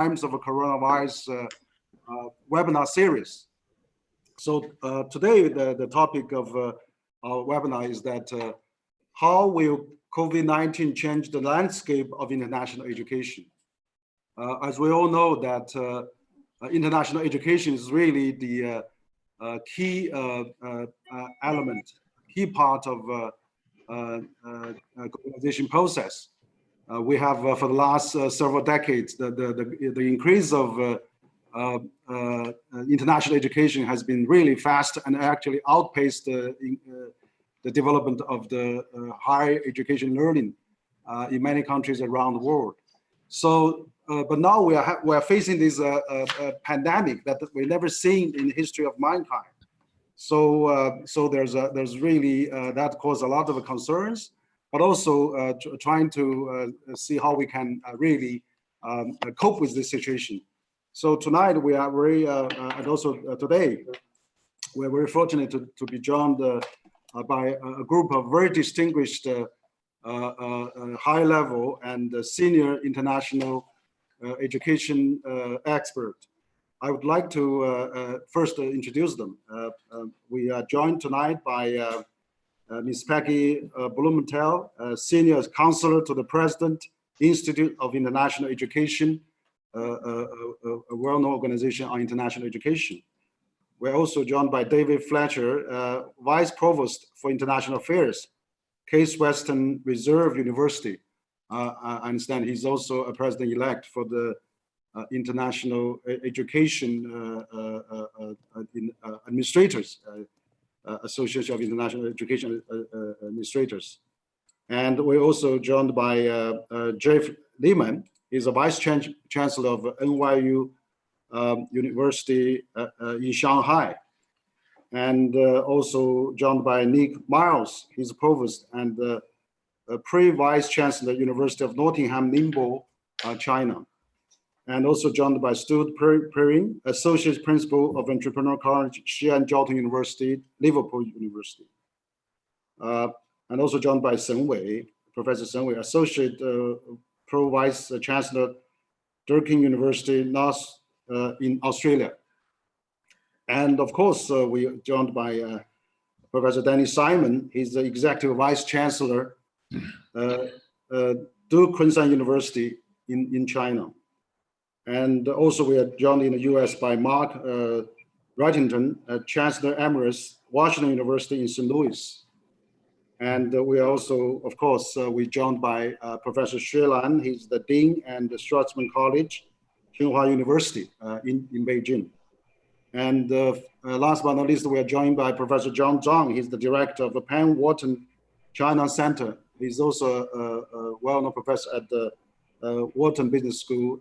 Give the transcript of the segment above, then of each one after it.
times of a coronavirus webinar series. So today, the topic of our webinar is that how will COVID-19 change the landscape of international education? As we all know that international education is really the key element, key part of globalization process. We have for the last several decades, the increase of international education has been really fast and actually outpaced the development of the higher education learning in many countries around the world. So, but now we are facing this pandemic that we've never seen in the history of mankind. So, so there's really that caused a lot of concerns, but also trying to see how we can really cope with this situation. So tonight we are very, and also today, we're very fortunate to be joined by a group of very distinguished high level and senior international education experts. I would like to first introduce them. We are joined tonight by Ms. Peggy Blumenthal, Senior Counselor to the President, Institute of International Education, a well-known organization on international education. We're also joined by David Fletcher, Vice Provost for International Affairs, Case Western Reserve University. I understand he's also a president-elect for the International Education Administrators, Association of International Education Administrators. And we're also joined by Jeff Lehman. He's a Vice Chancellor of NYU University in Shanghai. And also joined by Nick Miles. He's a Provost and Pre-Vice Chancellor, University of Nottingham, Ningbo, China. And also joined by Stuart Perrin, Associate Principal of Entrepreneurial College, Xi'an University, Liverpool University. And also joined by Shen Wei, Professor Shen Wei, Associate Pro-Vice Chancellor, Durkin University, North in Australia. And of course, we are joined by Professor Danny Simon. He's the Executive Vice Chancellor, Duke Kunshan University in China. And also we are joined in the US by Mark Wrightington, Chancellor Emeritus, Washington University in St. Louis. And we are also, of course, we're joined by Professor Xue Lan. He's the Dean and the Schwarzman College, Tsinghua University in Beijing. And last but not least, we are joined by Professor John Zhang. He's the director of the Penn Wharton China Center. He's also a well-known professor at the Wharton Business School,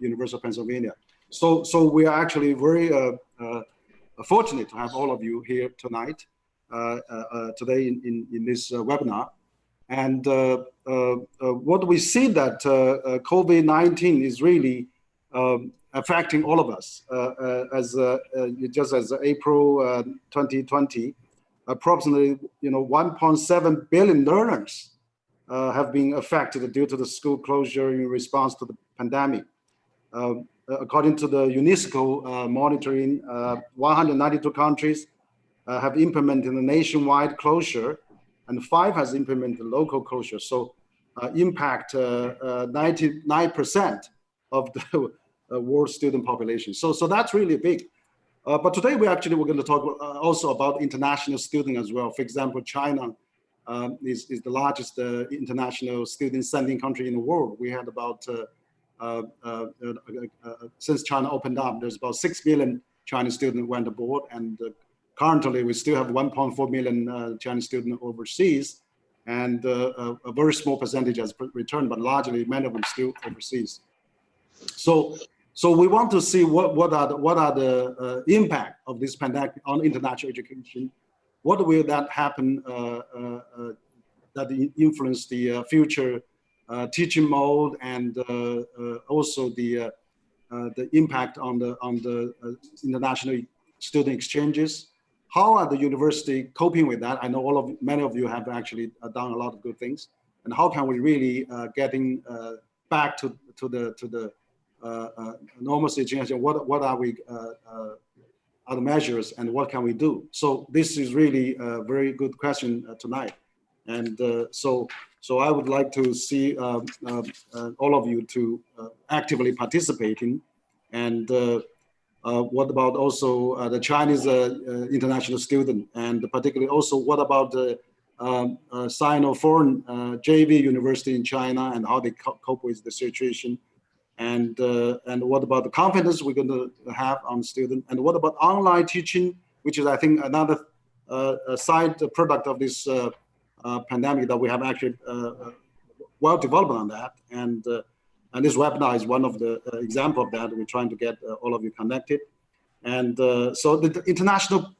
University of Pennsylvania. So we are actually very fortunate to have all of you here tonight, today in this webinar. And what we see that COVID-19 is really affecting all of us. Just as April 2020, approximately 1.7 billion learners have been affected due to the school closure in response to the pandemic. According to the UNESCO monitoring, 192 countries have implemented a nationwide closure, and 5 has implemented local closure. So impact 99% of the world student population. So that's really big. But today we're going to talk also about international student as well. For example, China is the largest international student sending country in the world. We had about, since China opened up, there's about 6 million Chinese students went aboard, and currently we still have 1.4 million Chinese students overseas, and a very small percentage has returned, but largely many of them still overseas. So we want to see what are the impact of this pandemic on international education. What will that happen that influence the future teaching mode, and also the impact on the international student exchanges? How are the university coping with that? I know many of you have actually done a lot of good things, and how can we really getting back to the normal situation, what are we are the measures and what can we do? So this is really a very good question tonight. And so I would like to see all of you to actively participating. And what about also the Chinese international student, and particularly also what about the Sino-foreign JV university in China and how they cope with the situation? And what about the confidence we're going to have on students? And what about online teaching, which is, I think, another side product of this pandemic that we have actually well developed on that. And this webinar is one of the example of that. We're trying to get all of you connected. And so the international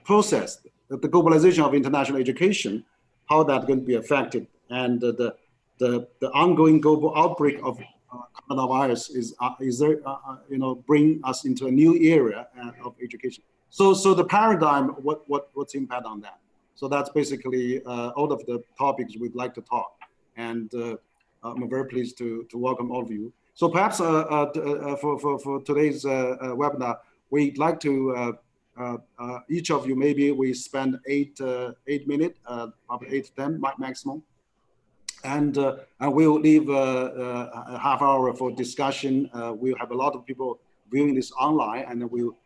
process, the globalization of international education, how that's going to be affected, and the ongoing global outbreak of coronavirus is there, bring us into a new era of education. So the paradigm, what's impact on that? So that's basically all of the topics we'd like to talk. And I'm very pleased to welcome all of you. So perhaps for today's webinar, we'd like to each of you, maybe we spend 8 minutes, probably 8 to 10 maximum. And we'll leave a half hour for discussion. We'll have a lot of people viewing this online, and we'll,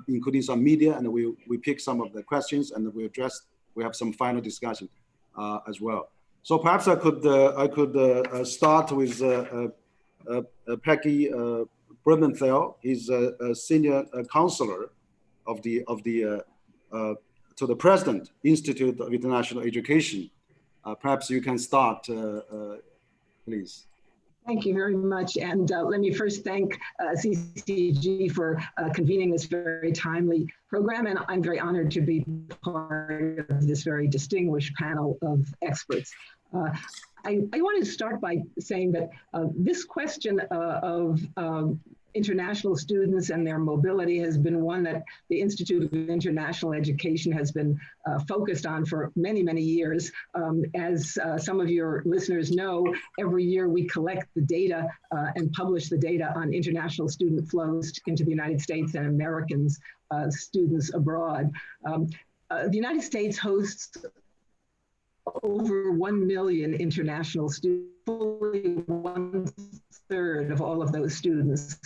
including some media, and we pick some of the questions and we address. We have some final discussion as well. So perhaps I could start with Peggy Blumenthal. He's a senior counselor of the to the President Institute of International Education. Perhaps you can start, please. Thank you very much. And let me first thank CCG for convening this very timely program. And I'm very honored to be part of this very distinguished panel of experts. I want to start by saying that this question of international students and their mobility has been one that the Institute of International Education has been focused on for many, many years. As some of your listeners know, every year we collect the data and publish the data on international student flows into the United States and Americans students abroad. The United States hosts over 1 million international students, fully 1/3 of all of those students.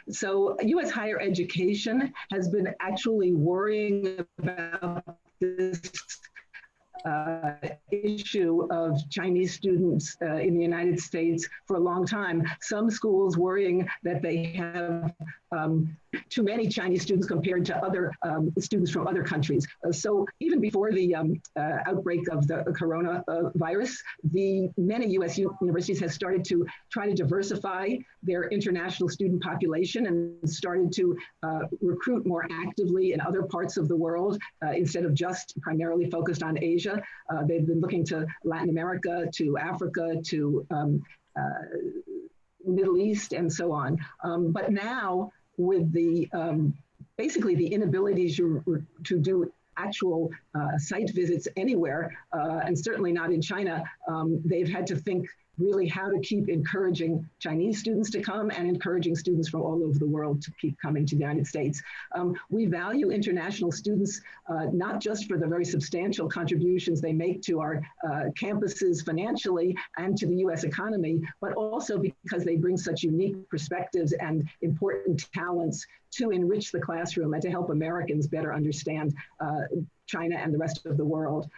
So U.S. higher education has been actually worrying about this issue of Chinese students in the United States for a long time. Some schools worrying that they have too many Chinese students compared to other students from other countries. So even before the outbreak of the coronavirus, many U.S. universities have started to try to diversify their international student population and started to recruit more actively in other parts of the world instead of just primarily focused on Asia. They've been looking to Latin America, to Africa, to Middle East, and so on. But now, with the basically the inability to do actual site visits anywhere, and certainly not in China, they've had to think really how to keep encouraging Chinese students to come and encouraging students from all over the world to keep coming to the United States. We value international students not just for the very substantial contributions they make to our campuses financially and to the US economy, but also because they bring such unique perspectives and important talents to enrich the classroom and to help Americans better understand China and the rest of the world.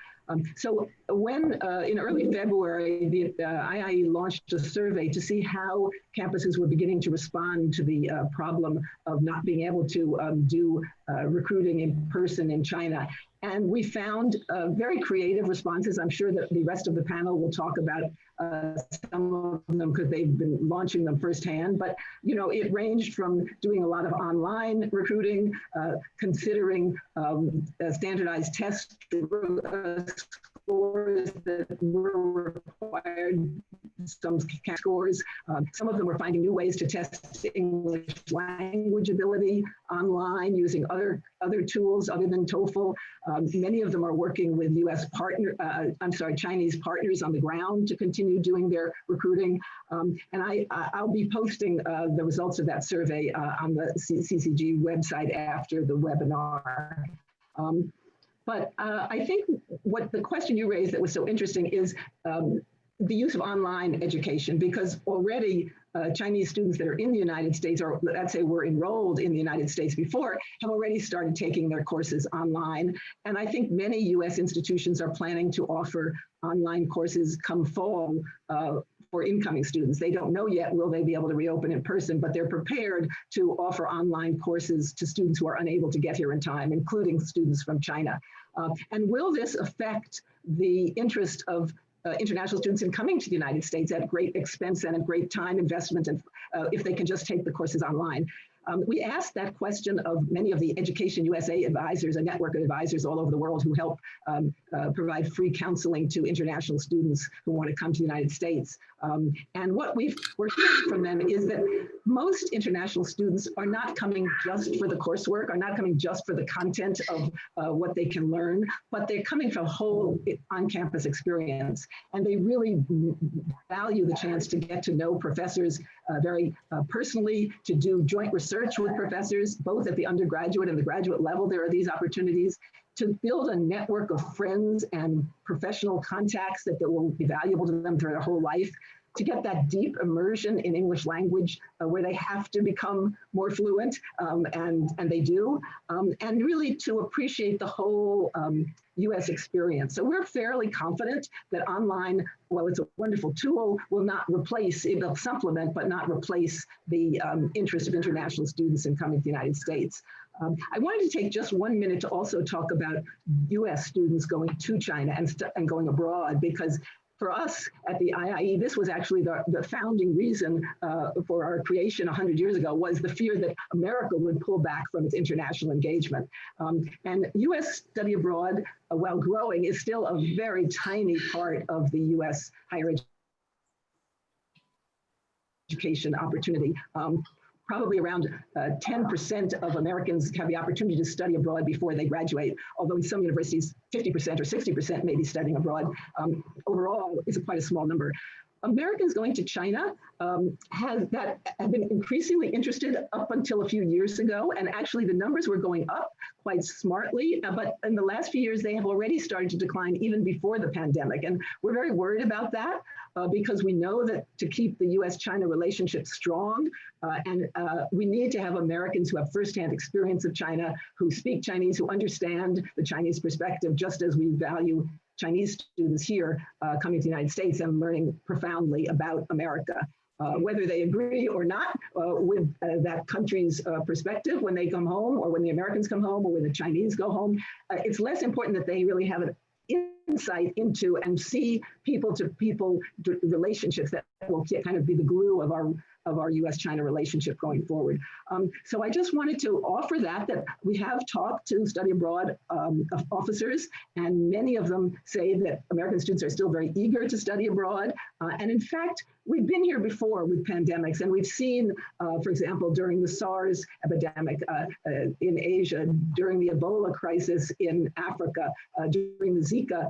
So when in early February, the IIE launched a survey to see how campuses were beginning to respond to the problem of not being able to do recruiting in person in China. And we found very creative responses. I'm sure that the rest of the panel will talk about some of them because they've been launching them firsthand. But it ranged from doing a lot of online recruiting, considering standardized test scores that were required, some scores. Some of them were finding new ways to test English language ability online using other tools other than TOEFL. Many of them are working with Chinese partners on the ground to continue doing their recruiting. And I'll be posting the results of that survey on the CCG website after the webinar. But I think what the question you raised that was so interesting is the use of online education, because already Chinese students that are in the United States, or let's say were enrolled in the United States before, have already started taking their courses online. And I think many US institutions are planning to offer online courses come fall for incoming students. They don't know yet, will they be able to reopen in person, but they're prepared to offer online courses to students who are unable to get here in time, including students from China. And will this affect the interest of international students in coming to the United States at great expense and a great time investment, and if they can just take the courses online? We asked that question of many of the Education USA advisors, a network of advisors all over the world who help provide free counseling to international students who want to come to the United States. And what we're hearing from them is that most international students are not coming just for the coursework, are not coming just for the content of what they can learn, but they're coming for a whole on-campus experience. And they really value the chance to get to know professors very personally, to do joint research with professors, both at the undergraduate and the graduate level. There are these opportunities to build a network of friends and professional contacts that will be valuable to them through their whole life, to get that deep immersion in English language where they have to become more fluent, and they do, and really to appreciate the whole US experience. So we're fairly confident that online, while it's a wonderful tool, will not replace, it'll supplement, but not replace the interest of international students in coming to the United States. I wanted to take just 1 minute to also talk about US students going to China and going abroad, because for us at the IIE, this was actually the founding reason for our creation 100 years ago, was the fear that America would pull back from its international engagement. And US study abroad, while growing, is still a very tiny part of the US higher education opportunity. Probably around 10% of Americans have the opportunity to study abroad before they graduate, although in some universities, 50% or 60% may be studying abroad. Overall, it's quite a small number. Americans going to China have been increasingly interested up until a few years ago, and actually the numbers were going up quite smartly, but in the last few years they have already started to decline even before the pandemic, and we're very worried about that because we know that to keep the US-China relationship strong, and we need to have Americans who have firsthand experience of China, who speak Chinese, who understand the Chinese perspective, just as we value Chinese students here coming to the United States and learning profoundly about America. Whether they agree or not with that country's perspective when they come home, or when the Americans come home, or when the Chinese go home, it's less important that they really have an insight into and see people-to-people relationships that will kind of be the glue of our US-China relationship going forward. So I just wanted to offer that we have talked to study abroad officers, and many of them say that American students are still very eager to study abroad. And in fact, we've been here before with pandemics, and we've seen, for example, during the SARS epidemic in Asia, during the Ebola crisis in Africa, during the Zika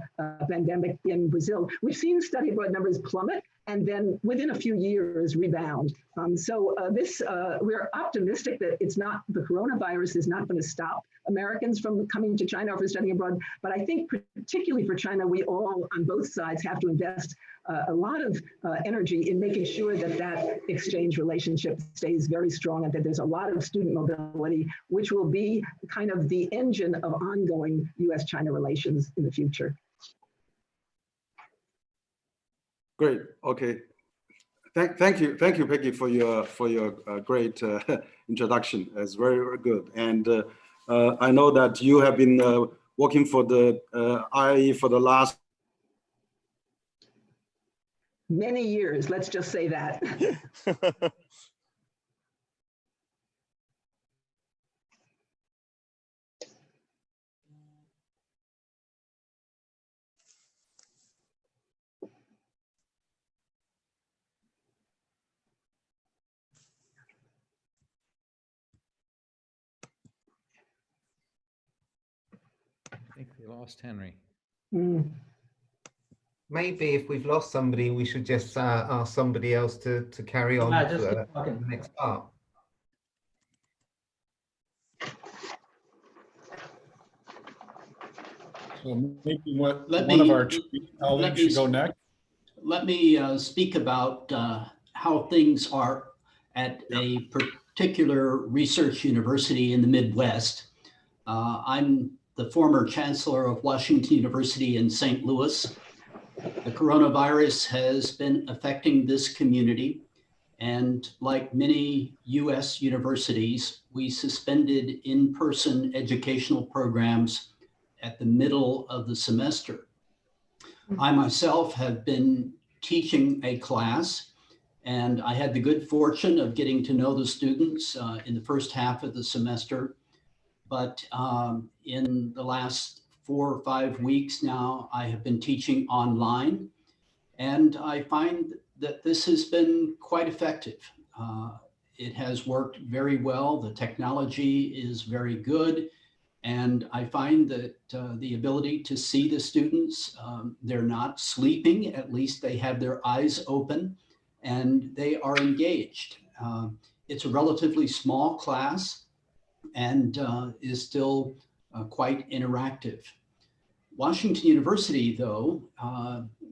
pandemic in Brazil, we've seen study abroad numbers plummet and then within a few years rebound. We're optimistic that the coronavirus is not going to stop Americans from coming to China or for studying abroad. But I think particularly for China, we all on both sides have to invest a lot of energy in making sure that exchange relationship stays very strong, and that there's a lot of student mobility, which will be kind of the engine of ongoing US-China relations in the future. Great. Okay. Thank you, Peggy, for your great introduction. It's very, very good. And I know that you have been working for the IIE for the last many years. Let's just say that. think we lost Henry. Mm. Maybe if we've lost somebody, we should just ask somebody else to carry on Just to keep talking. the next part. So maybe one Let of me- our colleagues should go next. Let me speak about how things are at a particular research university in the Midwest. I'm the former chancellor of Washington University in St. Louis. The coronavirus has been affecting this community, and like many US universities, we suspended in-person educational programs at the middle of the semester. I myself have been teaching a class, and I had the good fortune of getting to know the students in the first half of the semester. But in the last 4 or 5 weeks now, I have been teaching online, and I find that this has been quite effective. It has worked very well. The technology is very good. And I find that the ability to see the students, they're not sleeping, at least they have their eyes open and they are engaged. It's a relatively small class and is still quite interactive. Washington University, though,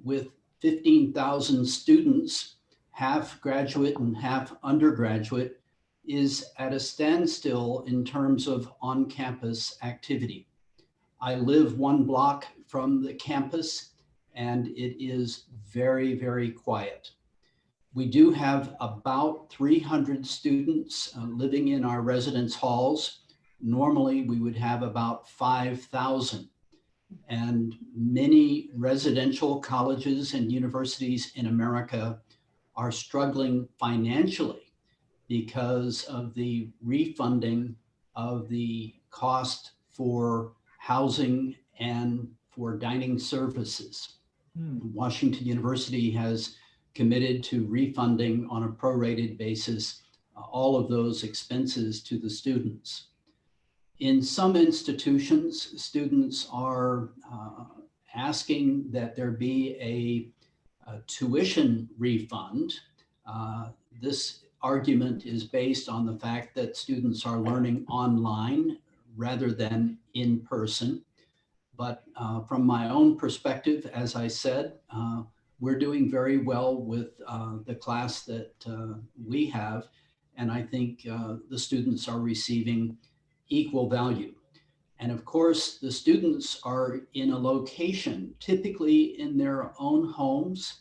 with 15,000 students, half graduate and half undergraduate, is at a standstill in terms of on-campus activity. I live 1 block from the campus and it is very, very quiet. We do have about 300 students living in our residence halls. Normally we would have about 5,000. And many residential colleges and universities in America are struggling financially because of the refunding of the cost for housing and for dining services. Washington University has committed to refunding on a prorated basis all of those expenses to the students. In some institutions, students are asking that there be a tuition refund. This argument is based on the fact that students are learning online rather than in person. But from my own perspective, as I said, we're doing very well with the class that we have. And I think the students are receiving equal value. And of course, the students are in a location, typically in their own homes,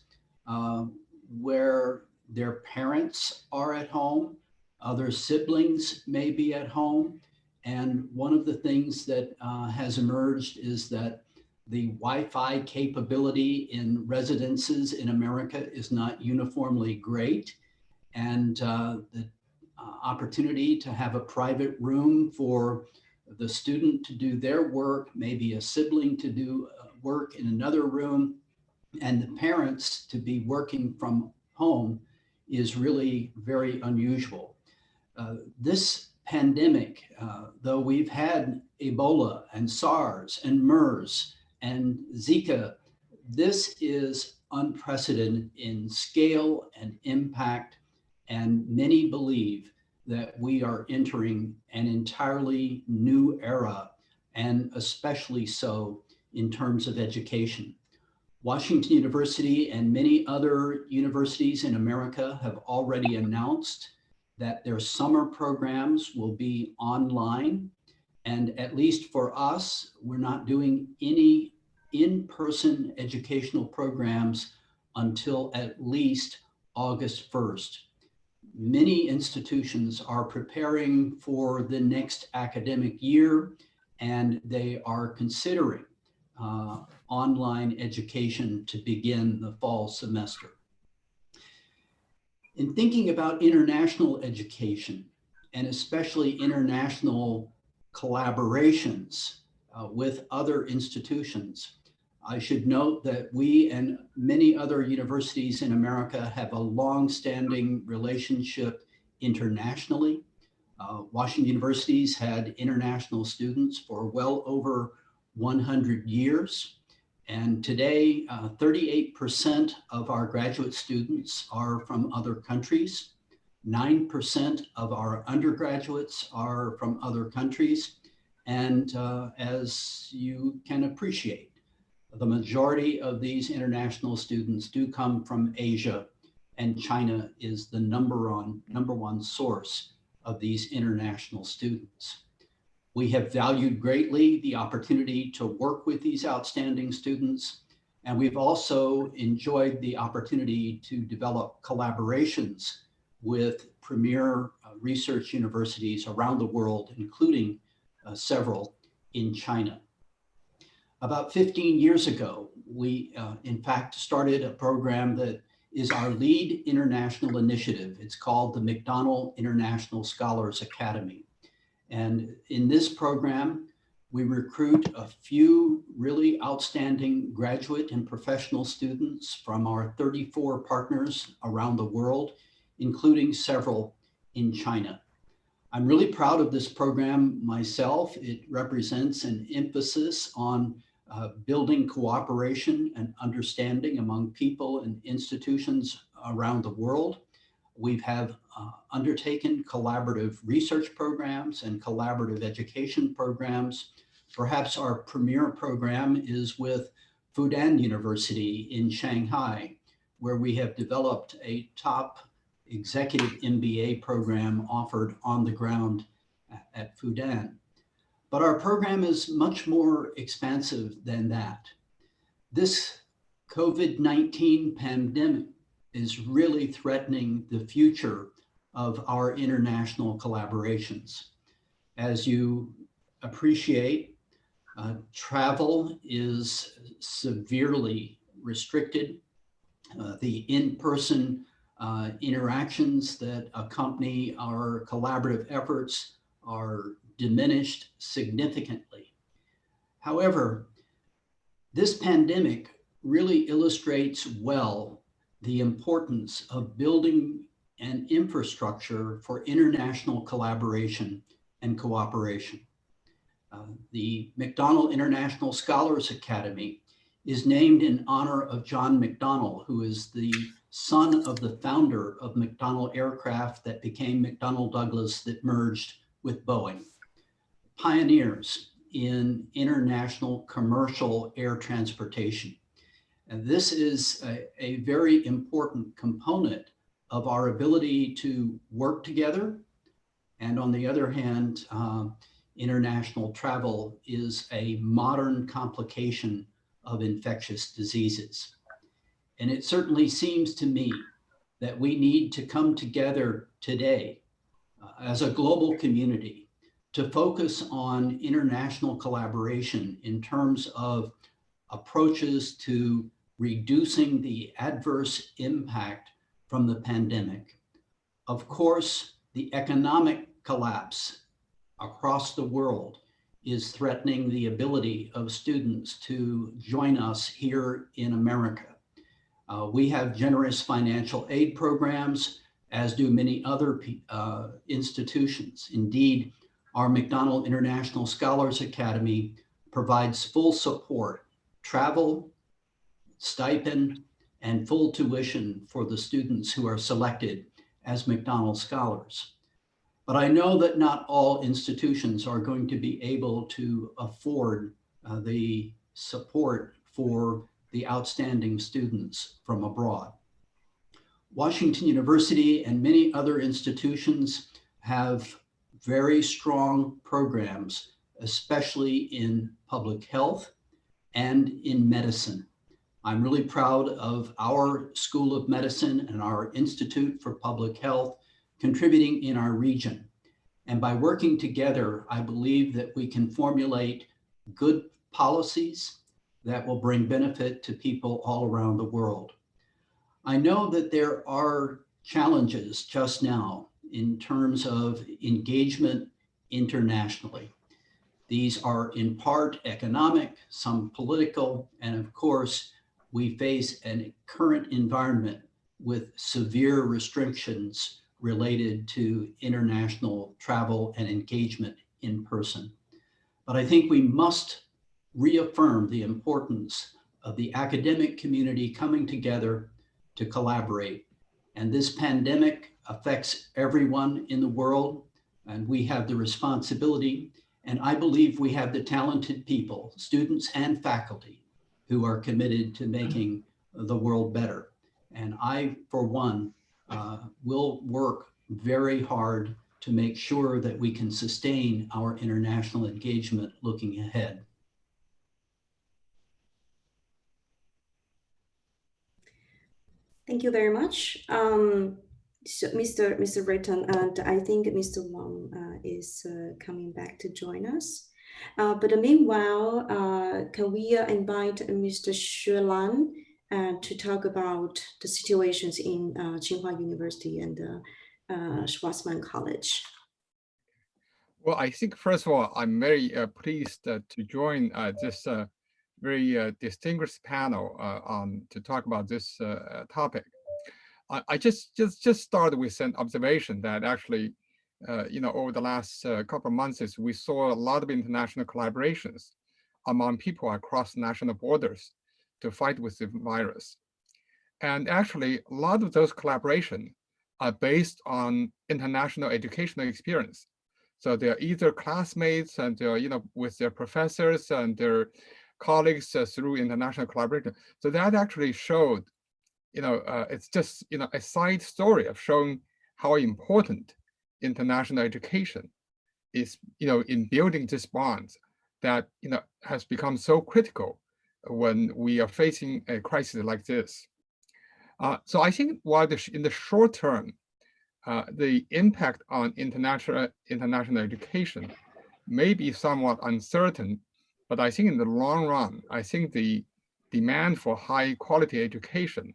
where their parents are at home, other siblings may be at home. And one of the things that has emerged is that the Wi-Fi capability in residences in America is not uniformly great. And the opportunity to have a private room for the student to do their work, maybe a sibling to do work in another room, and the parents to be working from home is really very unusual. This pandemic, though we've had Ebola and SARS and MERS and Zika, this is unprecedented in scale and impact, and many believe that we are entering an entirely new era, and especially so in terms of education. Washington University and many other universities in America have already announced that their summer programs will be online. And at least for us, we're not doing any in-person educational programs until at least August 1st. Many institutions are preparing for the next academic year, and they are considering online education to begin the fall semester. In thinking about international education, and especially international collaborations with other institutions, I should note that we and many other universities in America have a long-standing relationship internationally. Washington University's had international students for well over 100 years. And today, 38% of our graduate students are from other countries. 9% of our undergraduates are from other countries. And as you can appreciate, the majority of these international students do come from Asia, and China is the number one source of these international students. We have valued greatly the opportunity to work with these outstanding students, and we've also enjoyed the opportunity to develop collaborations with premier research universities around the world, including several in China. About 15 years ago, we in fact started a program that is our lead international initiative. It's called the Macdonald International Scholars Academy. And in this program, we recruit a few really outstanding graduate and professional students from our 34 partners around the world, including several in China. I'm really proud of this program myself. It represents an emphasis on building cooperation and understanding among people and institutions around the world. We have undertaken collaborative research programs and collaborative education programs. Perhaps our premier program is with Fudan University in Shanghai, where we have developed a top executive MBA program offered on the ground at Fudan. But our program is much more expansive than that. This COVID-19 pandemic is really threatening the future of our international collaborations. As you appreciate, travel is severely restricted. The in-person interactions that accompany our collaborative efforts are diminished significantly. However, this pandemic really illustrates well the importance of building an infrastructure for international collaboration and cooperation. The Macdonald International Scholars Academy is named in honor of John Macdonald, who is the son of the founder of Macdonald Aircraft that became McDonnell Douglas that merged with Boeing. Pioneers in international commercial air transportation. And this is a very important component of our ability to work together. And on the other hand, international travel is a modern complication of infectious diseases. And it certainly seems to me that we need to come together today as a global community to focus on international collaboration in terms of approaches to reducing the adverse impact from the pandemic. Of course, the economic collapse across the world is threatening the ability of students to join us here in America. We have generous financial aid programs, as do many other institutions. Indeed, our Macdonald International Scholars Academy provides full support, travel, stipend, and full tuition for the students who are selected as Macdonald Scholars. But I know that not all institutions are going to be able to afford the support for the outstanding students from abroad. Washington University and many other institutions have very strong programs, especially in public health and in medicine. I'm really proud of our School of Medicine and our Institute for Public Health contributing in our region. And by working together, I believe that we can formulate good policies that will bring benefit to people all around the world. I know that there are challenges just now in terms of engagement internationally. These are in part economic, some political, and of course, we face a current environment with severe restrictions related to international travel and engagement in person. But I think we must reaffirm the importance of the academic community coming together to collaborate. And this pandemic affects everyone in the world, and we have the responsibility, and I believe we have the talented people, students and faculty, who are committed to making the world better. And I, for one, will work very hard to make sure that we can sustain our international engagement looking ahead. Thank you very much, so Mr. Britton, and I think Mr. Wang is coming back to join us. But meanwhile, can we invite Mr. Xue Lan to talk about the situations in Tsinghua University and Schwarzman College? Well, I think first of all, I'm very pleased to join this very distinguished panel to talk about this topic. I just started with an observation that actually, over the last couple of months, we saw a lot of international collaborations among people across national borders to fight with the virus. And actually, a lot of those collaborations are based on international educational experience. So they're either classmates and they're, with their professors and their colleagues through international collaboration. So that actually showed, it's just, a side story of showing how important international education is, in building these bonds that, has become so critical when we are facing a crisis like this. So I think while in the short term, the impact on international education may be somewhat uncertain, but I think in the long run, I think the demand for high quality education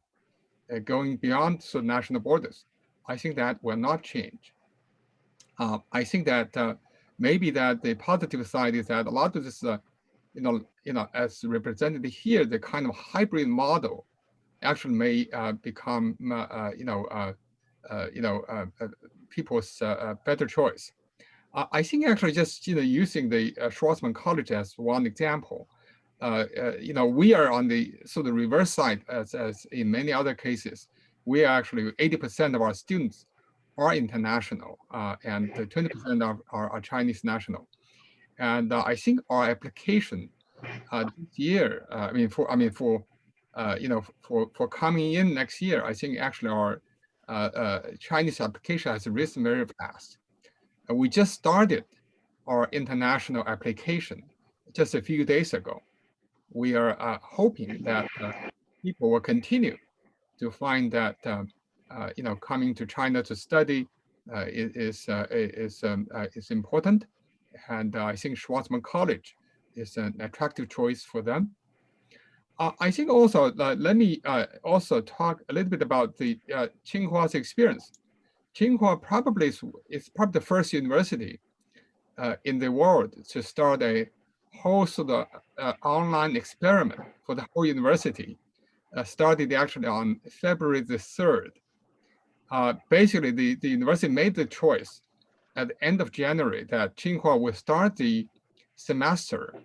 going beyond national borders, I think that will not change. I think that maybe that the positive side is that a lot of this, as represented here, the kind of hybrid model actually may become, people's better choice. I think actually just using the Schwarzman College as one example, we are on the sort of reverse side as in many other cases. We are actually 80% of our students are international, and 20% are Chinese national. And I think our application this year, for coming in next year, I think actually our Chinese application has risen very fast. We just started our international application just a few days ago. We are hoping that people will continue to find that coming to China to study is important, and I think Schwarzman College is an attractive choice for them. I think also let me also talk a little bit about the Tsinghua's experience. Tsinghua probably is probably the first university in the world to start a whole sort of online experiment for the whole university. Started actually on February the 3rd. Basically, the university made the choice at the end of January that Tsinghua will start the semester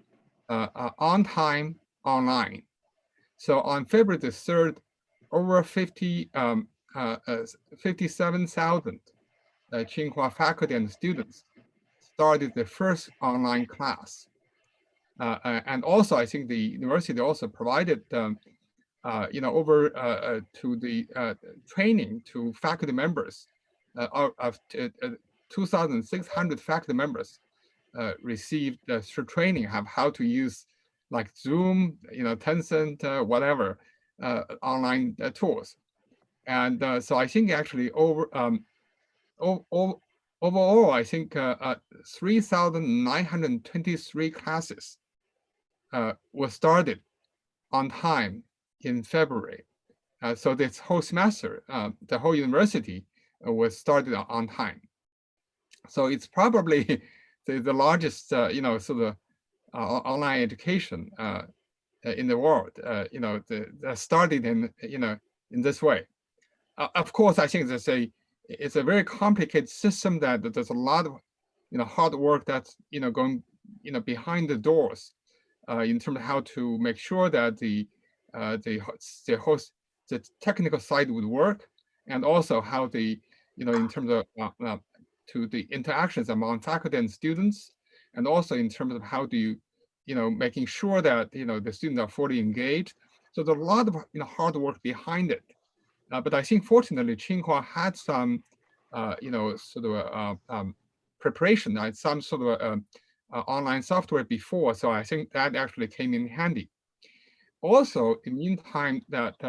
on time online. So on February the 3rd, over 57,000 Tsinghua faculty and students started the first online class. And also, I think the university also provided, over to the training to faculty members of 2,600 faculty members received training of how to use like Zoom, Tencent, whatever, online tools. And so I think actually overall, I think 3,923 classes were started on time in February. So this whole semester, the whole university was started on time. So it's probably the largest, sort of online education in the world, that started in, in this way. Of course, I think it's a very complicated system that there's a lot of, hard work that's, going, behind the doors in terms of how to make sure that the technical side would work, and also how in terms of to the interactions among faculty and students, and also in terms of how do you, making sure that the students are fully engaged. So there's a lot of hard work behind it. But I think fortunately Tsinghua had some sort of preparation, some sort of online software before, so I think that actually came in handy. Also, in the meantime, that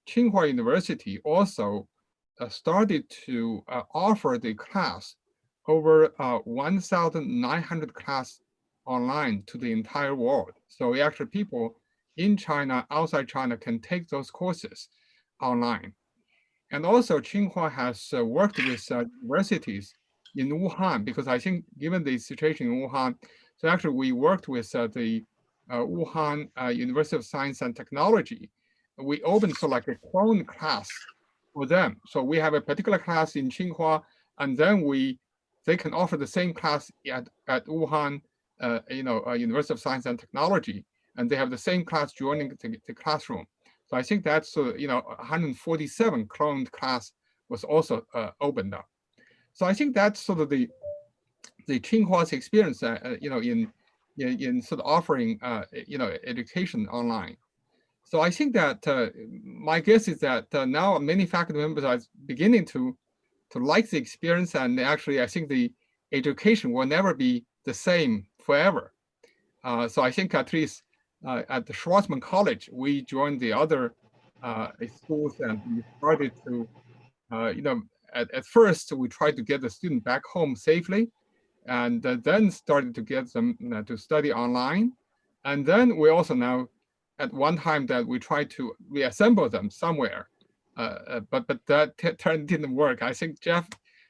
Tsinghua University also started to offer the class over 1,900 class online to the entire world. So actually people in China, outside China can take those courses online. And also Tsinghua has worked with universities in Wuhan, because I think given the situation in Wuhan, so actually we worked with the Wuhan University of Science and Technology. We opened sort of like a clone class for them. So we have a particular class in Tsinghua, and then they can offer the same class at Wuhan, University of Science and Technology, and they have the same class joining the classroom. So I think that's 147 cloned class was also opened up. So I think that's sort of the Tsinghua's experience, in sort of offering education online. So I think that my guess is that now many faculty members are beginning to like the experience, and actually I think the education will never be the same forever. So I think at least at the Schwarzman College, we joined the other schools, and we started to, at first we tried to get the student back home safely, and then started to get them to study online. And then we also now, at one time that we tried to reassemble them somewhere, but that didn't work. I think Jeff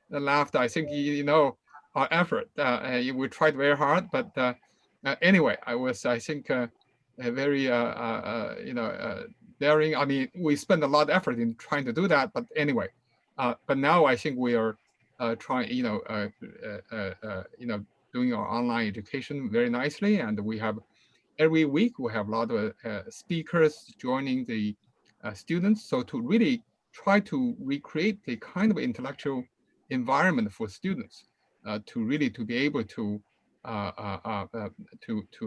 laughed. I think our effort. We tried very hard, but anyway, I think very daring. I mean, we spent a lot of effort in trying to do that, but anyway, but now I think we are trying, doing our online education very nicely, and we have every week we have a lot of speakers joining the students. So to really try to recreate the kind of intellectual environment for students to be able to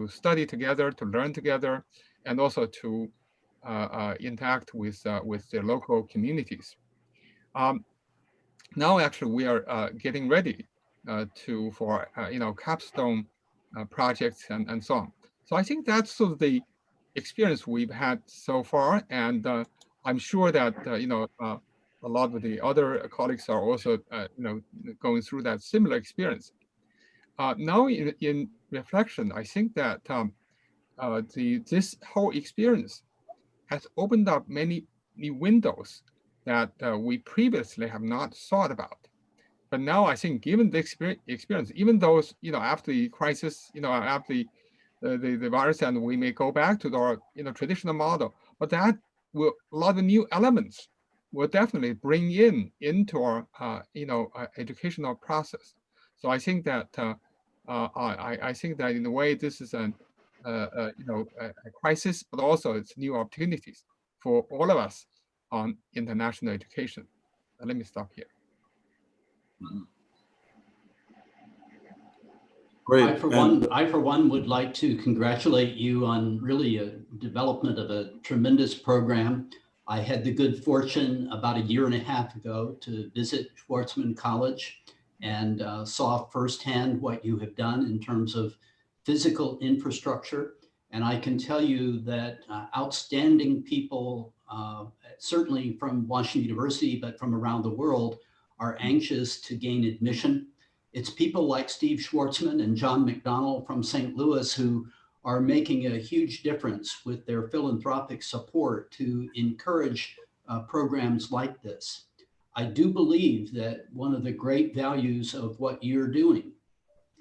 study together, to learn together, and also to interact with the local communities. Now, actually, we are getting ready for capstone projects and so on. So I think that's sort of the experience we've had so far, and I'm sure that a lot of the other colleagues are also going through that similar experience. Now, in reflection, I think that this whole experience has opened up many new windows that we previously have not thought about. But now I think, given the experience, even those after the crisis, after the virus, and we may go back to our traditional model, but that will, a lot of new elements will definitely bring into our educational process. So I think that I think that in a way this is a crisis, but also it's new opportunities for all of us on international education. Let me stop here. Great. I for one would like to congratulate you on really a development of a tremendous program. I had the good fortune about a year and a half ago to visit Schwarzman College and saw firsthand what you have done in terms of physical infrastructure. And I can tell you that outstanding people, certainly from Washington University, but from around the world, are anxious to gain admission. It's people like Steve Schwarzman and John Macdonald from St. Louis who are making a huge difference with their philanthropic support to encourage programs like this. I do believe that one of the great values of what you're doing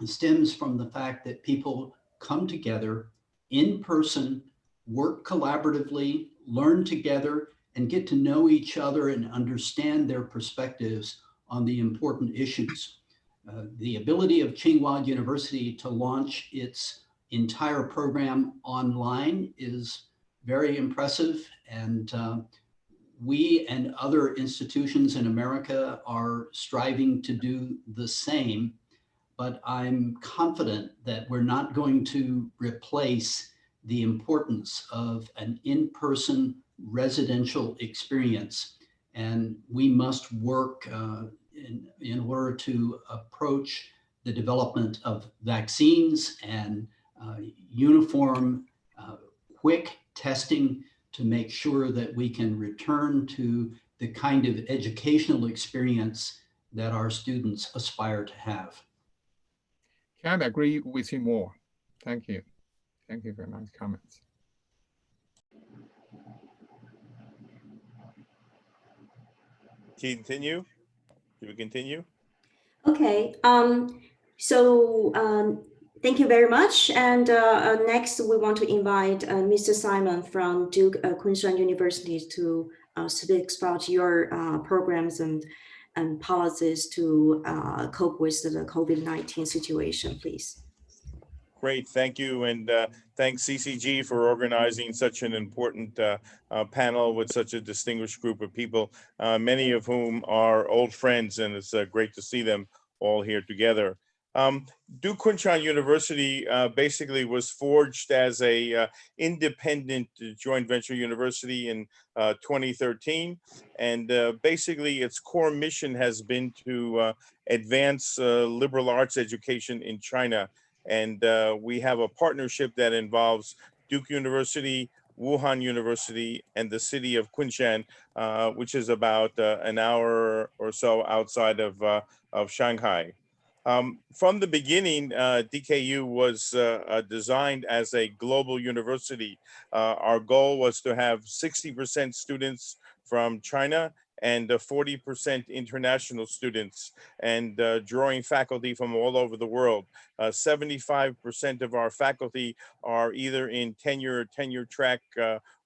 stems from the fact that people come together in person, work collaboratively, learn together, and get to know each other and understand their perspectives on the important issues. The ability of Tsinghua University to launch its entire program online is very impressive. And we and other institutions in America are striving to do the same. But I'm confident that we're not going to replace the importance of an in-person residential experience. And we must work in order to approach the development of vaccines and uniform, quick testing to make sure that we can return to the kind of educational experience that our students aspire to have. Can't agree with you more. Thank you. Thank you for nice comments. Continue? Do we continue? Okay, thank you very much. And next, we want to invite Mr. Simon from Duke Kunshan University to speak about your programs and policies to cope with the COVID-19 situation, please. Great, thank you. And thanks CCG for organizing such an important panel with such a distinguished group of people, many of whom are old friends, and it's great to see them all here together. Duke Kunshan University basically was forged as a independent joint venture university in 2013. And basically its core mission has been to advance liberal arts education in China. And we have a partnership that involves Duke University, Wuhan University, and the city of Kunshan, which is about an hour or so outside of Shanghai. From the beginning, DKU was designed as a global university. Our goal was to have 60% students from China and 40% international students, and drawing faculty from all over the world. 75% of our faculty are either in tenure or tenure track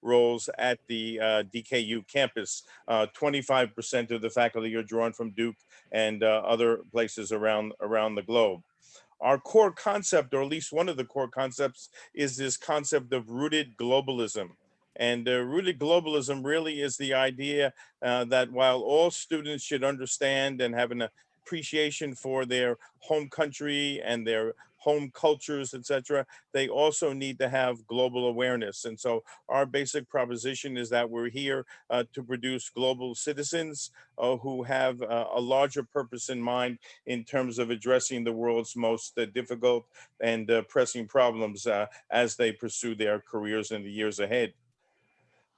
roles at the DKU campus. 25% of the faculty are drawn from Duke and other places around the globe. Our core concept, or at least one of the core concepts, is this concept of rooted globalism. And rooted globalism really is the idea that while all students should understand and have an appreciation for their home country and their home cultures, etc., they also need to have global awareness. And so our basic proposition is that we're here to produce global citizens who have a larger purpose in mind in terms of addressing the world's most difficult and pressing problems as they pursue their careers in the years ahead.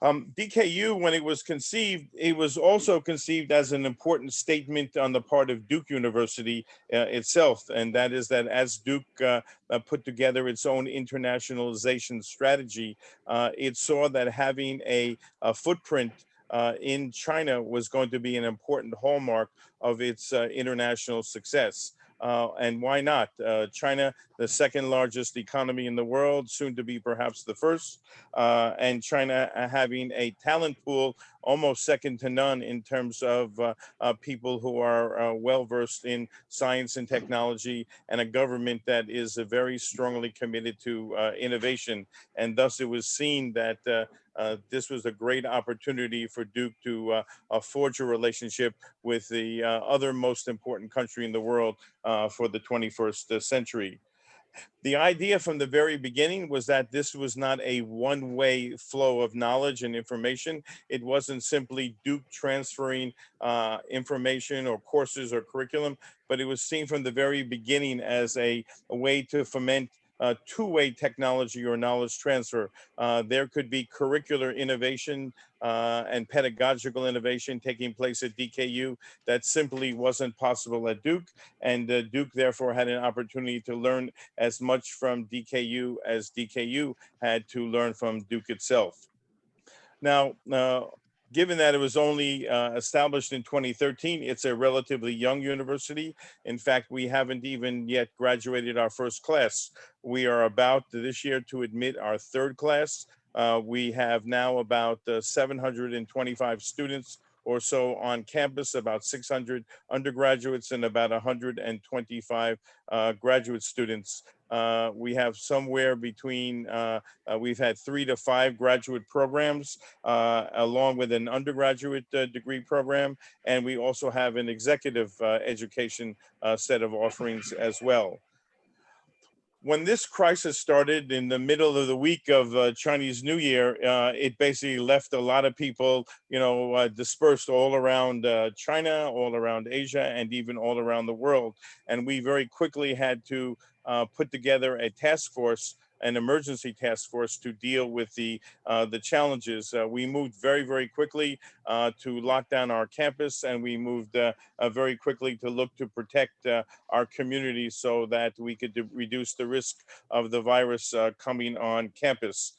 DKU, when it was conceived, it was also conceived as an important statement on the part of Duke University itself. And that is that as Duke put together its own internationalization strategy, it saw that having a footprint in China was going to be an important hallmark of its international success. And why not? China, the second largest economy in the world, soon to be perhaps the first, and China having a talent pool almost second to none in terms of people who are well-versed in science and technology, and a government that is very strongly committed to innovation. And thus it was seen that this was a great opportunity for Duke to forge a relationship with the other most important country in the world for the 21st century. The idea from the very beginning was that this was not a one-way flow of knowledge and information. It wasn't simply Duke transferring information or courses or curriculum, but it was seen from the very beginning as a way to foment two-way technology or knowledge transfer. There could be curricular innovation and pedagogical innovation taking place at DKU that simply wasn't possible at Duke. And Duke therefore had an opportunity to learn as much from DKU as DKU had to learn from Duke itself. Now, given that it was only established in 2013, it's a relatively young university. In fact, we haven't even yet graduated our first class. We are about this year to admit our third class. We have now about 725 students or so on campus, about 600 undergraduates and about 125 graduate students. We have somewhere between, we've had 3 to 5 graduate programs, along with an undergraduate degree program. And we also have an executive education set of offerings as well. When this crisis started in the middle of the week of Chinese New Year, it basically left a lot of people, dispersed all around China, all around Asia, and even all around the world. And we very quickly had to put together a task force, an emergency task force, to deal with the challenges. We moved very, very quickly to lock down our campus, and we moved very quickly to look to protect our community so that we could reduce the risk of the virus coming on campus.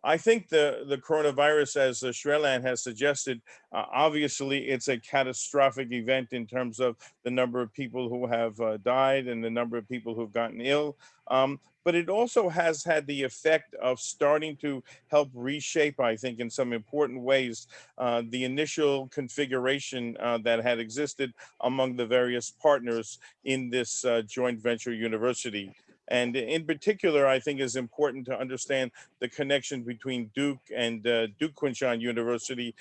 I think the coronavirus, as Shrelan has suggested, obviously it's a catastrophic event in terms of the number of people who have died and the number of people who've gotten ill. But it also has had the effect of starting to help reshape, I think, in some important ways, the initial configuration that had existed among the various partners in this joint venture university. And in particular, I think it's important to understand the connection between Duke and Duke Kunshan University,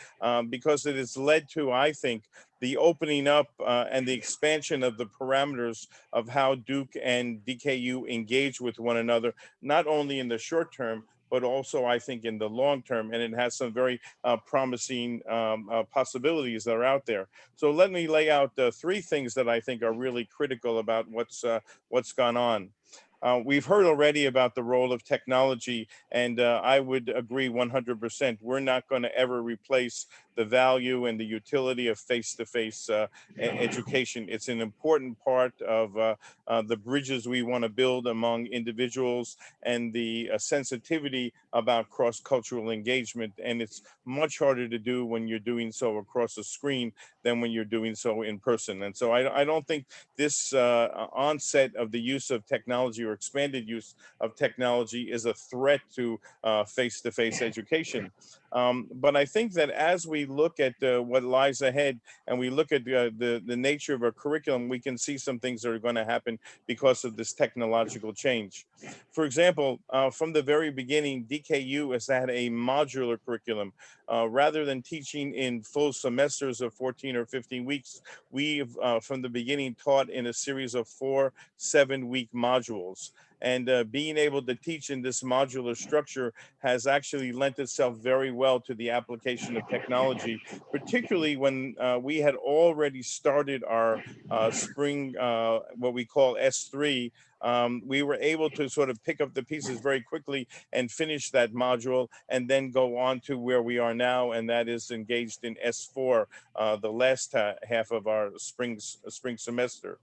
because it has led to, I think, the opening up and the expansion of the parameters of how Duke and DKU engage with one another, not only in the short term, but also I think in the long term. And it has some very promising possibilities that are out there. So let me lay out 3 things that I think are really critical about what's gone on. We've heard already about the role of technology, and I would agree 100%. We're not going to ever replace the value and the utility of face-to-face education. It's an important part of the bridges we want to build among individuals and the sensitivity about cross-cultural engagement. And it's much harder to do when you're doing so across a screen than when you're doing so in person. And so I don't think this onset of the use of technology or expanded use of technology is a threat to face-to-face education. But I think that as we look at what lies ahead and we look at the nature of our curriculum, we can see some things that are going to happen because of this technological change. For example, from the very beginning, DKU has had a modular curriculum. Rather than teaching in full semesters of 14 or 15 weeks, we've from the beginning taught in a series of 4 7-week modules. And being able to teach in this modular structure has actually lent itself very well to the application of technology, particularly when we had already started our spring, what we call S3. We were able to sort of pick up the pieces very quickly and finish that module and then go on to where we are now, and that is engaged in S4, the last half of our spring semester.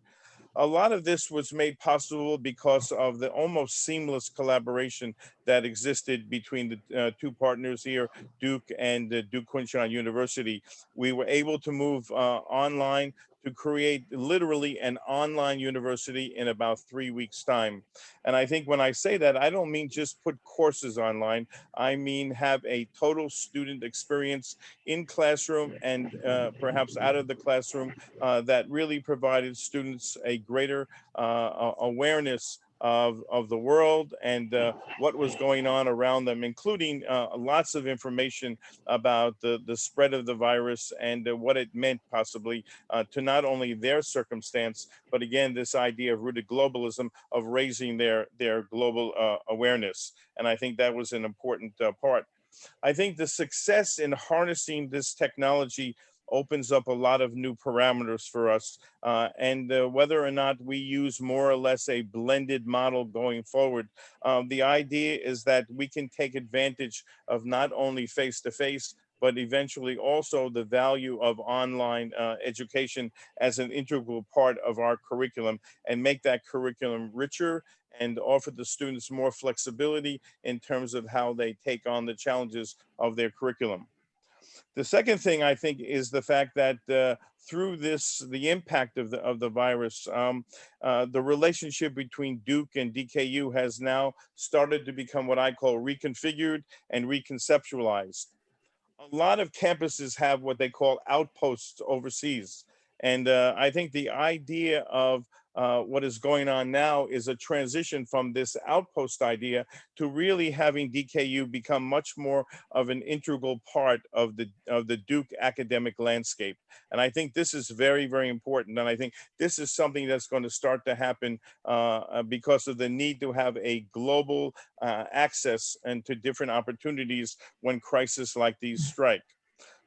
A lot of this was made possible because of the almost seamless collaboration that existed between the 2 partners here, Duke and Duke Kunshan University. We were able to move online to create literally an online university in about 3 weeks' time. And I think when I say that, I don't mean just put courses online. I mean have a total student experience in classroom and perhaps out of the classroom that really provided students a greater awareness of the world and what was going on around them, including lots of information about the spread of the virus and what it meant possibly to not only their circumstance, but again, this idea of rooted globalism, of raising their global awareness. And I think that was an important part. I think the success in harnessing this technology opens up a lot of new parameters for us. And whether or not we use more or less a blended model going forward, the idea is that we can take advantage of not only face-to-face, but eventually also the value of online education as an integral part of our curriculum and make that curriculum richer and offer the students more flexibility in terms of how they take on the challenges of their curriculum. The second thing I think is the fact that through the impact of the virus, the relationship between Duke and DKU has now started to become what I call reconfigured and reconceptualized. a lot of campuses have what they call outposts overseas. And I think the idea of what is going on now is a transition from this outpost idea to really having DKU become much more of an integral part of the Duke academic landscape. And I think this is very, very important. And I think this is something that's going to start to happen because of the need to have a global access and to different opportunities when crises like these strike.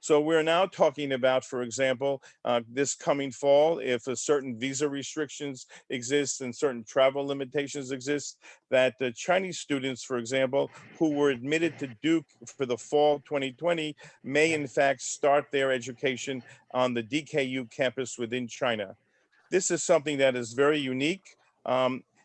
So we're now talking about, for example, this coming fall, if a certain visa restrictions exist and certain travel limitations exist, that the Chinese students, for example, who were admitted to Duke for the fall 2020, may in fact start their education on the DKU campus within China. This is something that is very unique.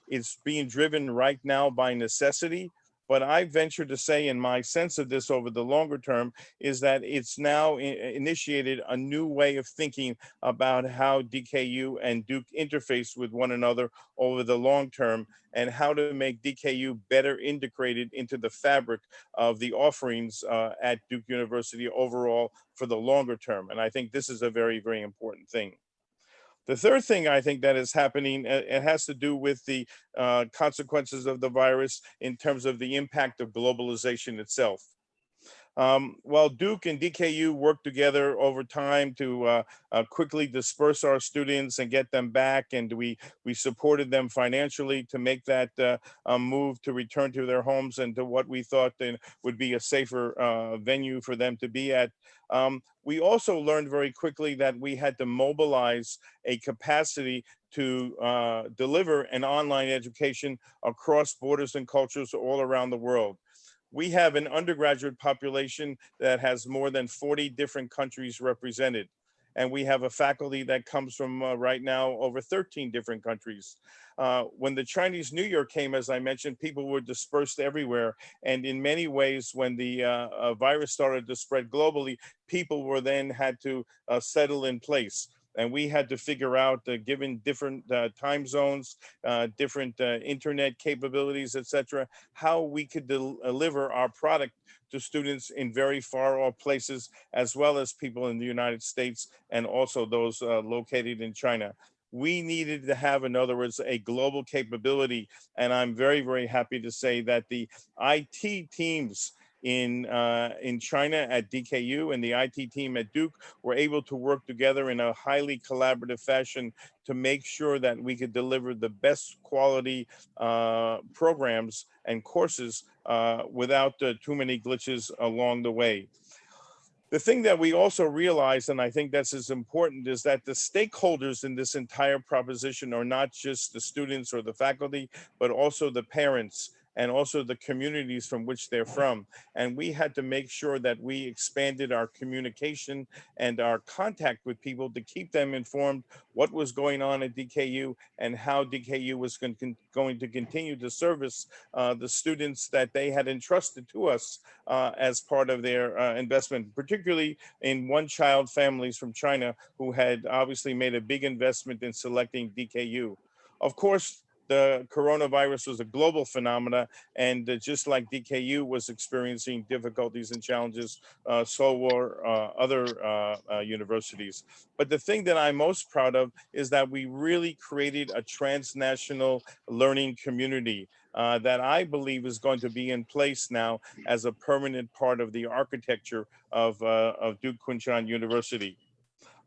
It's being driven right now by necessity. But I venture to say, in my sense of this over the longer term, is that it's now initiated a new way of thinking about how DKU and Duke interface with one another over the long term, and how to make DKU better integrated into the fabric of the offerings at Duke University overall for the longer term. And I think this is a very, very important thing. The third thing I think that is happening, it has to do with the consequences of the virus in terms of the impact of globalization itself. While Duke and DKU worked together over time to quickly disperse our students and get them back, and we supported them financially to make that move to return to their homes and to what we thought then would be a safer venue for them to be at. We also learned very quickly that we had to mobilize a capacity to deliver an online education across borders and cultures all around the world. We have an undergraduate population that has more than 40 different countries represented. And we have a faculty that comes from right now over 13 different countries. When the Chinese New Year came, as I mentioned, people were dispersed everywhere. And in many ways, when the virus started to spread globally, people were then had to settle in place. And we had to figure out, given different time zones, different internet capabilities, et cetera, how we could deliver our product to students in very far off places, as well as people in the United States and also those located in China. We needed to have, in other words, a global capability. And I'm very, very happy to say that the IT teams in China at DKU and the IT team at Duke were able to work together in a highly collaborative fashion to make sure that we could deliver the best quality programs and courses without too many glitches along the way. The thing that we also realized, and I think that's as important, is that the stakeholders in this entire proposition are not just the students or the faculty, but also the parents and also the communities from which they're from. And we had to make sure that we expanded our communication and our contact with people to keep them informed what was going on at DKU and how DKU was going to continue to service the students that they had entrusted to us as part of their investment, particularly in one-child families from China who had obviously made a big investment in selecting DKU. Of course, the coronavirus was a global phenomena, and just like DKU was experiencing difficulties and challenges, so were other universities. But the thing that I'm most proud of is that we really created a transnational learning community that I believe is going to be in place now as a permanent part of the architecture of Duke Kunshan University.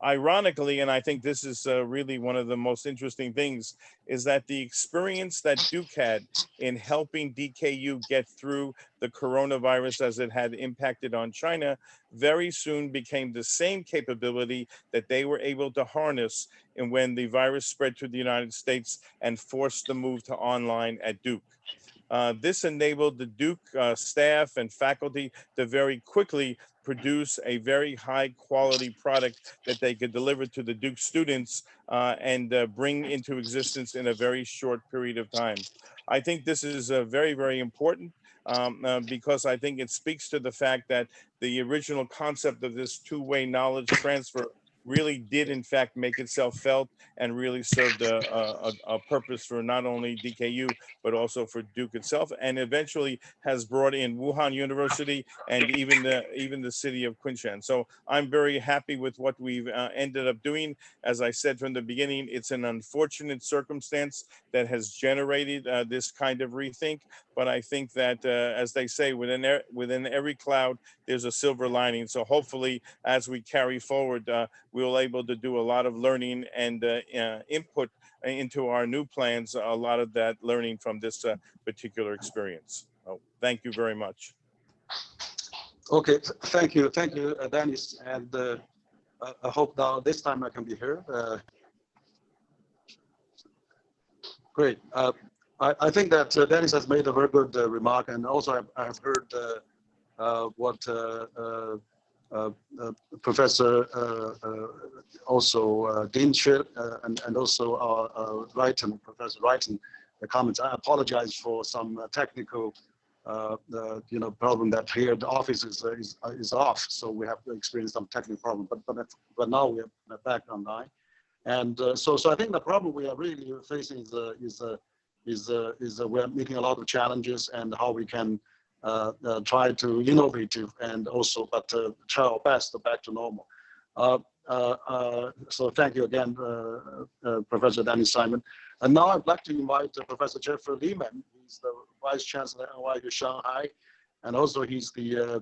Ironically, and I think this is really one of the most interesting things, is that the experience that Duke had in helping DKU get through the coronavirus as it had impacted on China very soon became the same capability that they were able to harness and when the virus spread to the United States and forced the move to online at Duke. This enabled the Duke staff and faculty to very quickly produce a very high quality product that they could deliver to the Duke students and bring into existence in a very short period of time. I think this is very, very important because I think it speaks to the fact that the original concept of this two-way knowledge transfer really did in fact make itself felt and really served a purpose for not only DKU, but also for Duke itself, and eventually has brought in Wuhan University and even the city of Kunshan. So I'm very happy with what we've ended up doing. As I said from the beginning, it's an unfortunate circumstance that has generated this kind of rethink, but I think that, as they say, within every cloud, there's a silver lining. So hopefully, as we carry forward, we'll able to do a lot of learning and input into our new plans, a lot of that learning from this particular experience. Oh, thank you very much. Okay, thank you, Dennis, and I hope now this time I can be heard. Great. I think that Dennis has made a very good remark, and also I have heard what Professor also Dean shared, and also Professor Wrighton, the comments. I apologize for some technical problem that here the office is off, so we have to experience some technical problem. But now we are back online, and so I think the problem we are really facing is we are meeting a lot of challenges, and how we can try to innovative and also try our best to back to normal. So thank you again, Professor Danny Simon. And now I'd like to invite Professor Jeffrey Lehman. He's the Vice Chancellor at NYU Shanghai, and also he's the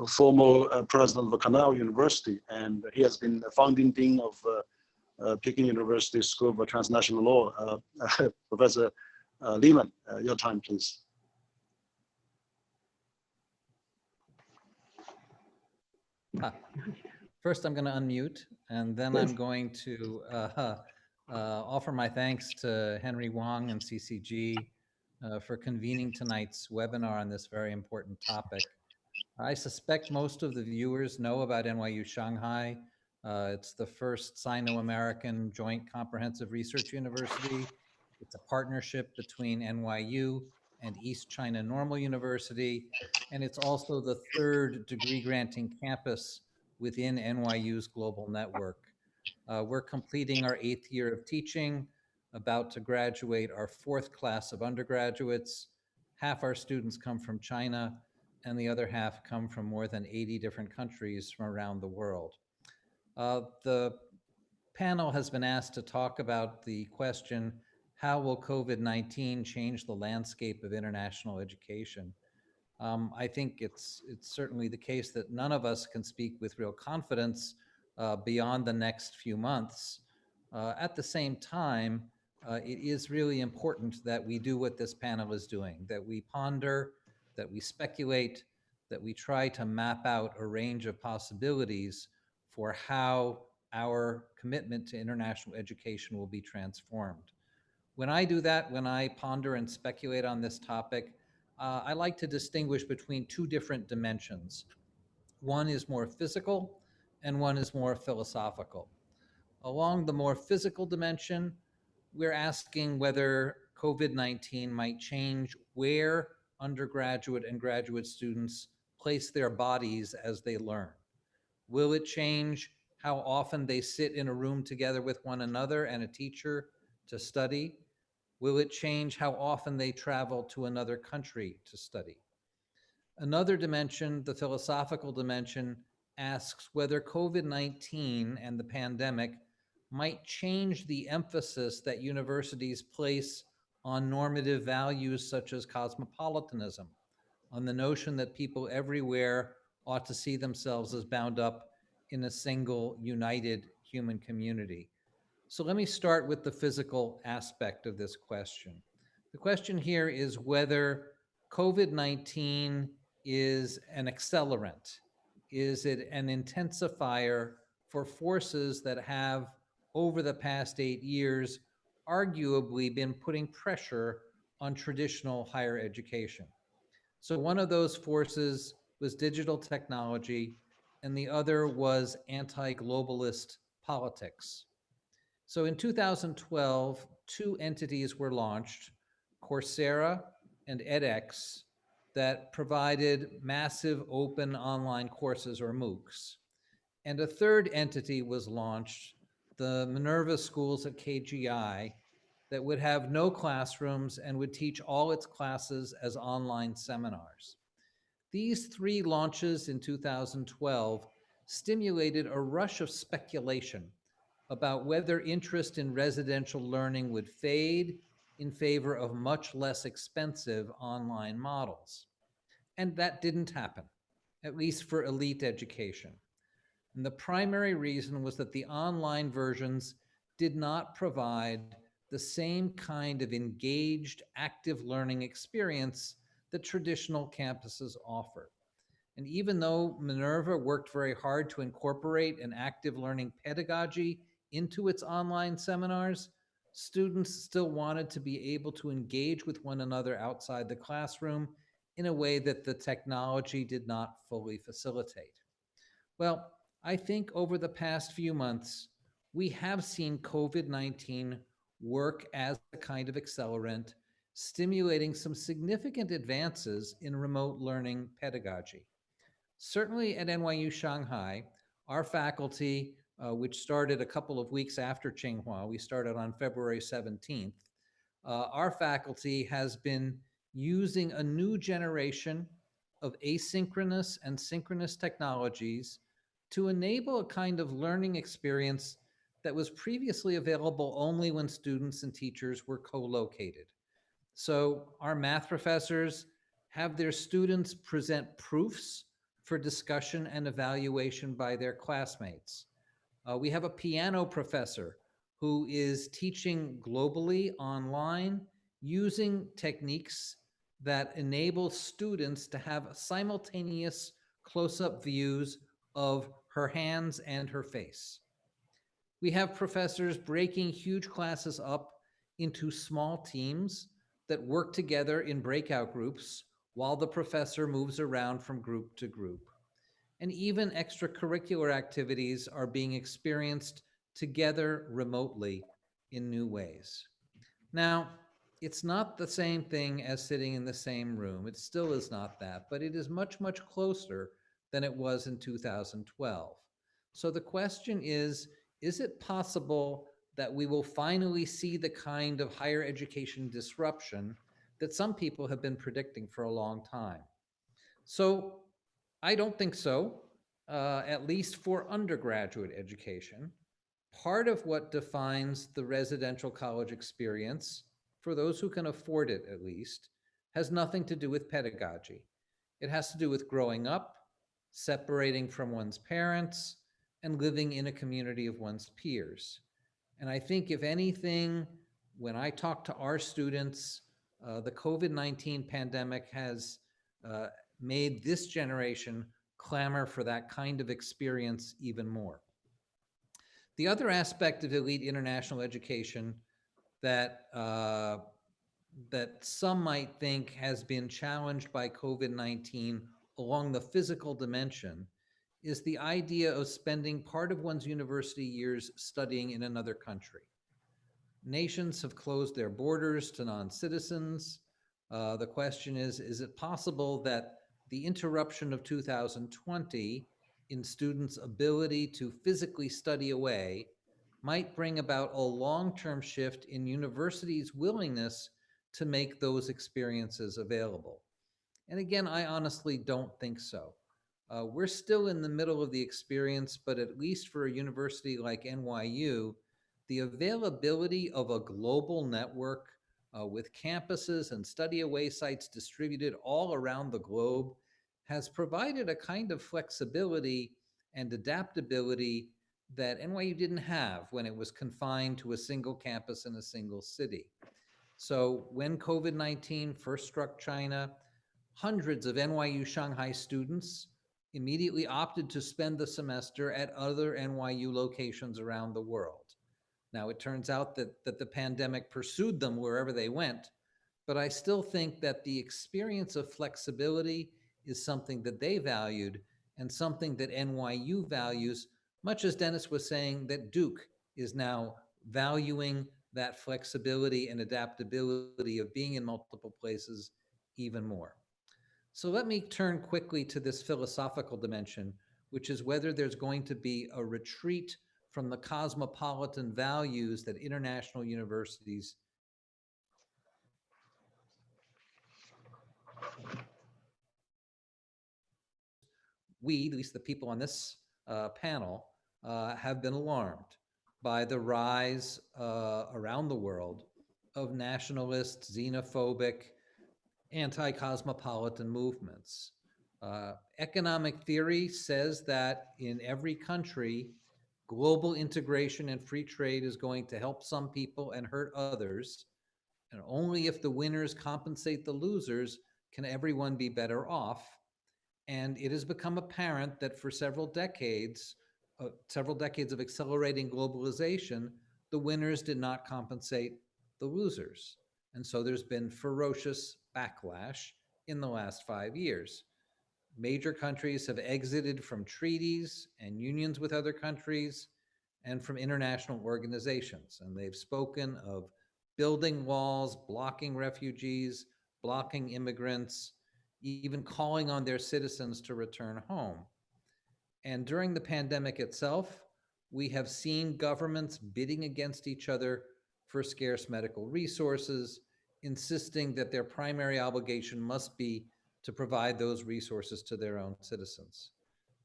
former president of Cornell University, and he has been the founding dean of Peking University School of Transnational Law. Professor Lehman, your time, please. First, I'm going to unmute, and then I'm going to offer my thanks to Henry Wang and CCG for convening tonight's webinar on this very important topic. I suspect most of the viewers know about NYU Shanghai. It's the first Sino-American joint comprehensive research university. It's a partnership between NYU and East China Normal University, and it's also the third degree granting campus within NYU's global network. We're completing our 8th year of teaching, about to graduate our 4th class of undergraduates. Half our students come from China, and the other half come from more than 80 different countries from around the world. The panel has been asked to talk about the question, how will COVID-19 change the landscape of international education? I think it's certainly the case that none of us can speak with real confidence beyond the next few months. At the same time, it is really important that we do what this panel is doing, that we ponder, that we speculate, that we try to map out a range of possibilities for how our commitment to international education will be transformed. When I do that, when I ponder and speculate on this topic, I like to distinguish between two different dimensions. One is more physical and one is more philosophical. Along the more physical dimension, we're asking whether COVID-19 might change where undergraduate and graduate students place their bodies as they learn. Will it change how often they sit in a room together with one another and a teacher to study? Will it change how often they travel to another country to study? Another dimension, the philosophical dimension, asks whether COVID-19 and the pandemic might change the emphasis that universities place on normative values such as cosmopolitanism, on the notion that people everywhere ought to see themselves as bound up in a single, united human community. So let me start with the physical aspect of this question. The question here is whether COVID-19 is an accelerant. Is it an intensifier for forces that have, over the past 8 years, arguably been putting pressure on traditional higher education? So one of those forces was digital technology, and the other was anti-globalist politics. So in 2012, 2 entities were launched, Coursera and edX, that provided massive open online courses, or MOOCs. And a third entity was launched, the Minerva schools at KGI, that would have no classrooms and would teach all its classes as online seminars. These three launches in 2012 stimulated a rush of speculation about whether interest in residential learning would fade in favor of much less expensive online models. And that didn't happen, at least for elite education. And the primary reason was that the online versions did not provide the same kind of engaged, active learning experience that traditional campuses offer. And even though Minerva worked very hard to incorporate an active learning pedagogy into its online seminars, students still wanted to be able to engage with one another outside the classroom in a way that the technology did not fully facilitate. Well, I think over the past few months, we have seen COVID-19 work as a kind of accelerant, stimulating some significant advances in remote learning pedagogy. Certainly at NYU Shanghai, our faculty, which started a couple of weeks after Tsinghua, we started on February 17th, our faculty has been using a new generation of asynchronous and synchronous technologies to enable a kind of learning experience that was previously available only when students and teachers were co-located. So our math professors have their students present proofs for discussion and evaluation by their classmates. We have a piano professor who is teaching globally online using techniques that enable students to have simultaneous close-up views of her hands and her face. We have professors breaking huge classes up into small teams that work together in breakout groups while the professor moves around from group to group. And even extracurricular activities are being experienced together remotely in new ways. Now, it's not the same thing as sitting in the same room. It still is not that, but it is much, much closer than it was in 2012. So the question is it possible that we will finally see the kind of higher education disruption that some people have been predicting for a long time? So I don't think so, at least for undergraduate education. Part of what defines the residential college experience, for those who can afford it at least, has nothing to do with pedagogy. It has to do with growing up, separating from one's parents, and living in a community of one's peers. And I think if anything, when I talk to our students, the COVID-19 pandemic has made this generation clamor for that kind of experience even more. The other aspect of elite international education that that some might think has been challenged by COVID-19 along the physical dimension is the idea of spending part of one's university years studying in another country. Nations have closed their borders to non-citizens. The question is it possible that the interruption of 2020 in students' ability to physically study away might bring about a long-term shift in universities' willingness to make those experiences available? And again, I honestly don't think so. We're still in the middle of the experience, but at least for a university like NYU, the availability of a global network with campuses and study away sites distributed all around the globe has provided a kind of flexibility and adaptability that NYU didn't have when it was confined to a single campus in a single city. So when COVID-19 first struck China, hundreds of NYU Shanghai students immediately opted to spend the semester at other NYU locations around the world. Now, it turns out that the pandemic pursued them wherever they went, but I still think that the experience of flexibility is something that they valued and something that NYU values, much as Dennis was saying that Duke is now valuing that flexibility and adaptability of being in multiple places even more. So let me turn quickly to this philosophical dimension, which is whether there's going to be a retreat from the cosmopolitan values that international universities we, at least the people on this panel, have been alarmed by the rise around the world of nationalist, xenophobic, anti-cosmopolitan movements. Economic theory says that in every country, global integration and free trade is going to help some people and hurt others. And only if the winners compensate the losers can everyone be better off. And it has become apparent that for several decades of accelerating globalization, the winners did not compensate the losers. And so there's been ferocious backlash in the last 5 years. Major countries have exited from treaties and unions with other countries and from international organizations. And they've spoken of building walls, blocking refugees, blocking immigrants, even calling on their citizens to return home. And during the pandemic itself, we have seen governments bidding against each other for scarce medical resources, insisting that their primary obligation must be to provide those resources to their own citizens.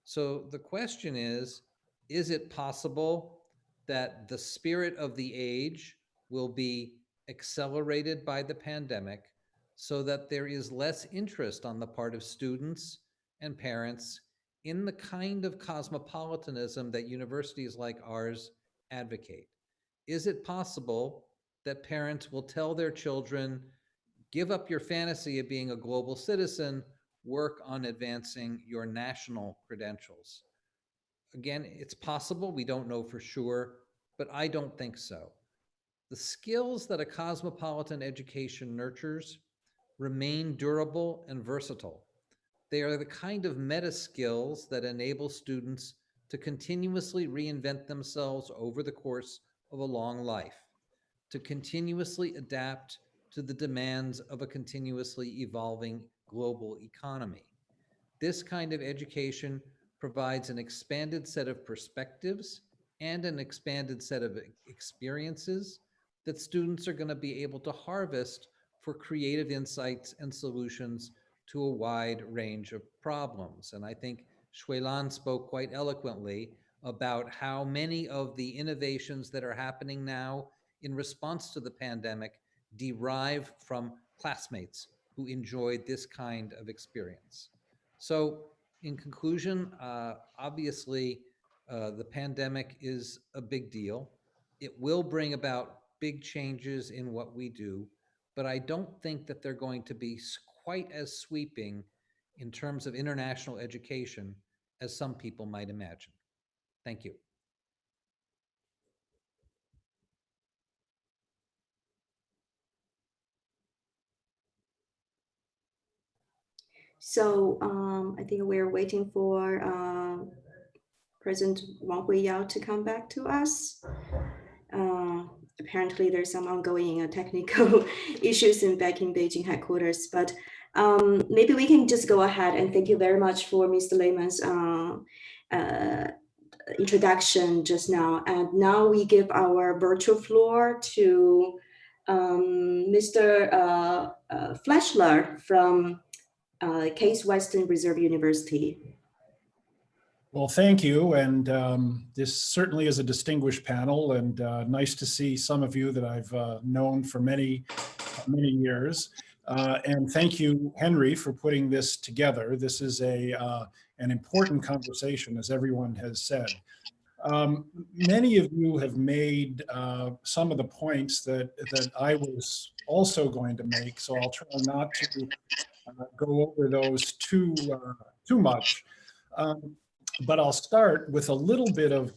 So the question is it possible that the spirit of the age will be accelerated by the pandemic so that there is less interest on the part of students and parents in the kind of cosmopolitanism that universities like ours advocate? Is it possible that parents will tell their children, give up your fantasy of being a global citizen, work on advancing your national credentials? Again, it's possible, we don't know for sure, but I don't think so. The skills that a cosmopolitan education nurtures remain durable and versatile. They are the kind of meta skills that enable students to continuously reinvent themselves over the course of a long life, to continuously adapt to the demands of a continuously evolving global economy. This kind of education provides an expanded set of perspectives and an expanded set of experiences that students are going to be able to harvest for creative insights and solutions to a wide range of problems. And I think Shui-Lan spoke quite eloquently about how many of the innovations that are happening now in response to the pandemic derive from classmates who enjoyed this kind of experience. So in conclusion, obviously, the pandemic is a big deal. It will bring about big changes in what we do, but I don't think that they're going to be quite as sweeping in terms of international education as some people might imagine. Thank you. So I think we're waiting for President Wang Huiyao to come back to us. Apparently there's some ongoing technical issues back in Beijing headquarters, but maybe we can just go ahead, and thank you very much for Mr. Lehman's introduction just now. And now we give our virtual floor to Mr. Fleshler from Case Western Reserve University. Well, thank you. And this certainly is a distinguished panel, and nice to see some of you that I've known for many, many years. And thank you, Henry, for putting this together. This is an important conversation, as everyone has said. Many of you have made some of the points that I was also going to make, so I'll try not to go over those too much. But I'll start with a little bit of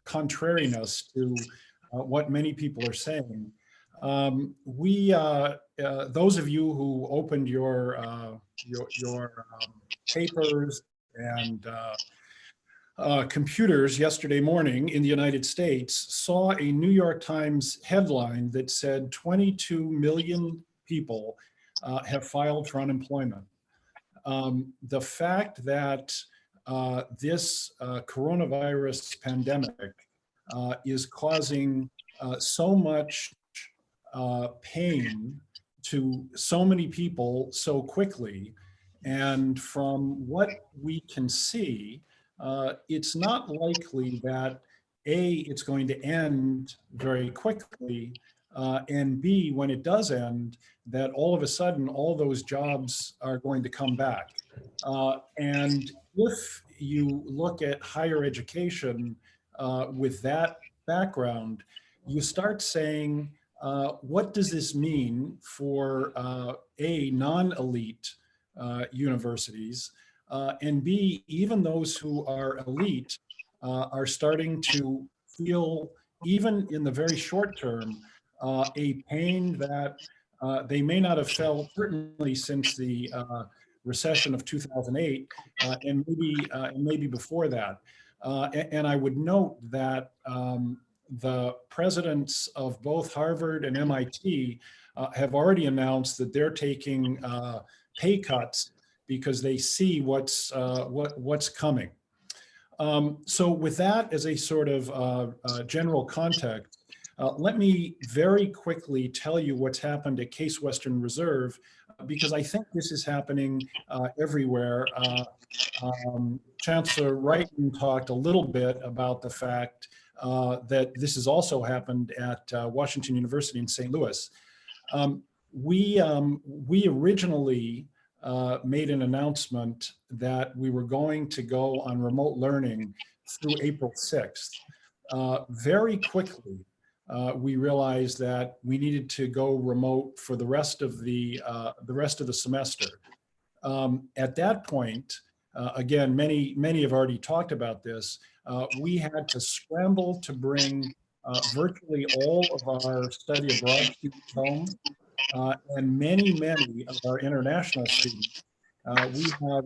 contrariness to what many people are saying. Those of you who opened your papers and computers yesterday morning in the United States saw a New York Times headline that said 22 million people have filed for unemployment. The fact that this coronavirus pandemic is causing so much pain to so many people so quickly. And from what we can see, it's not likely that A, it's going to end very quickly, and B, when it does end, that all of a sudden all those jobs are going to come back. And if you look at higher education with that background, you start saying, what does this mean for A, non-elite universities, and B, even those who are elite are starting to feel, even in the very short term, a pain that they may not have felt certainly since the recession of 2008, and maybe before that. And I would note that the presidents of both Harvard and MIT have already announced that they're taking pay cuts because they see what's coming. So with that as a sort of general context, let me very quickly tell you what's happened at Case Western Reserve, because I think this is happening everywhere. Chancellor Wrighton talked a little bit about the fact that this has also happened at Washington University in St. Louis. We originally made an announcement that we were going to go on remote learning through April 6th. Very quickly, we realized that we needed to go remote for the rest of the semester. At that point, again, many have already talked about this. We had to scramble to bring virtually all of our study abroad students home, and many of our international students. We have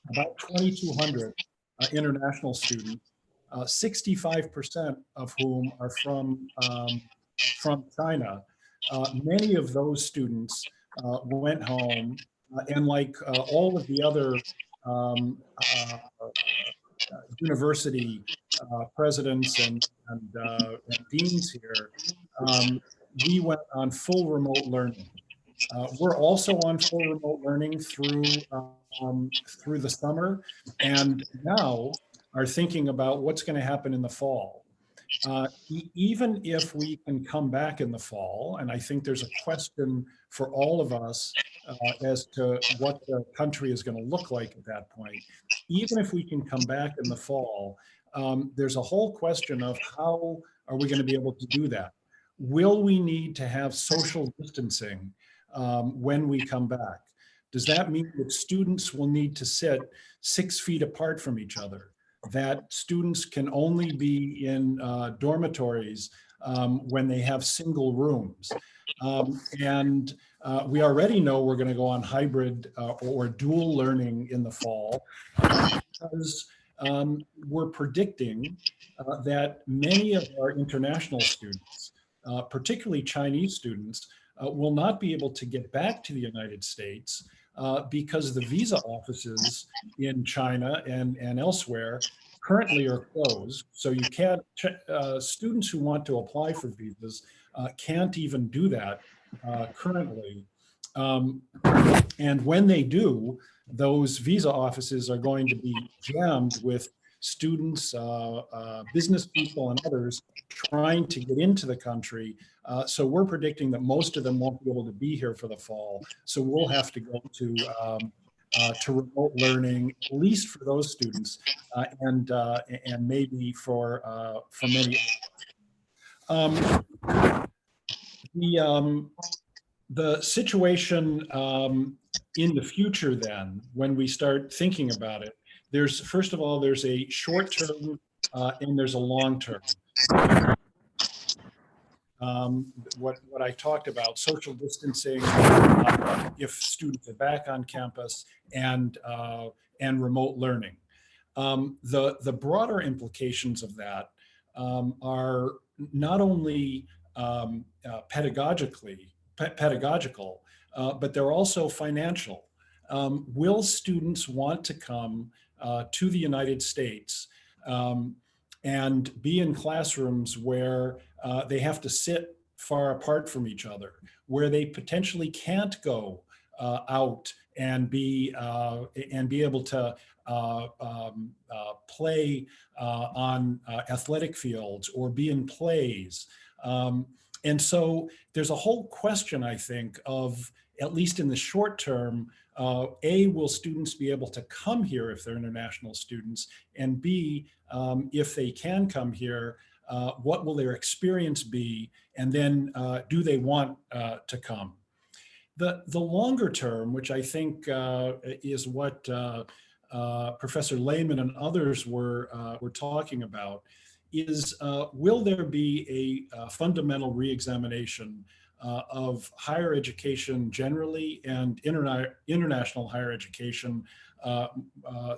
about 2,200 international students, 65% of whom are from China. Many of those students went home, and like all of the other university presidents and deans here, we went on full remote learning. We're also on full remote learning through the summer, and now are thinking about what's going to happen in the fall. Even if we can come back in the fall, and I think there's a question for all of us as to what the country is going to look like at that point. Even if we can come back in the fall, there's a whole question of how are we going to be able to do that? Will we need to have social distancing when we come back? Does that mean that students will need to sit 6 feet apart from each other? That students can only be in dormitories when they have single rooms? And we already know we're going to go on hybrid or dual learning in the fall, because we're predicting that many of our international students, particularly Chinese students, will not be able to get back to the United States because the visa offices in China and elsewhere currently are closed. So you can't, students who want to apply for visas can't even do that currently. And when they do, those visa offices are going to be jammed with students, business people, and others trying to get into the country. So we're predicting that most of them won't be able to be here for the fall. So we'll have to go to remote learning, at least for those students, and maybe for many. The situation in the future then, when we start thinking about it, there's, first of all, there's a short term and there's a long term. What I talked about, social distancing, if students are back on campus, and remote learning. The broader implications of that are not only pedagogical, but they're also financial. Will students want to come to the United States and be in classrooms where they have to sit far apart from each other, where they potentially can't go out and be able to play on athletic fields or be in plays. And so there's a whole question, I think, of, at least in the short term, A, will students be able to come here if they're international students? And B, if they can come here, what will their experience be? And then do they want to come? The longer term, which I think is what Professor Lehman and others were talking about, is will there be a fundamental reexamination of higher education generally and international higher education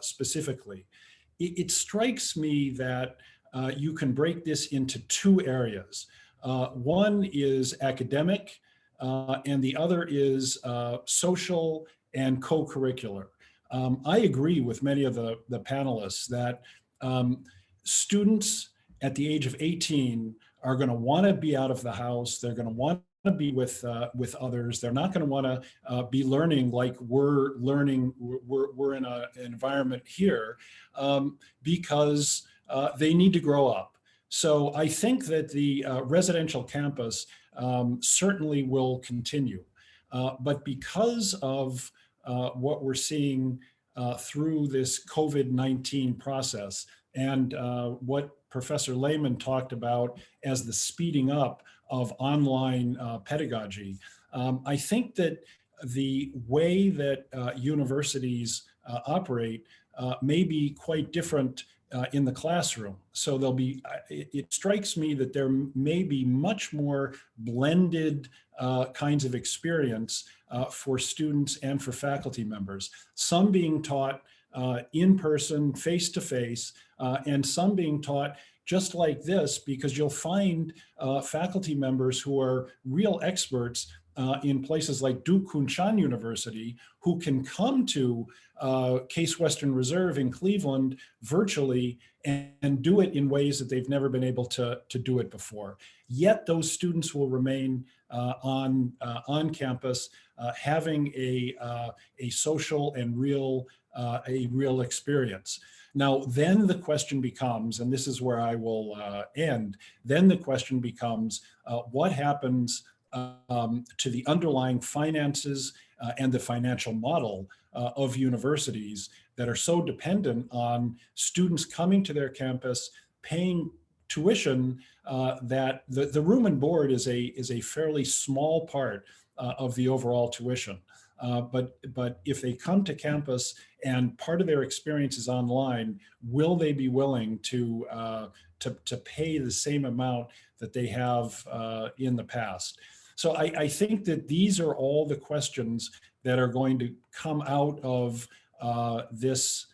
specifically? It strikes me that you can break this into two areas. One is academic, and the other is social and co-curricular. I agree with many of the panelists that students at the age of 18 are going to want to be out of the house. They're going to want to be with others. They're not going to want to be learning like we're learning. We're in an environment here because they need to grow up. So I think that the residential campus certainly will continue. But because of what we're seeing through this COVID-19 process and what Professor Lehman talked about as the speeding up of online pedagogy, I think that the way that universities operate may be quite different in the classroom. So there'll be, it strikes me that there may be much more blended kinds of experience for students and for faculty members, some being taught in person, face to face, and some being taught just like this, because you'll find faculty members who are real experts in places like Duke Kunshan University, who can come to Case Western Reserve in Cleveland virtually and do it in ways that they've never been able to do it before. Yet those students will remain on campus, having a social and real experience. Now, then the question becomes, and this is where I will end, then the question becomes, what happens to the underlying finances and the financial model of universities that are so dependent on students coming to their campus, paying tuition that the room and board is a fairly small part of the overall tuition. But if they come to campus and part of their experience is online, will they be willing to pay the same amount that they have in the past? So I think that these are all the questions that are going to come out of this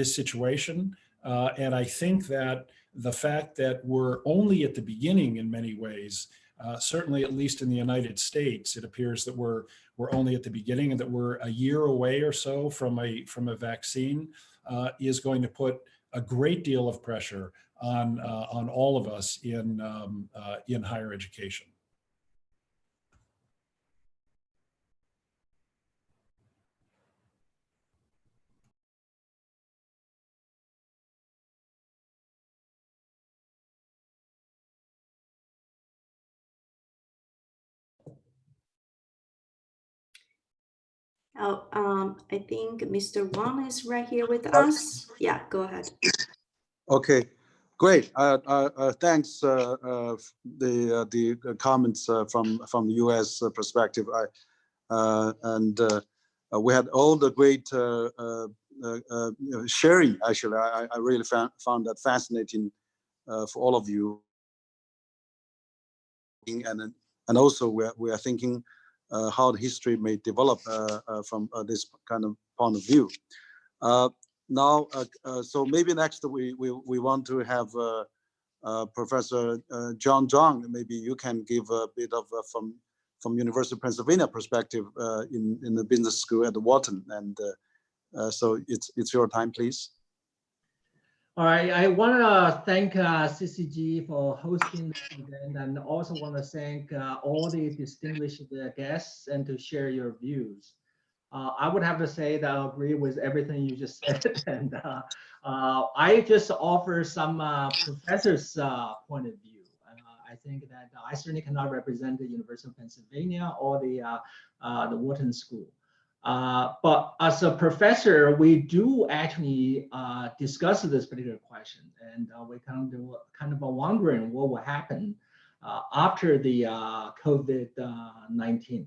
situation. And I think that the fact that we're only at the beginning in many ways, certainly at least in the United States, it appears that we're only at the beginning and that we're a year away or so from a vaccine, is going to put a great deal of pressure on all of us in higher education. I think Mr. Wang is right here with us. Yeah, go ahead. Okay, great. Thanks the comments from the U.S. perspective. We had all the great sharing. Actually, I really found that fascinating for all of you. And also we are thinking how the history may develop from this kind of point of view. Now, so maybe next we want to have Professor John Zhang. Maybe you can give a bit of from University of Pennsylvania perspective in the business school at Wharton. And so it's your time, please. All right, I want to thank CCG for hosting this event, and also want to thank all the distinguished guests and to share your views. I would have to say that I agree with everything you just said, and I just offer some professor's point of view. I think that I certainly cannot represent the University of Pennsylvania or the Wharton School. But as a professor, we do actually discuss this particular question, and we kind of wondering what will happen after the COVID-19.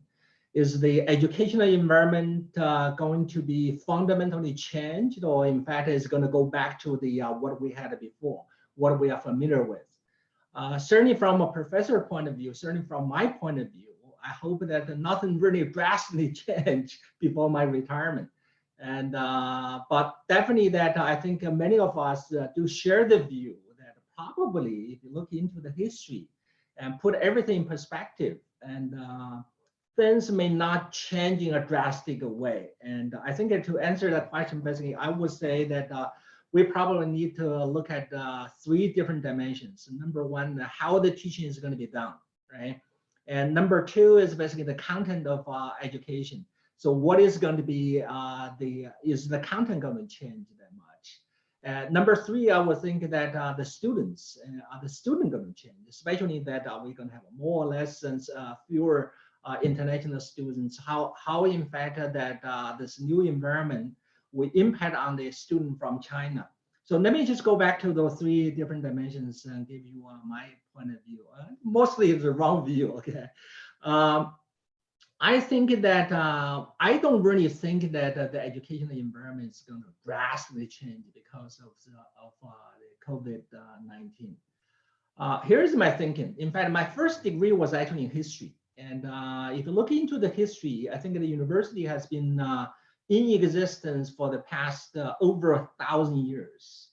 Is the educational environment going to be fundamentally changed, or in fact is going to go back to the what we had before, what we are familiar with? Certainly from a professor point of view, certainly from my point of view, I hope that nothing really drastically changed before my retirement. And but definitely that I think many of us do share the view that probably if you look into the history and put everything in perspective, and things may not change in a drastic way. And I think to answer that question, basically, I would say that we probably need to look at 3 different dimensions. Number one, how the teaching is going to be done, right? And number 2 is basically the content of education. So what is going to be is the content going to change that much? Number 3, I would think that the students, are the student going to change, especially that we're going to have more lessons, fewer international students, how in fact that this new environment will impact on the student from China. So let me just go back to those 3 different dimensions and give you my point of view. Mostly it's the wrong view, okay? I think that I don't really think that the educational environment is going to drastically change because of the COVID-19. Here's my thinking. In fact, my first degree was actually in history. And if you look into the history, I think the university has been in existence for the past over 1,000 years.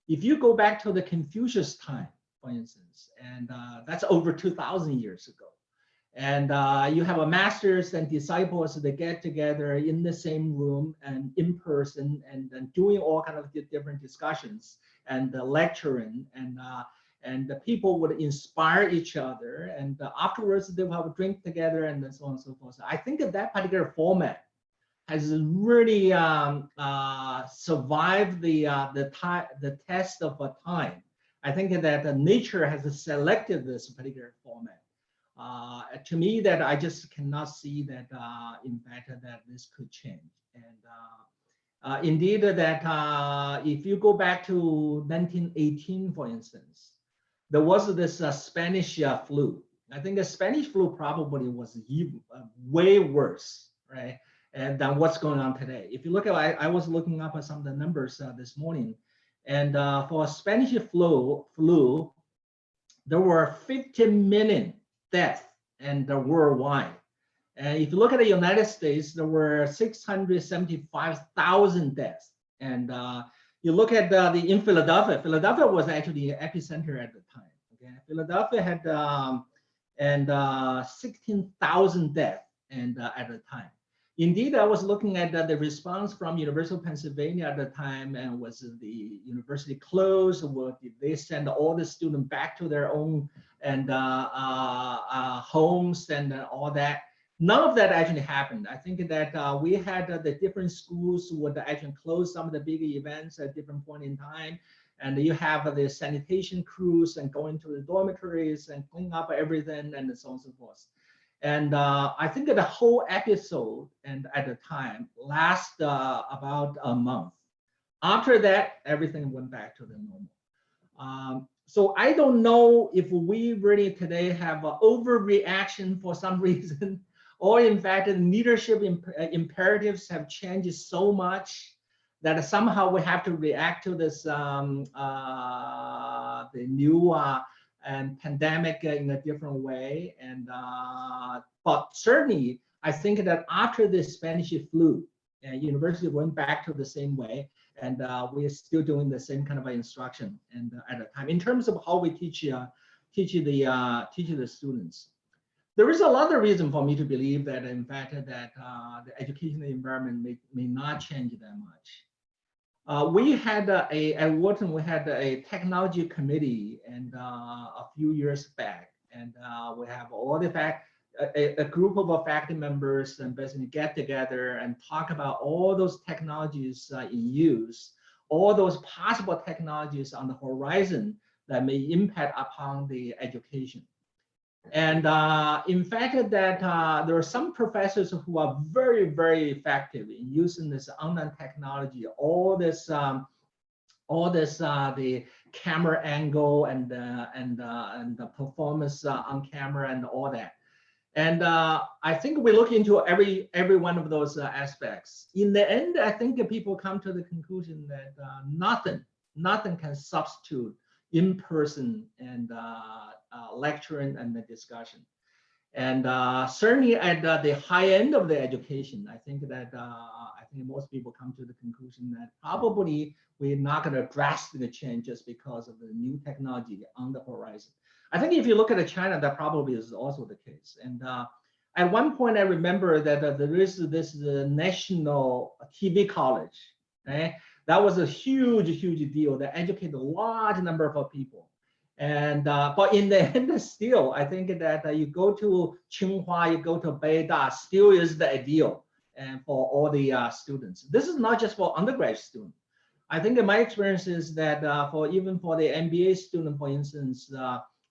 If you go back to the Confucius time, for instance, and that's over 2,000 years ago, and you have a masters and disciples that get together in the same room and in person and doing all kind of different discussions and lecturing, and the people would inspire each other, and afterwards they will have a drink together and so on and so forth. So I think that particular format has really survived the test of a time. I think that nature has selected this particular format. To me, that I just cannot see that in fact that this could change. And indeed, that if you go back to 1918, for instance, there was this Spanish flu. I think the Spanish flu probably was way worse, right? And than what's going on today. If you look at, I was looking up at some of the numbers this morning, and for Spanish flu, there were 50 million deaths and worldwide. And if you look at the United States, there were 675,000 deaths. And you look at in Philadelphia, Philadelphia was actually the epicenter at the time. Okay, Philadelphia had 16,000 deaths and at the time. Indeed, I was looking at the response from University of Pennsylvania at the time, and was the university closed? Or did they send all the students back to their own and homes and all that? None of that actually happened. I think that we had the different schools would actually close some of the big events at different point in time. And you have the sanitation crews and going to the dormitories and clean up everything and so on and so forth. And I think that the whole episode and at the time lasted about a month. After that, everything went back to the normal. So I don't know if we really today have an overreaction for some reason, or in fact, the leadership imperatives have changed so much that somehow we have to react to this the new and pandemic in a different way. And but certainly, I think that after the Spanish flu, university went back to the same way, and we are still doing the same kind of instruction and at the time in terms of how we teach the students. There is a lot of reason for me to believe that in fact that the educational environment may not change that much. We had at Wharton, we had a technology committee and a few years back, and we have all the a group of faculty members and basically get together and talk about all those technologies in use, all those possible technologies on the horizon that may impact upon the education. And in fact, that there are some professors who are very, very effective in using this online technology, all this the camera angle and the performance on camera and all that. And I think we look into every one of those aspects. In the end, I think people come to the conclusion that nothing can substitute in-person and lecturing and the discussion. And certainly at the high end of the education, I think that I think most people come to the conclusion that probably we're not going to drastically change just because of the new technology on the horizon. I think if you look at China, that probably is also the case. And at one point, I remember that there is this national TV college, right? That was a huge deal that educated a large number of people. And but in the end, still, I think that you go to Tsinghua, you go to Beida, still is the ideal and for all the students. This is not just for undergraduate students. I think in my experience is that even for the MBA student, for instance,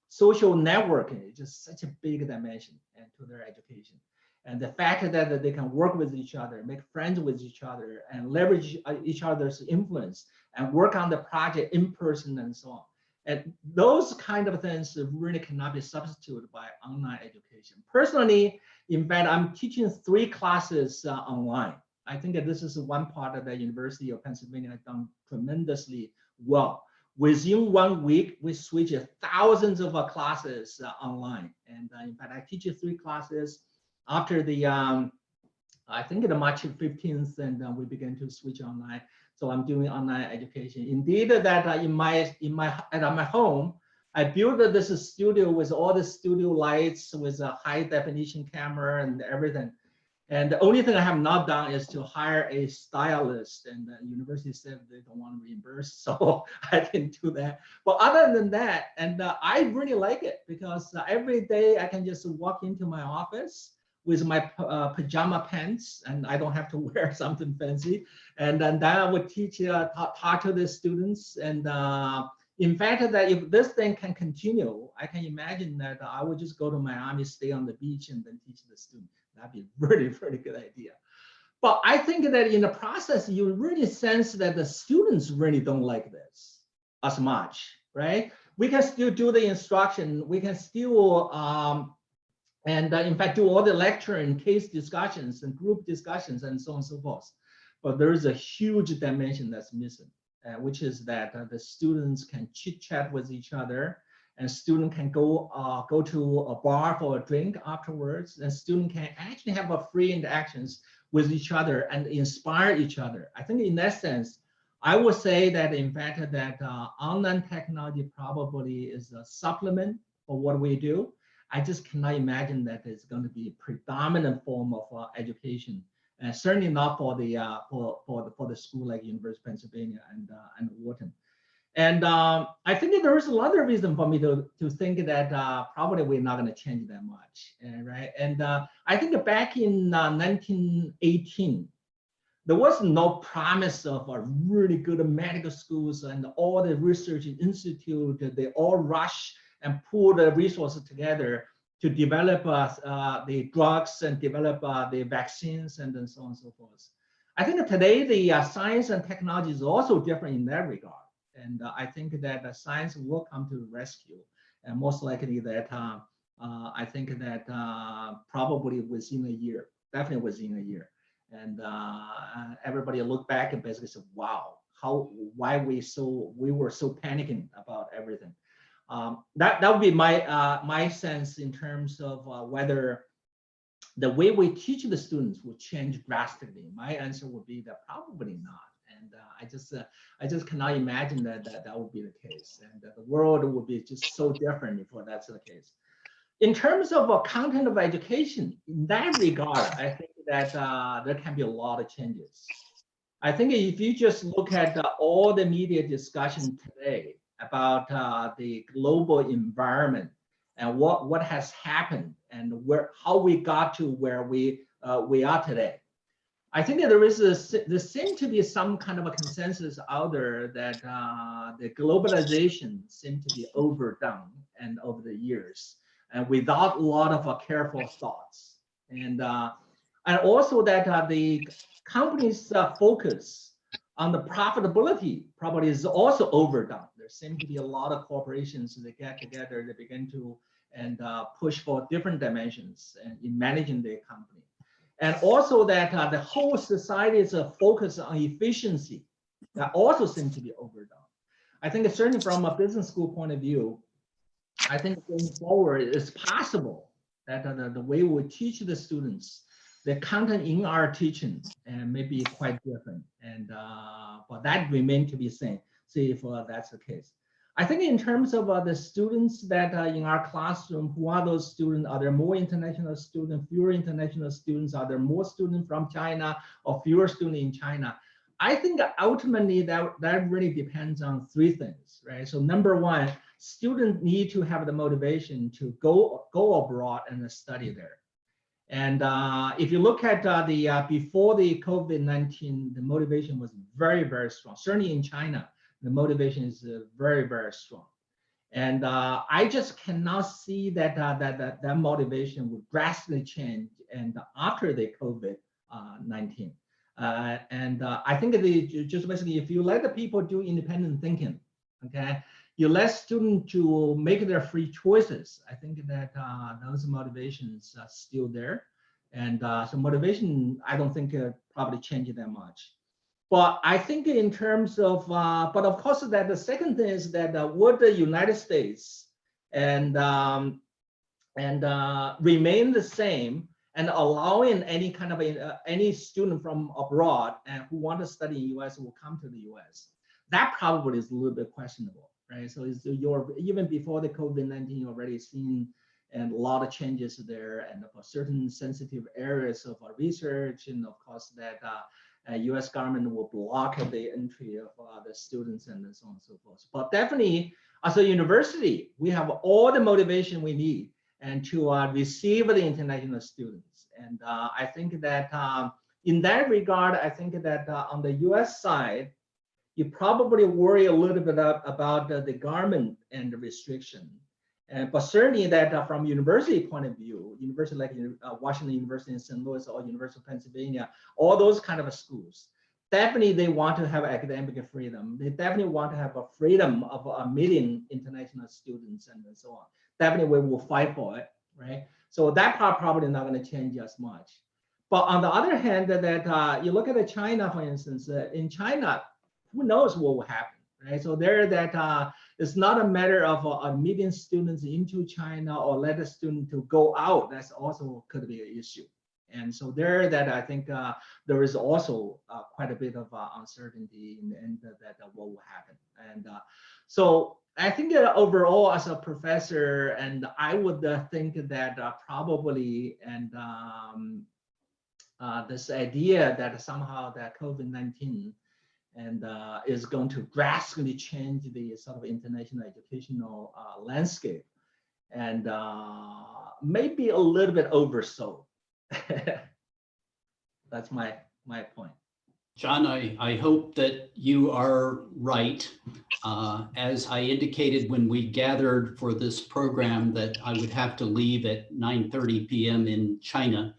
social networking is just such a big dimension to their education. And the fact that they can work with each other, make friends with each other, and leverage each other's influence, and work on the project in person and so on. And those kind of things really cannot be substituted by online education. Personally, in fact, I'm teaching 3 classes online. I think that this is one part of the University of Pennsylvania has done tremendously well. Within 1 week, we switched thousands of classes online. And in fact, I teach 3 classes after the, I think the March 15th, and we began to switch online. So I'm doing online education. Indeed, that at my home, I built this studio with all the studio lights, with a high definition camera and everything. And the only thing I have not done is to hire a stylist, and the university said they don't want to reimburse, so I didn't do that. But other than that, and I really like it because every day I can just walk into my office with my pajama pants, and I don't have to wear something fancy. And then I would teach, talk to the students. And in fact, that if this thing can continue, I can imagine that I would just go to Miami, stay on the beach, and then teach the students. That'd be a really, really good idea. But I think that in the process, you really sense that the students really don't like this as much, right? We can still do the instruction. We can still, in fact, do all the lecture and case discussions and group discussions and so on and so forth. But there is a huge dimension that's missing, which is that the students can chit chat with each other, and student can go to a bar for a drink afterwards, and student can actually have a free interactions with each other and inspire each other. I think in that sense, I would say that in fact that online technology probably is a supplement for what we do. I just cannot imagine that it's going to be a predominant form of education, and certainly not for the for the school like University of Pennsylvania and Wharton. And I think there is a lot of reason for me to think that probably we're not going to change that much, right? And I think back in 1918, there was no promise of a really good medical schools, and all the research institute, they all rush and pull the resources together to develop the drugs and develop the vaccines and then so on and so forth. I think today the science and technology is also different in that regard. And I think that science will come to the rescue, and most likely that I think that probably within a year, definitely within a year. And everybody look back and basically say, wow, why we were so panicking about everything. That would be my sense in terms of whether the way we teach the students will change drastically. My answer would be that probably not. And I just cannot imagine that would be the case, and that the world would be just so different if that's the case. In terms of content of education, in that regard, I think that there can be a lot of changes. I think if you just look at all the media discussion today about the global environment and what has happened and how we got to where we are today, I think that there seems to be some kind of a consensus out there that the globalization seems to be overdone and over the years, and without a lot of careful thoughts, and also that the companies' focus on the profitability probably is also overdone. There seem to be a lot of corporations that get together, they begin to push for different dimensions in managing their company. And also that the whole society's focus on efficiency that also seems to be overdone. I think certainly from a business school point of view, I think going forward, it's possible that the way we teach the students, the content in our teaching may be quite different, and but that remains to be seen. See if that's the case. I think in terms of the students that in our classroom, who are those students? Are there more international students, fewer international students? Are there more students from China or fewer students in China? I think ultimately that really depends on three things, right? So number one, students need to have the motivation to go abroad and study there. And if you look at before the COVID-19, the motivation was very, very strong. Certainly in China, the motivation is very, very strong. And I just cannot see that that motivation would drastically change and after the COVID-19. I think just basically, if you let the people do independent thinking, okay, you let students to make their free choices, I think that those motivations are still there. And so motivation, I don't think probably change that much. But I think in terms of, but of course that the second thing is that would the United States and remain the same and allowing any kind of any student from abroad and who want to study in US will come to the US. That probably is a little bit questionable, right? So even before the COVID-19, you're already seen and a lot of changes there, and for certain sensitive areas of research, and of course that U.S. government will block the entry of the students and so on and so forth. But definitely, as a university, we have all the motivation we need and to receive the international students. And I think that in that regard, I think that on the U.S. side, you probably worry a little bit about the government and the restriction. But certainly that from university point of view, university like Washington University in St. Louis or University of Pennsylvania, all those kind of schools, definitely they want to have academic freedom. They definitely want to have a freedom of meeting international students and so on. Definitely we will fight for it, right? So that part probably not going to change as much. But on the other hand, that you look at China, for instance, in China, who knows what will happen? Right, so there that it's not a matter of admitting students into China or let a student to go out. That's also could be an issue. And so there that I think there is also quite a bit of uncertainty in that what will happen. And so I think that overall as a professor, and I would think that probably and this idea that somehow that COVID-19 and is going to drastically change the sort of international educational landscape, and maybe a little bit oversold. That's my point. John, I hope that you are right. As I indicated when we gathered for this program that I would have to leave at 9:30 p.m. in China.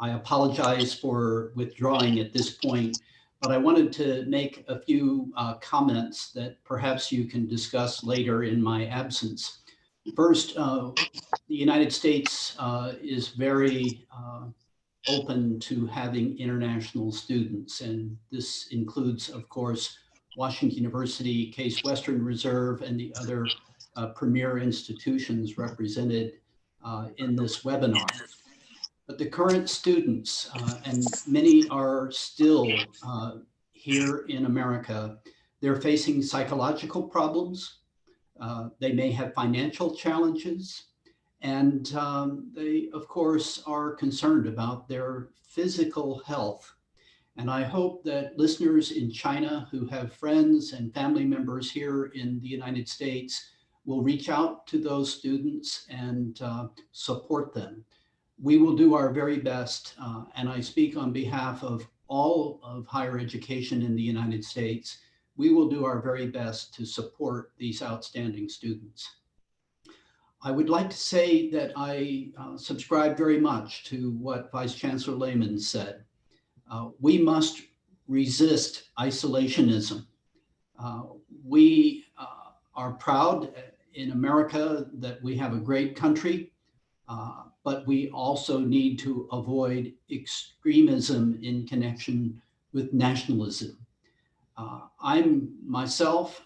I apologize for withdrawing at this point, but I wanted to make a few comments that perhaps you can discuss later in my absence. First, the United States is very open to having international students, and this includes, of course, Washington University, Case Western Reserve, and the other premier institutions represented in this webinar. But the current students, and many are still here in America, they're facing psychological problems. They may have financial challenges, and they, of course, are concerned about their physical health. And I hope that listeners in China who have friends and family members here in the United States will reach out to those students and support them. We will do our very best, and I speak on behalf of all of higher education in the United States. We will do our very best to support these outstanding students. I would like to say that I subscribe very much to what Vice Chancellor Lehman said. We must resist isolationism. We are proud in America that we have a great country, but we also need to avoid extremism in connection with nationalism. I'm myself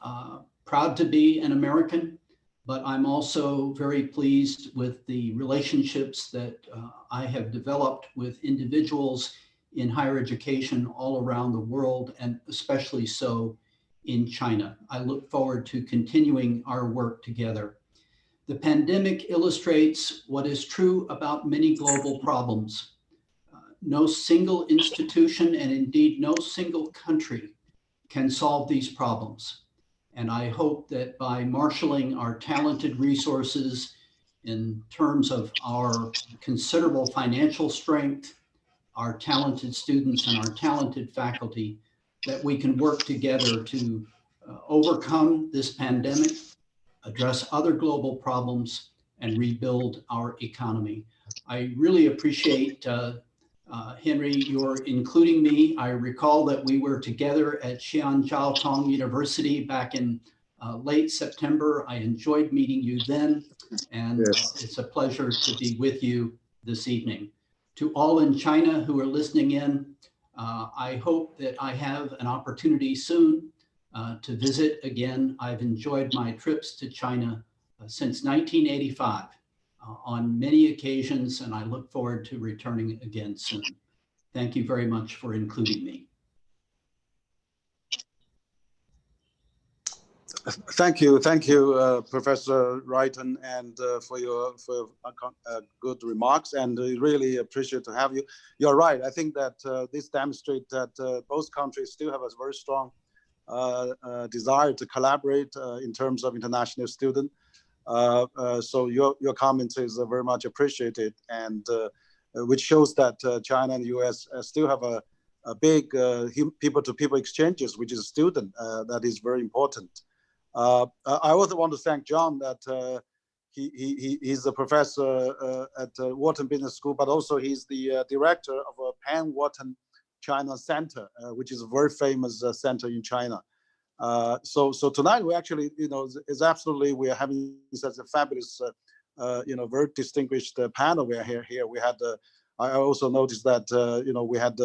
proud to be an American, but I'm also very pleased with the relationships that I have developed with individuals in higher education all around the world, and especially so in China. I look forward to continuing our work together. The pandemic illustrates what is true about many global problems. No single institution, and indeed no single country, can solve these problems. And I hope that by marshaling our talented resources in terms of our considerable financial strength, our talented students and our talented faculty, that we can work together to overcome this pandemic, address other global problems, and rebuild our economy. I really appreciate, Henry, your including me. I recall that we were together at Xi'an Jiao Tong University back in late September. I enjoyed meeting you then, and Yes. it's a pleasure to be with you this evening. To all in China who are listening in, I hope that I have an opportunity soon to visit again. I've enjoyed my trips to China since 1985 on many occasions, and I look forward to returning again soon. Thank you very much for including me. Thank you, Professor Wrighton, and for your good remarks. And really appreciate to have you. You're right. I think that this demonstrates that both countries still have a very strong desire to collaborate in terms of international students. So your comments is very much appreciated, and which shows that China and the U.S. still have a big people-to-people exchanges, which is student that is very important. I also want to thank John that he's a professor at Wharton Business School, but also he's the director of a Pan-Wharton China Center, which is a very famous center in China. So tonight we actually, is absolutely, we are having such a fabulous, very distinguished panel. We are here. We had, I also noticed that, we had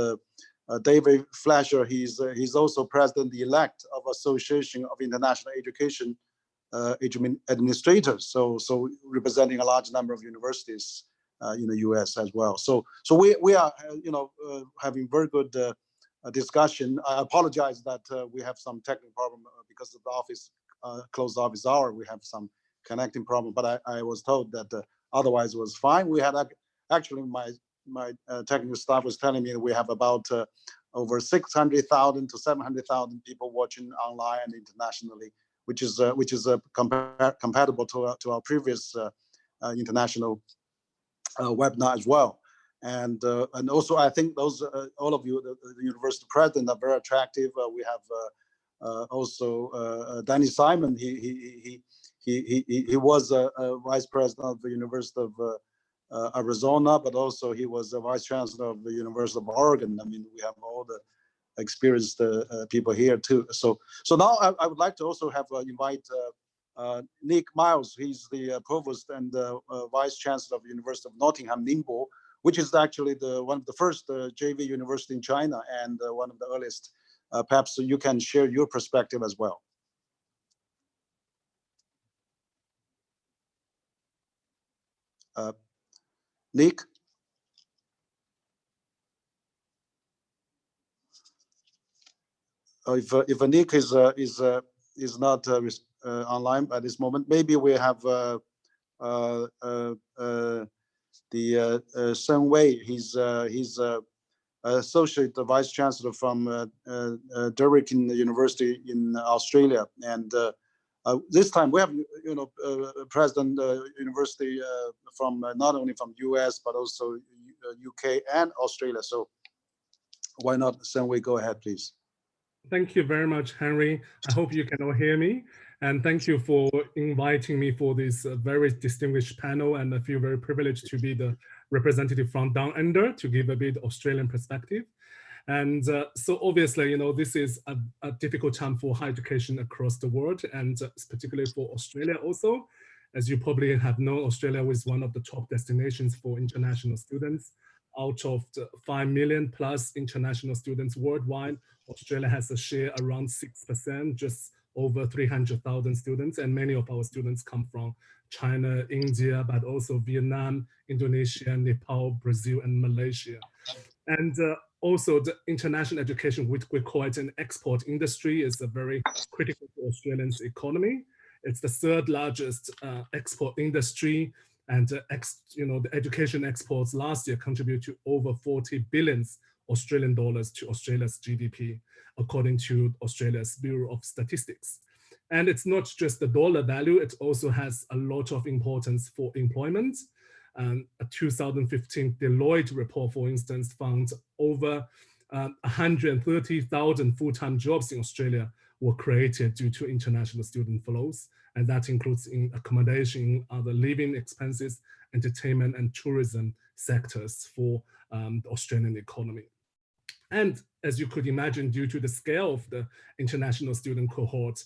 David Flasher. He's also president-elect of Association of International Education Administrators. So representing a large number of universities in the U.S. as well. So we are, having very good discussion. I apologize that we have some technical problem because of the office closed office hour. We have some connecting problem, but I was told that otherwise it was fine. We had actually my technical staff was telling me that we have about over 600,000 to 700,000 people watching online and internationally, which is compatible to our previous international webinar as well. And also I think those all of you, the university president, are very attractive. We have also Danny Simon. He was a vice president of the University of Arizona, but also he was a vice chancellor of the University of Oregon. I mean, we have all the experienced people here too. So now I would like to also have invite Nick Miles. He's the provost and vice chancellor of the University of Nottingham, Ningbo, which is actually one of the first JV university in China and one of the earliest. Perhaps you can share your perspective as well. Nick? If Nick is not online at this moment, maybe we have the Shen Wei. He's associate vice chancellor from Durham University in Australia, and this time we have president university from not only from US but also UK and Australia. So why not, Senwei, go ahead, please. Thank you very much, Henry. I hope you can all hear me. And thank you for inviting me for this very distinguished panel. And I feel very privileged to be the representative from Down Under to give a bit Australian perspective. And so obviously, this is a difficult time for higher education across the world, and particularly for Australia also. As you probably have known, Australia is one of the top destinations for international students. Out of the 5 million plus international students worldwide, Australia has a share around 6%, just over 300,000 students. And many of our students come from China, India, but also Vietnam, Indonesia, Nepal, Brazil, and Malaysia. And also the international education, which we call it an export industry, is a very critical to Australia's economy. It's the third largest export industry. And the education exports last year contribute to over 40 billion Australian dollars to Australia's GDP, according to Australia's Bureau of Statistics. And it's not just the dollar value, it also has a lot of importance for employment. A 2015 Deloitte report, for instance, found over 130,000 full-time jobs in Australia were created due to international student flows. And that includes in accommodation, other living expenses, entertainment and tourism sectors for the Australian economy. And as you could imagine, due to the scale of the international student cohort,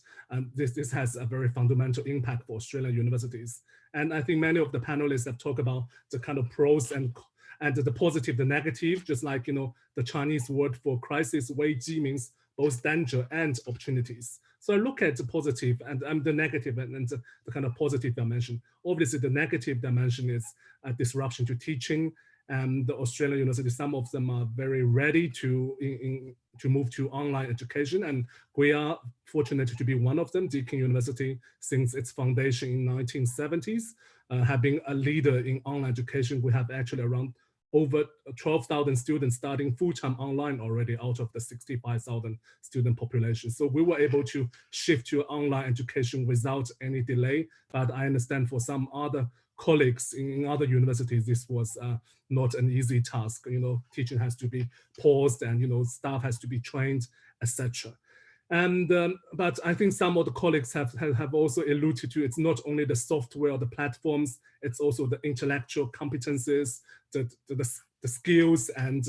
this has a very fundamental impact for Australian universities. And I think many of the panelists have talked about the kind of pros and the positive, the negative, just like, the Chinese word for crisis, 危机, means both danger and opportunities. So I look at the positive and the negative and the kind of positive dimension. Obviously, the negative dimension is a disruption to teaching. And the Australian universities, some of them are very ready to move to online education. And we are fortunate to be one of them. Deakin University, since its foundation in 1970s, have been a leader in online education. We have actually around over 12,000 students starting full-time online already out of the 65,000 student population. So we were able to shift to online education without any delay. But I understand for some other colleagues in other universities, this was not an easy task. Teaching has to be paused and staff has to be trained, etc. And but I think some of the colleagues have also alluded to it's not only the software or the platforms, it's also the intellectual competences, the skills and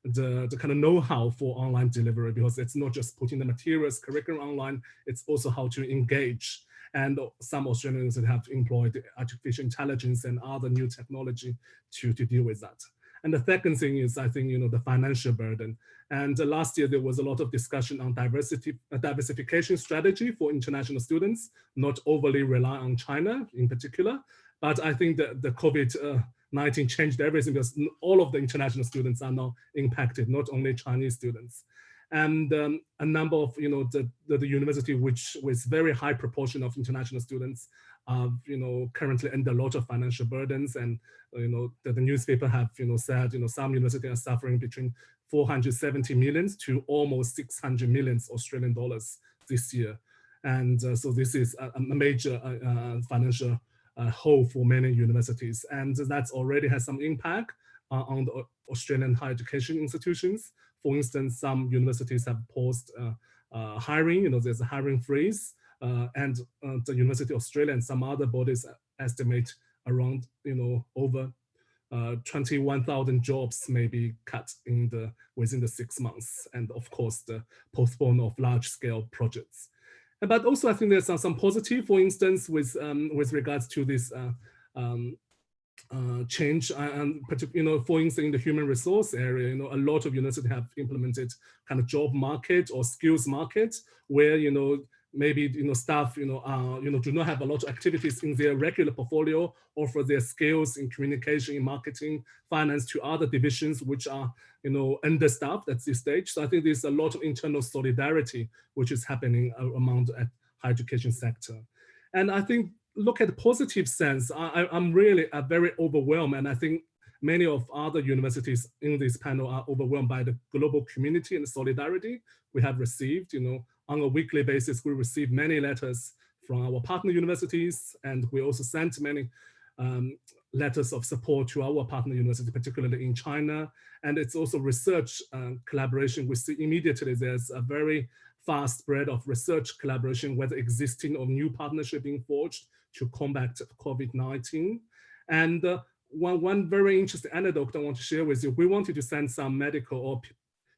the kind of know-how for online delivery, because it's not just putting the materials, curriculum online, it's also how to engage. And some Australians have employed artificial intelligence and other new technology to deal with that. And the second thing is, I think, the financial burden. And last year, there was a lot of discussion on diversification strategy for international students, not overly rely on China in particular. But I think that the COVID-19 changed everything, because all of the international students are now impacted, not only Chinese students. And a number of, the university, which with very high proportion of international students, currently under a lot of financial burdens. And, the newspaper have, said, some universities are suffering between 470 million to almost 600 million Australian dollars this year. And so this is a major financial hole for many universities. And that already has some impact on the Australian higher education institutions. For instance, some universities have paused hiring, there's a hiring freeze, and the University of Australia and some other bodies estimate around, over 21,000 jobs may be cut within the 6 months. And of course, the postponement of large scale projects. But also I think there's some positive, for instance, with regards to this change, and for instance, in the human resource area, a lot of universities have implemented kind of job market or skills market where, maybe, staff, do not have a lot of activities in their regular portfolio, or for their skills in communication, in marketing, finance to other divisions, which are, understaffed at this stage. So I think there's a lot of internal solidarity, which is happening among the higher education sector. And I think, look at the positive sense, I'm really very overwhelmed. And I think many of other universities in this panel are overwhelmed by the global community and solidarity we have received. On a weekly basis, we receive many letters from our partner universities, and we also sent many letters of support to our partner university, particularly in China. And it's also research collaboration. We see immediately there's a very fast spread of research collaboration, whether existing or new partnership being forged to combat COVID-19. And one very interesting anecdote I want to share with you, we wanted to send some medical or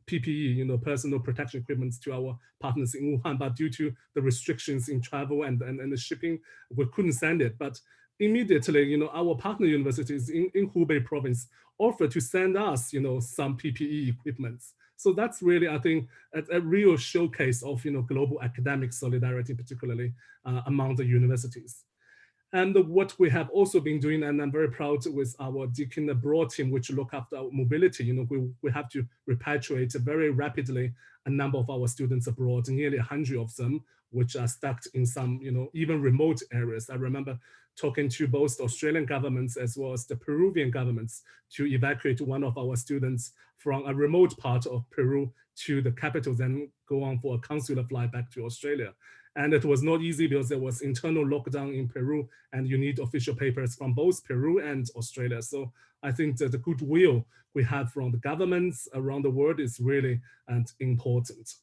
PPE, personal protection equipment to our partners in Wuhan, but due to the restrictions in travel and the shipping, we couldn't send it. But immediately, our partner universities in Hubei province offered to send us, some PPE equipment. So that's really, I think, a real showcase of, global academic solidarity, particularly among the universities. And what we have also been doing, and I'm very proud with our Deakin Abroad team, which look after our mobility, we have to repatriate very rapidly a number of our students abroad, nearly 100 of them, which are stuck in some, even remote areas. I remember talking to both the Australian governments as well as the Peruvian governments to evacuate one of our students from a remote part of Peru to the capital, then go on for a consular flight back to Australia. And it was not easy because there was internal lockdown in Peru and you need official papers from both Peru and Australia. So I think that the goodwill we have from the governments around the world is really important.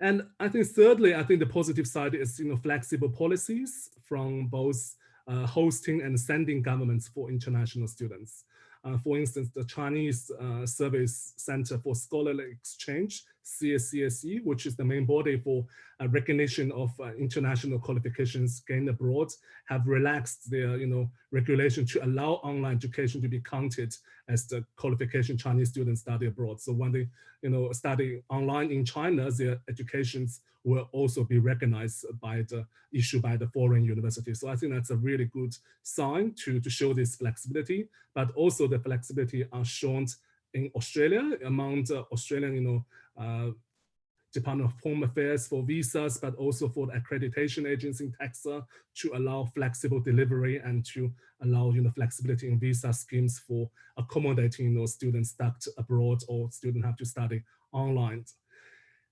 And I think thirdly, I think the positive side is flexible policies from both hosting and sending governments for international students. For instance, the Chinese Service Center for Scholarly Exchange, CSCSE, which is the main body for recognition of international qualifications gained abroad, have relaxed their regulation to allow online education to be counted as the qualification Chinese students study abroad. So when they study online in China, their educations will also be recognized by issued by the foreign university. So I think that's a really good sign to show this flexibility, but also the flexibility are shown in Australia among the Australian Department of Home Affairs for visas, but also for the accreditation agency in Texas to allow flexible delivery and to allow flexibility in visa schemes for accommodating students stuck abroad or students have to study online.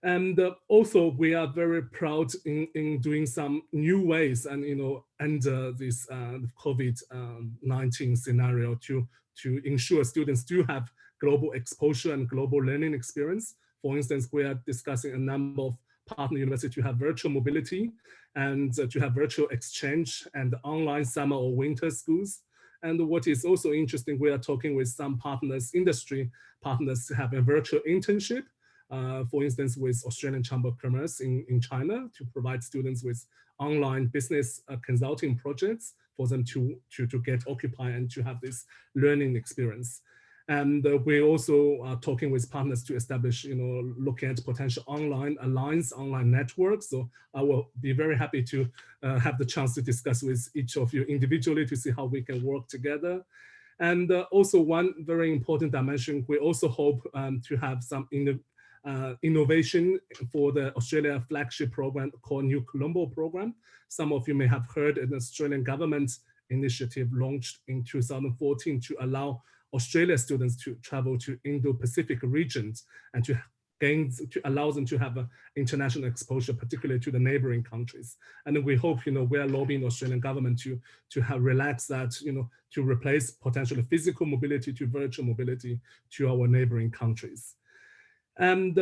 And also we are very proud in doing some new ways and under this COVID-19 scenario to ensure students do have global exposure and global learning experience. For instance, we are discussing a number of partner universities to have virtual mobility and to have virtual exchange and online summer or winter schools. And what is also interesting, we are talking with some partners, industry partners, to have a virtual internship. For instance, with Australian Chamber of Commerce in China to provide students with online business consulting projects for them to get occupied and to have this learning experience. And we also are talking with partners to establish, looking at potential online alliance, online networks. So I will be very happy to have the chance to discuss with each of you individually to see how we can work together. And also one very important dimension, we also hope to have some innovation for the Australia flagship program called New Colombo program. Some of you may have heard an Australian government initiative launched in 2014 to allow Australia students to travel to Indo-Pacific regions and to allow them to have international exposure, particularly to the neighboring countries. And we hope, we are lobbying the Australian government to have relaxed that, to replace potentially physical mobility to virtual mobility to our neighboring countries. And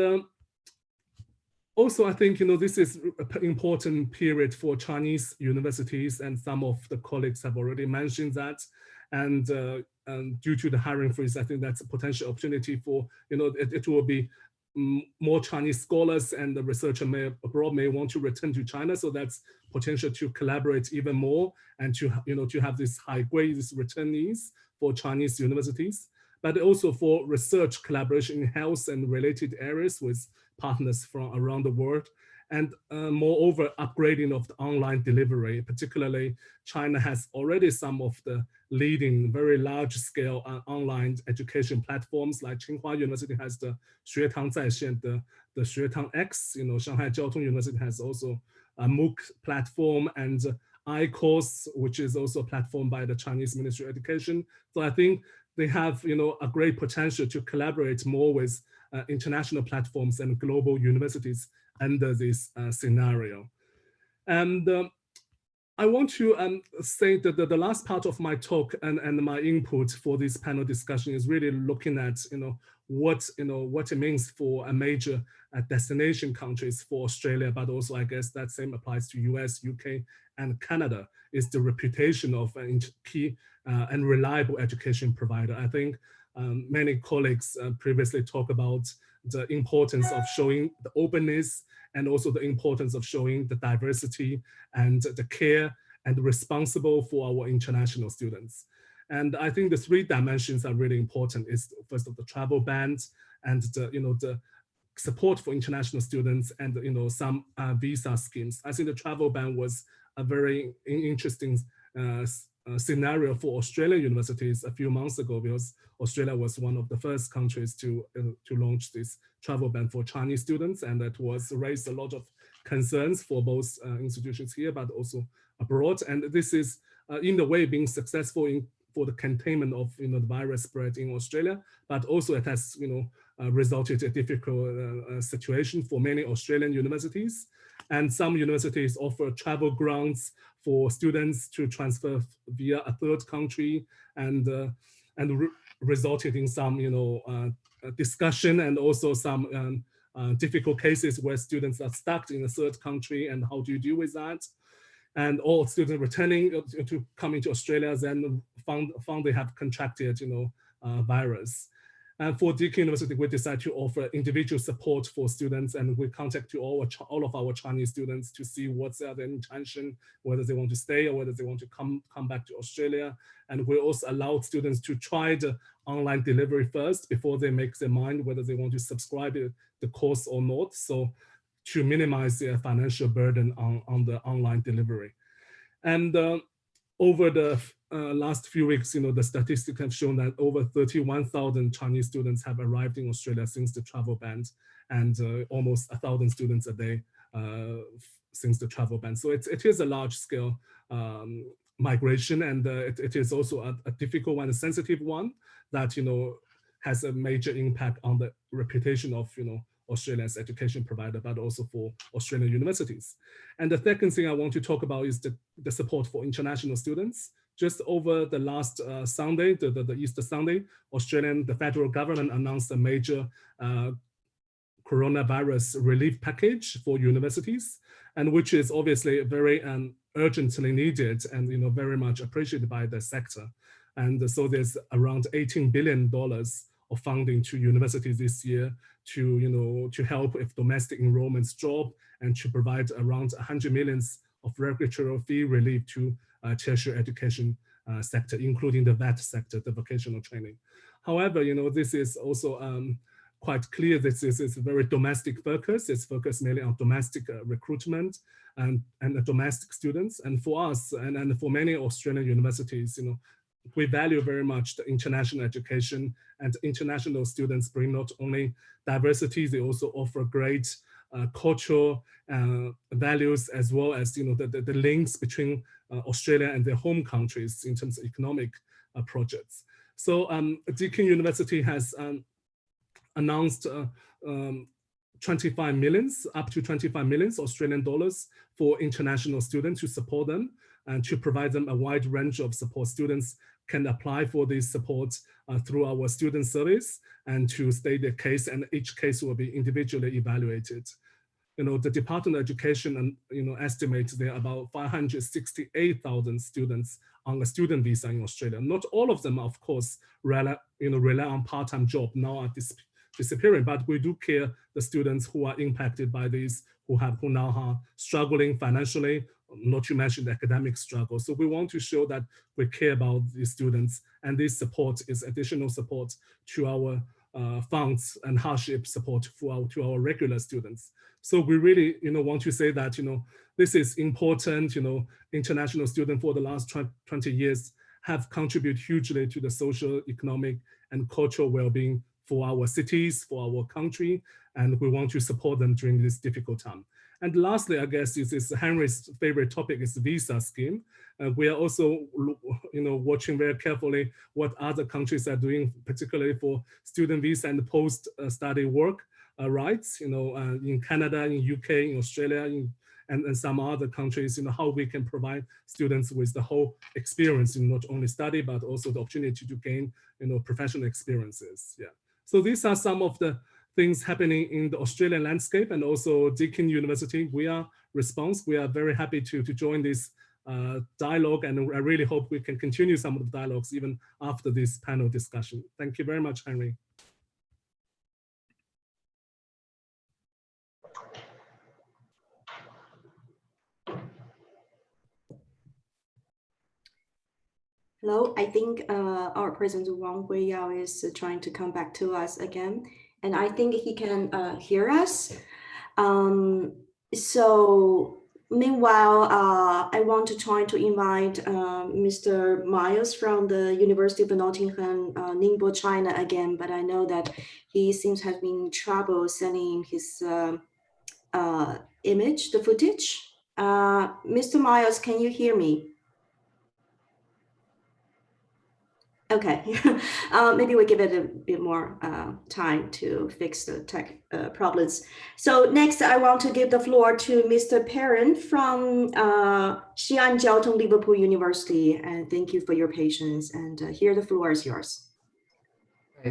also, I think, this is an important period for Chinese universities, and some of the colleagues have already mentioned that. And due to the hiring freeze, I think that's a potential opportunity for, it will be more Chinese scholars and the researcher abroad may want to return to China. So that's potential to collaborate even more and to, to have this high grade, these returnees for Chinese universities, but also for research collaboration in health and related areas with partners from around the world. And moreover, upgrading of the online delivery, particularly China has already some of the leading very large scale online education platforms, like Tsinghua University has the 学堂在线, the 学堂 X, Shanghai Jiao Tong University has also a MOOC platform, and iCourse, which is also a platform by the Chinese Ministry of Education. So I think they have, a great potential to collaborate more with international platforms and global universities under this scenario. And I want to say that the last part of my talk and my input for this panel discussion is really looking at what it means for a major destination countries for Australia, but also I guess that same applies to US, UK, and Canada, is the reputation of a key and reliable education provider. I think many colleagues previously talked about the importance of showing the openness and also the importance of showing the diversity and the care and responsible for our international students. And I think the three dimensions are really important. Is first of the travel bans and the support for international students and some visa schemes. I think the travel ban was a very interesting scenario for Australian universities a few months ago, because Australia was one of the first countries to launch this travel ban for Chinese students, and that was raised a lot of concerns for both institutions here, but also abroad. And this is in a way being successful for the containment of the virus spread in Australia, but also it has resulted in a difficult situation for many Australian universities. And some universities offer travel grants for students to transfer via a third country, and resulted in some discussion and also some difficult cases where students are stuck in a third country, and how do you deal with that? And all students returning to coming to Australia then found they have contracted virus. And for Deakin University, we decided to offer individual support for students, and we contact all of our Chinese students to see what's their intention, whether they want to stay or whether they want to come back to Australia. And we also allowed students to try the online delivery first before they make their mind whether they want to subscribe to the course or not, so to minimize their financial burden on the online delivery. And over the last few weeks, the statistics have shown that over 31,000 Chinese students have arrived in Australia since the travel ban, and almost 1,000 students a day since the travel ban. So it is a large-scale migration, and it is also a difficult one, a sensitive one that has a major impact on the reputation of Australia's education provider, but also for Australian universities. And the second thing I want to talk about is the support for international students. Just over the last Sunday, the Easter Sunday, the federal government announced a major coronavirus relief package for universities, and which is obviously very urgently needed and very much appreciated by the sector. And so there's around $18 billion of funding to universities this year to help if domestic enrollments drop, and to provide around 100 million of regulatory fee relief to tertiary education sector, including the VET sector, the vocational training. However, this is also quite clear that this is a very domestic focus. It's focused mainly on domestic recruitment and domestic students. And for us and for many Australian universities, we value very much the international education, and international students bring not only diversity, they also offer great cultural values, as well as the links between Australia and their home countries in terms of economic projects. So Deakin University has announced 25 million, up to 25 million Australian dollars for international students to support them and to provide them a wide range of support. Students can apply for this support through our student service and to state their case, and each case will be individually evaluated. The Department of Education estimates there are about 568,000 students on a student visa in Australia. Not all of them, of course, rely on part-time job now are disappearing, but we do care the students who are impacted by this, who now are struggling financially, not to mention the academic struggle. So we want to show that we care about these students, and this support is additional support to our funds and hardship support to our regular students. So we really want to say that this is important. International students for the last 20 years have contributed hugely to the social, economic, and cultural well-being for our cities, for our country, and we want to support them during this difficult time. And lastly, I guess this is Henry's favorite topic is the visa scheme. We are also, watching very carefully what other countries are doing, particularly for student visa and post-study work rights. In Canada, in UK, in Australia, and some other countries. How we can provide students with the whole experience, not only study but also the opportunity to gain, professional experiences. Yeah. So these are some of the things happening in the Australian landscape, and also Deakin University. We are very happy to join this dialogue, and I really hope we can continue some of the dialogues even after this panel discussion. Thank you very much, Henry. Hello, I think our President Wang Huiyao is trying to come back to us again, and I think he can hear us. So meanwhile, I want to try to invite Mr. Miles from the University of Nottingham, Ningbo, China again, but I know that he seems to have been in trouble sending his image, the footage. Mr. Miles, can you hear me? Okay, maybe we give it a bit more time to fix the tech problems. So next, I want to give the floor to Mr. Perrin from Xi'an Jiaotong Liverpool University. And thank you for your patience. And here the floor is yours.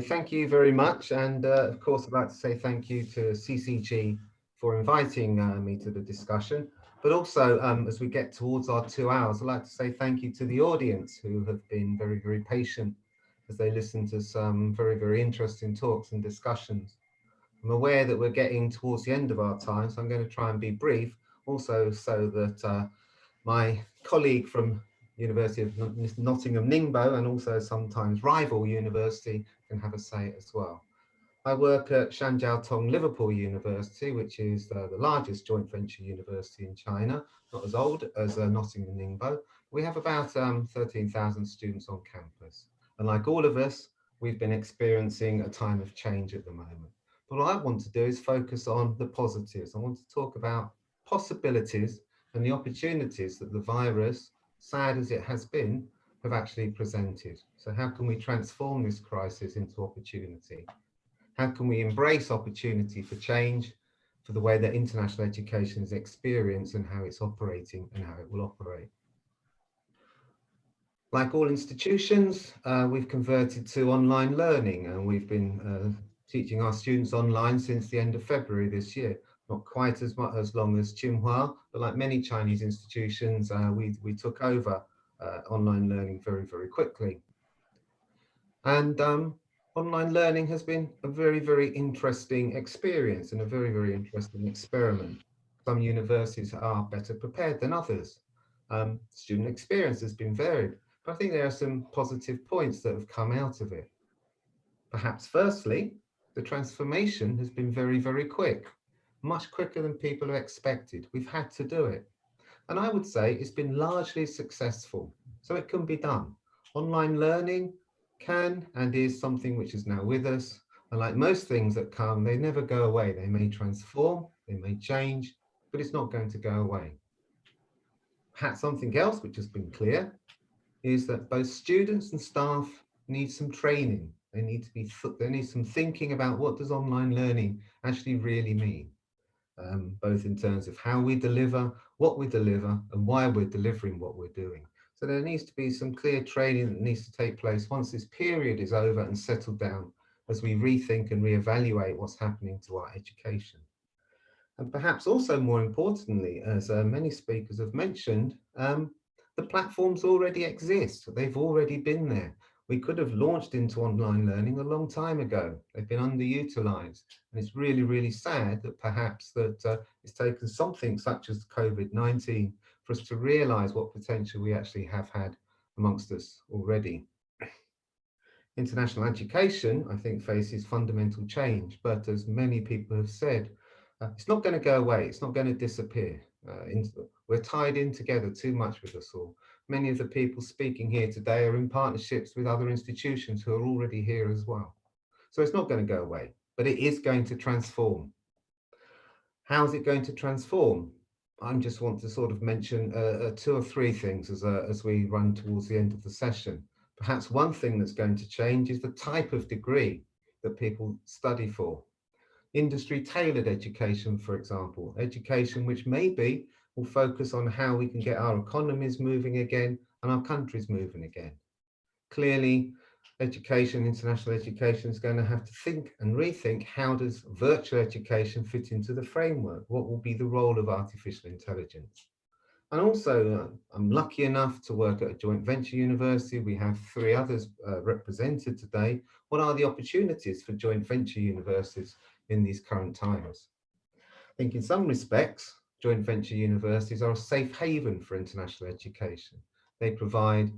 Thank you very much. And of course, I'd like to say thank you to CCG for inviting me to the discussion. But also, as we get towards our 2 hours, I'd like to say thank you to the audience who have been very, very patient as they listen to some very, very interesting talks and discussions. I'm aware that we're getting towards the end of our time, so I'm going to try and be brief, also so that my colleague from University of Nottingham Ningbo, and also sometimes rival university, can have a say as well. I work at Shanjiaotong Liverpool University, which is the largest joint venture university in China, not as old as Nottingham Ningbo. We have about 13,000 students on campus. And like all of us, we've been experiencing a time of change at the moment. But what I want to do is focus on the positives. I want to talk about possibilities and the opportunities that the virus, sad as it has been, have actually presented. So how can we transform this crisis into opportunity? How can we embrace opportunity for change, for the way that international education is experienced and how it's operating and how it will operate? Like all institutions, we've converted to online learning, and we've been teaching our students online since the end of February this year. Not quite as long as Tsinghua, but like many Chinese institutions, we took over online learning very, very quickly. And online learning has been a very, very interesting experience and a very, very interesting experiment. Some universities are better prepared than others. Student experience has been varied, but I think there are some positive points that have come out of it. Perhaps firstly, the transformation has been very, very quick, much quicker than people have expected. We've had to do it. And I would say it's been largely successful, so it can be done. Online learning can and is something which is now with us. And like most things that come, they never go away. They may transform, they may change, but it's not going to go away. Perhaps something else which has been clear is that both students and staff need some training. They need some thinking about what does online learning actually really mean, both in terms of how we deliver, what we deliver, and why we're delivering what we're doing. So there needs to be some clear training that needs to take place once this period is over and settled down, as we rethink and reevaluate what's happening to our education. And perhaps also more importantly, as many speakers have mentioned, the platforms already exist. They've already been there. We could have launched into online learning a long time ago. They've been underutilized. And it's really, really sad that perhaps that it's taken something such as COVID-19 for us to realize what potential we actually have had amongst us already. International education, I think, faces fundamental change, but as many people have said, it's not going to go away. It's not going to disappear. We're tied in together too much with us all. Many of the people speaking here today are in partnerships with other institutions who are already here as well. So it's not going to go away, but it is going to transform. How's it going to transform? I just want to sort of mention 2 or 3 things as we run towards the end of the session. Perhaps one thing that's going to change is the type of degree that people study for. Industry tailored education, for example, education which maybe will focus on how we can get our economies moving again and our countries moving again. Clearly, education, international education is going to have to think and rethink, how does virtual education fit into the framework? What will be the role of artificial intelligence? And also, I'm lucky enough to work at a joint venture university. We have 3 others represented today. What are the opportunities for joint venture universities in these current times? I think in some respects, joint venture universities are a safe haven for international education. They provide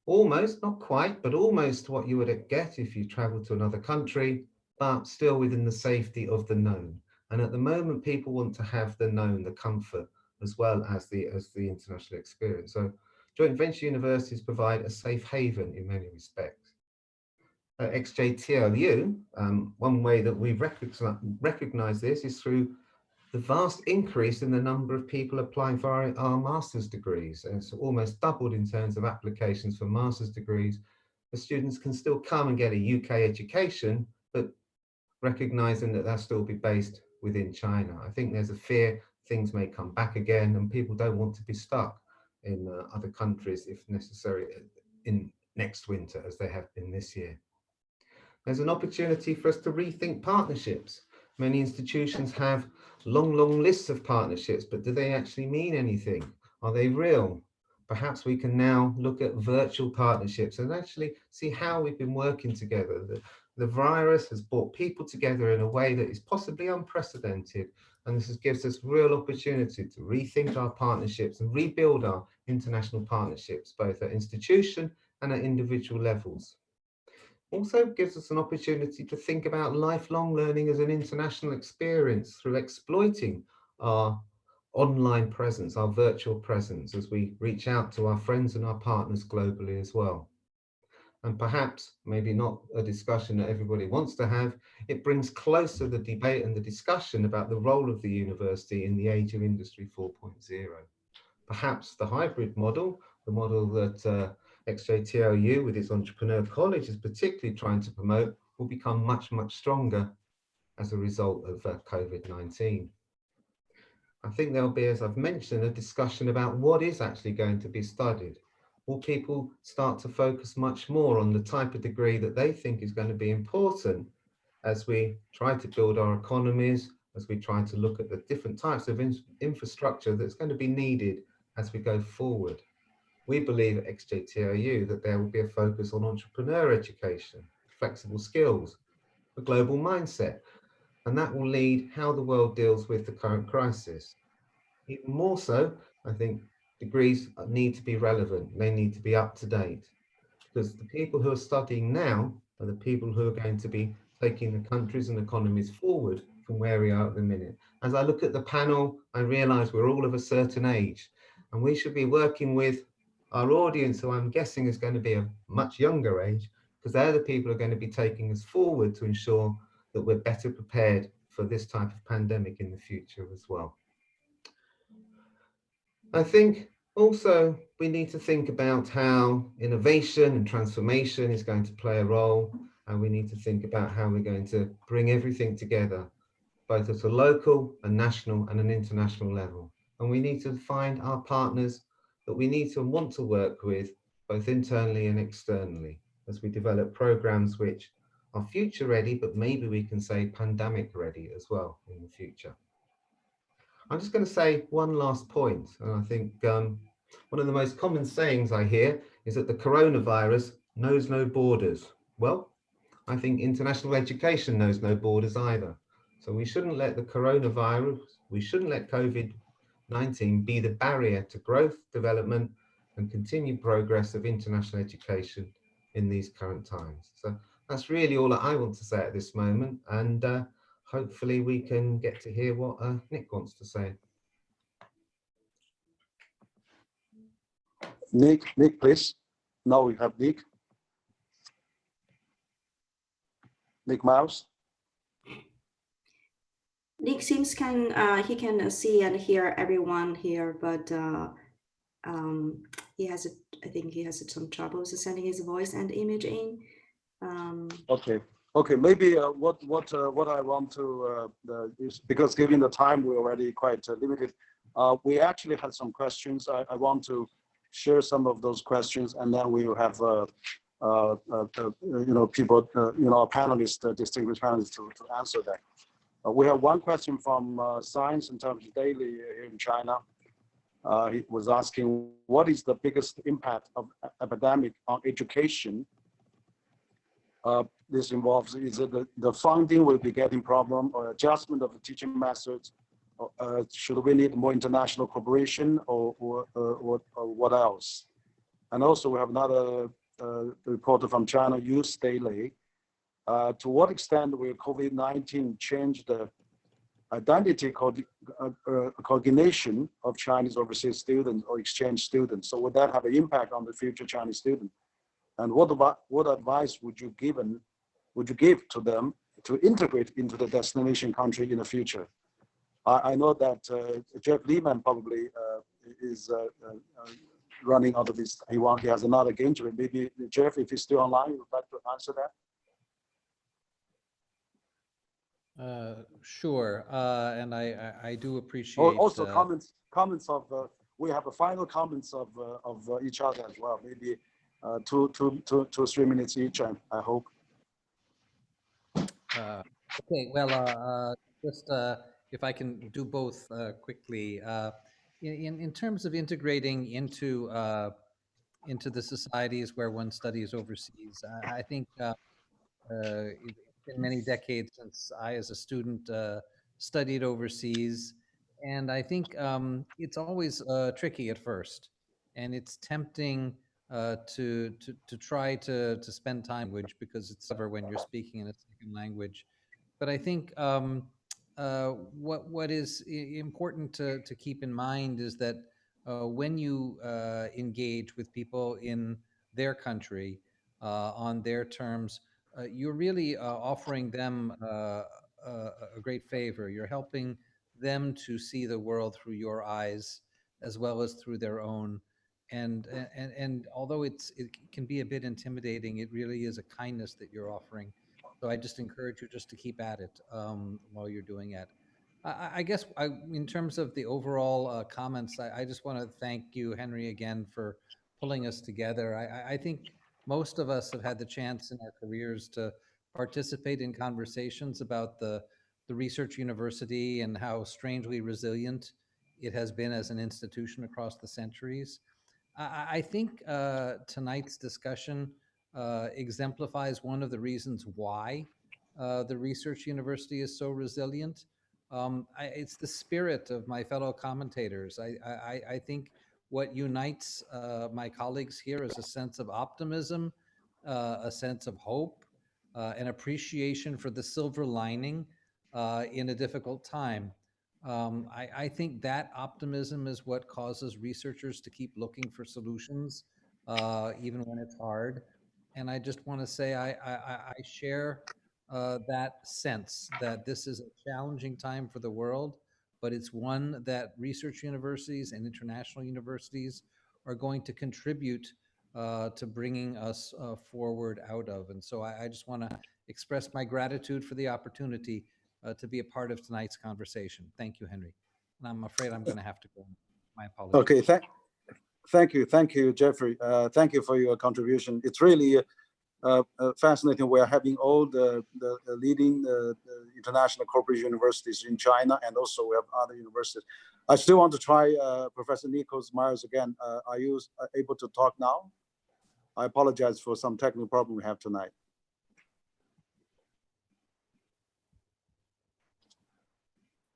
almost, not quite, but almost what you would get if you travel to another country, but still within the safety of the known. And at the moment, people want to have the known, the comfort, as well as the international experience. So joint venture universities provide a safe haven in many respects. At XJTLU, one way that we recognize this is through the vast increase in the number of people applying for our master's degrees. And it's almost doubled in terms of applications for master's degrees. The students can still come and get a UK education, but recognizing that they'll still be based within China. I think there's a fear things may come back again and people don't want to be stuck in other countries if necessary in next winter as they have been this year. There's an opportunity for us to rethink partnerships. Many institutions have long lists of partnerships, but do they actually mean anything? Are they real? Perhaps we can now look at virtual partnerships and actually see how we've been working together. The virus has brought people together in a way that is possibly unprecedented. And this gives us real opportunity to rethink our partnerships and rebuild our international partnerships, both at institution and at individual levels. Also gives us an opportunity to think about lifelong learning as an international experience through exploiting our online presence, our virtual presence, as we reach out to our friends and our partners globally as well. And perhaps, maybe not a discussion that everybody wants to have, it brings closer the debate and the discussion about the role of the university in the age of Industry 4.0. Perhaps the hybrid model, the model that XJTLU with its Entrepreneur College is particularly trying to promote, will become much stronger as a result of COVID-19. I think there'll be, as I've mentioned, a discussion about what is actually going to be studied. Will people start to focus much more on the type of degree that they think is going to be important as we try to build our economies, as we try to look at the different types of infrastructure that's going to be needed as we go forward? We believe at XJTLU that there will be a focus on entrepreneur education, flexible skills, a global mindset, and that will lead how the world deals with the current crisis. Even more so, I think degrees need to be relevant. They need to be up to date, because the people who are studying now are the people who are going to be taking the countries and economies forward from where we are at the minute. As I look at the panel, I realize we're all of a certain age, and we should be working with our audience, who I'm guessing is going to be a much younger age, because they're the people who are going to be taking us forward to ensure that we're better prepared for this type of pandemic in the future as well. I think also we need to think about how innovation and transformation is going to play a role, and we need to think about how we're going to bring everything together, both at a local, a national and an international level. And we need to find our partners that we need to want to work with, both internally and externally, as we develop programs which are future ready, but maybe we can say pandemic ready as well in the future. I'm just going to say one last point, and I think one of the most common sayings I hear is that the coronavirus knows no borders. Well, I think international education knows no borders either. So we shouldn't let the coronavirus, we shouldn't let COVID-19 be the barrier to growth, development, and continued progress of international education in these current times. So that's really all that I want to say at this moment, and hopefully we can get to hear what Nick wants to say. Nick, please. Now we have Nick. Nick Mouse. Nick seems he can see and hear everyone here, but he has I think he has some troubles sending his voice and image in. Okay. Maybe what I want to is, because given the time we're already quite limited, we actually had some questions. I want to share some of those questions, and then we will have people, our panelists, distinguished panelists, to answer that. We have one question from Science in Terms Daily here in China. He was asking, what is the biggest impact of epidemic on education? This involves, is it the funding will be getting problem, or adjustment of the teaching methods? Should we need more international cooperation, or what else? And also we have another reporter from China Youth Daily. To what extent will COVID-19 change the identity coordination of Chinese overseas students or exchange students? So would that have an impact on the future Chinese student? And what advice would you give to them to integrate into the destination country in the future? I know that Jeff Lehman probably is running out of this. He has another engagement. Maybe Jeff, if he's still online, you would like to answer that? Sure, and I do appreciate. Also, comments of we have a final comments of each other as well. Maybe 2-3 minutes each. I hope. Okay. Well, just if I can do both quickly. In terms of integrating into the societies where one studies overseas, I think. It's been many decades since I, as a student, studied overseas, and I think it's always tricky at first, and it's tempting to try to spend time with, because it's never when you're speaking in a second language. But I think what is important to keep in mind is that when you engage with people in their country on their terms, you're really offering them a great favor. You're helping them to see the world through your eyes as well as through their own. And although it can be a bit intimidating, it really is a kindness that you're offering. So I just encourage you just to keep at it while you're doing it. I guess in terms of the overall comments, I just want to thank you, Henry, again for pulling us together. I think most of us have had the chance in our careers to participate in conversations about the research university and how strangely resilient it has been as an institution across the centuries. I think tonight's discussion exemplifies one of the reasons why the research university is so resilient. It's the spirit of my fellow commentators. I think what unites my colleagues here is a sense of optimism, a sense of hope, an appreciation for the silver lining in a difficult time. I think that optimism is what causes researchers to keep looking for solutions, even when it's hard. And I just want to say I share that sense that this is a challenging time for the world, but it's one that research universities and international universities are going to contribute to bringing us forward out of. And so I just want to express my gratitude for the opportunity to be a part of tonight's conversation. Thank you, Henry. And I'm afraid I'm going to have to go. My apologies. Okay, thank you, Jeffrey. Thank you for your contribution. It's really fascinating. We're having all the leading international corporate universities in China, and also we have other universities. I still want to try Professor Nicholas Myers again. Are you able to talk now? I apologize for some technical problem we have tonight.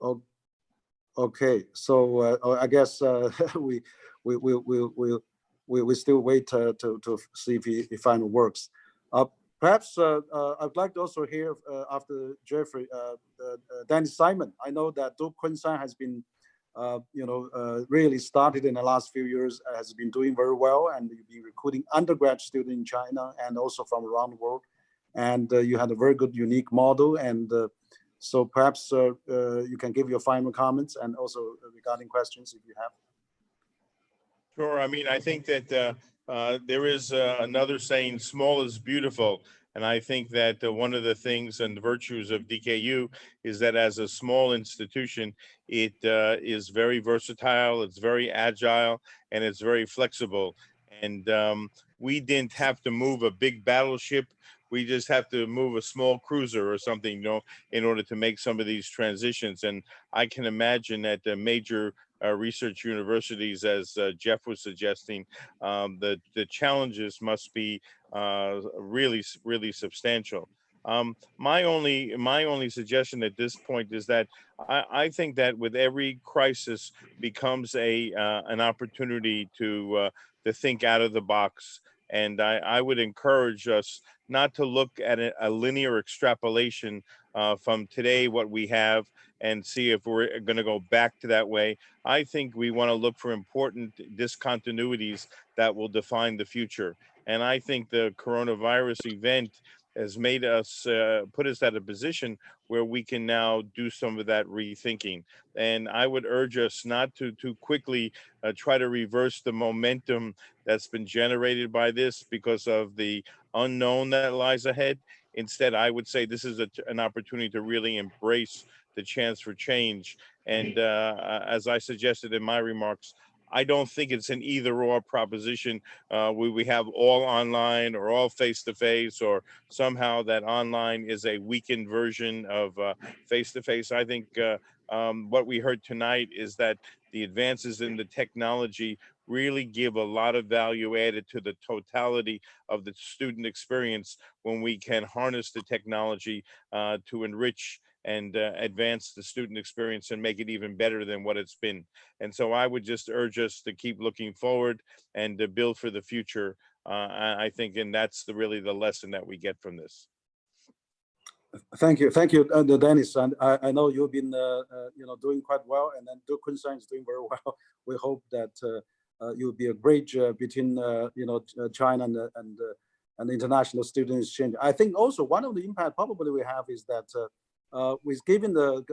Oh, okay, so I guess we still wait to see if he finally works. Perhaps I'd like to also hear after Jeffrey, Danny Simon. I know that Duke Kunsan has been, really started in the last few years, has been doing very well, and you've been recruiting undergrad students in China and also from around the world. And you had a very good, unique model. And So perhaps you can give your final comments and also regarding questions if you have. Sure. I mean, I think that there is another saying, small is beautiful. And I think that one of the things and the virtues of DKU is that as a small institution, it is very versatile, it's very agile, and it's very flexible. And we didn't have to move a big battleship. We just have to move a small cruiser or something, in order to make some of these transitions. And I can imagine that the major research universities, as Jeff was suggesting, the challenges must be really, really substantial. My only suggestion at this point is that I think that with every crisis becomes an opportunity to think out of the box. And I would encourage us not to look at a linear extrapolation from today, what we have, and see if we're going to go back to that way. I think we want to look for important discontinuities that will define the future. And I think the coronavirus event has made us, put us at a position where we can now do some of that rethinking. And I would urge us not to too quickly try to reverse the momentum that's been generated by this because of the unknown that lies ahead. Instead, I would say this is an opportunity to really embrace the chance for change. And as I suggested in my remarks, I don't think it's an either or proposition where we have all online or all face-to-face, or somehow that online is a weakened version of face-to-face. I think what we heard tonight is that the advances in the technology really give a lot of value added to the totality of the student experience when we can harness the technology to enrich and advance the student experience and make it even better than what it's been. And so I would just urge us to keep looking forward and to build for the future. I think, and that's really the lesson that we get from this. Thank you, Dennis. And I know you've been, doing quite well, and then Kunshan is doing very well. We hope that you'll be a bridge between, China and international student exchange. I think also one of the impact probably we have is that with given the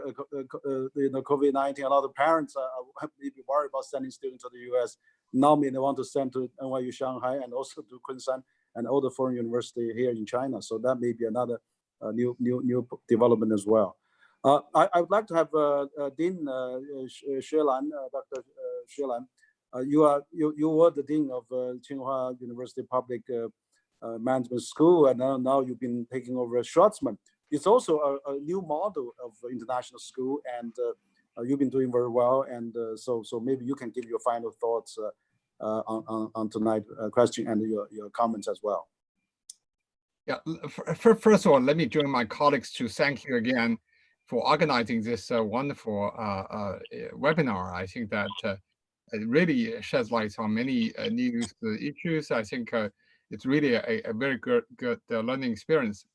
COVID-19, a lot of parents are maybe worried about sending students to the US. Normally they want to send to NYU Shanghai and also to Kunshan and other foreign university here in China. So that may be another new development as well. I would like to have Dean Xuelan, Dr. Xuelan. You were the dean of Tsinghua University Public Management School, and now you've been taking over as Schwarzman. It's also a new model of international school, and you've been doing very well. And so maybe you can give your final thoughts on tonight's question and your comments as well. Yeah, first of all, let me join my colleagues to thank you again for organizing this wonderful webinar. I think that it really sheds light on many new issues. I think it's really a very good learning experience.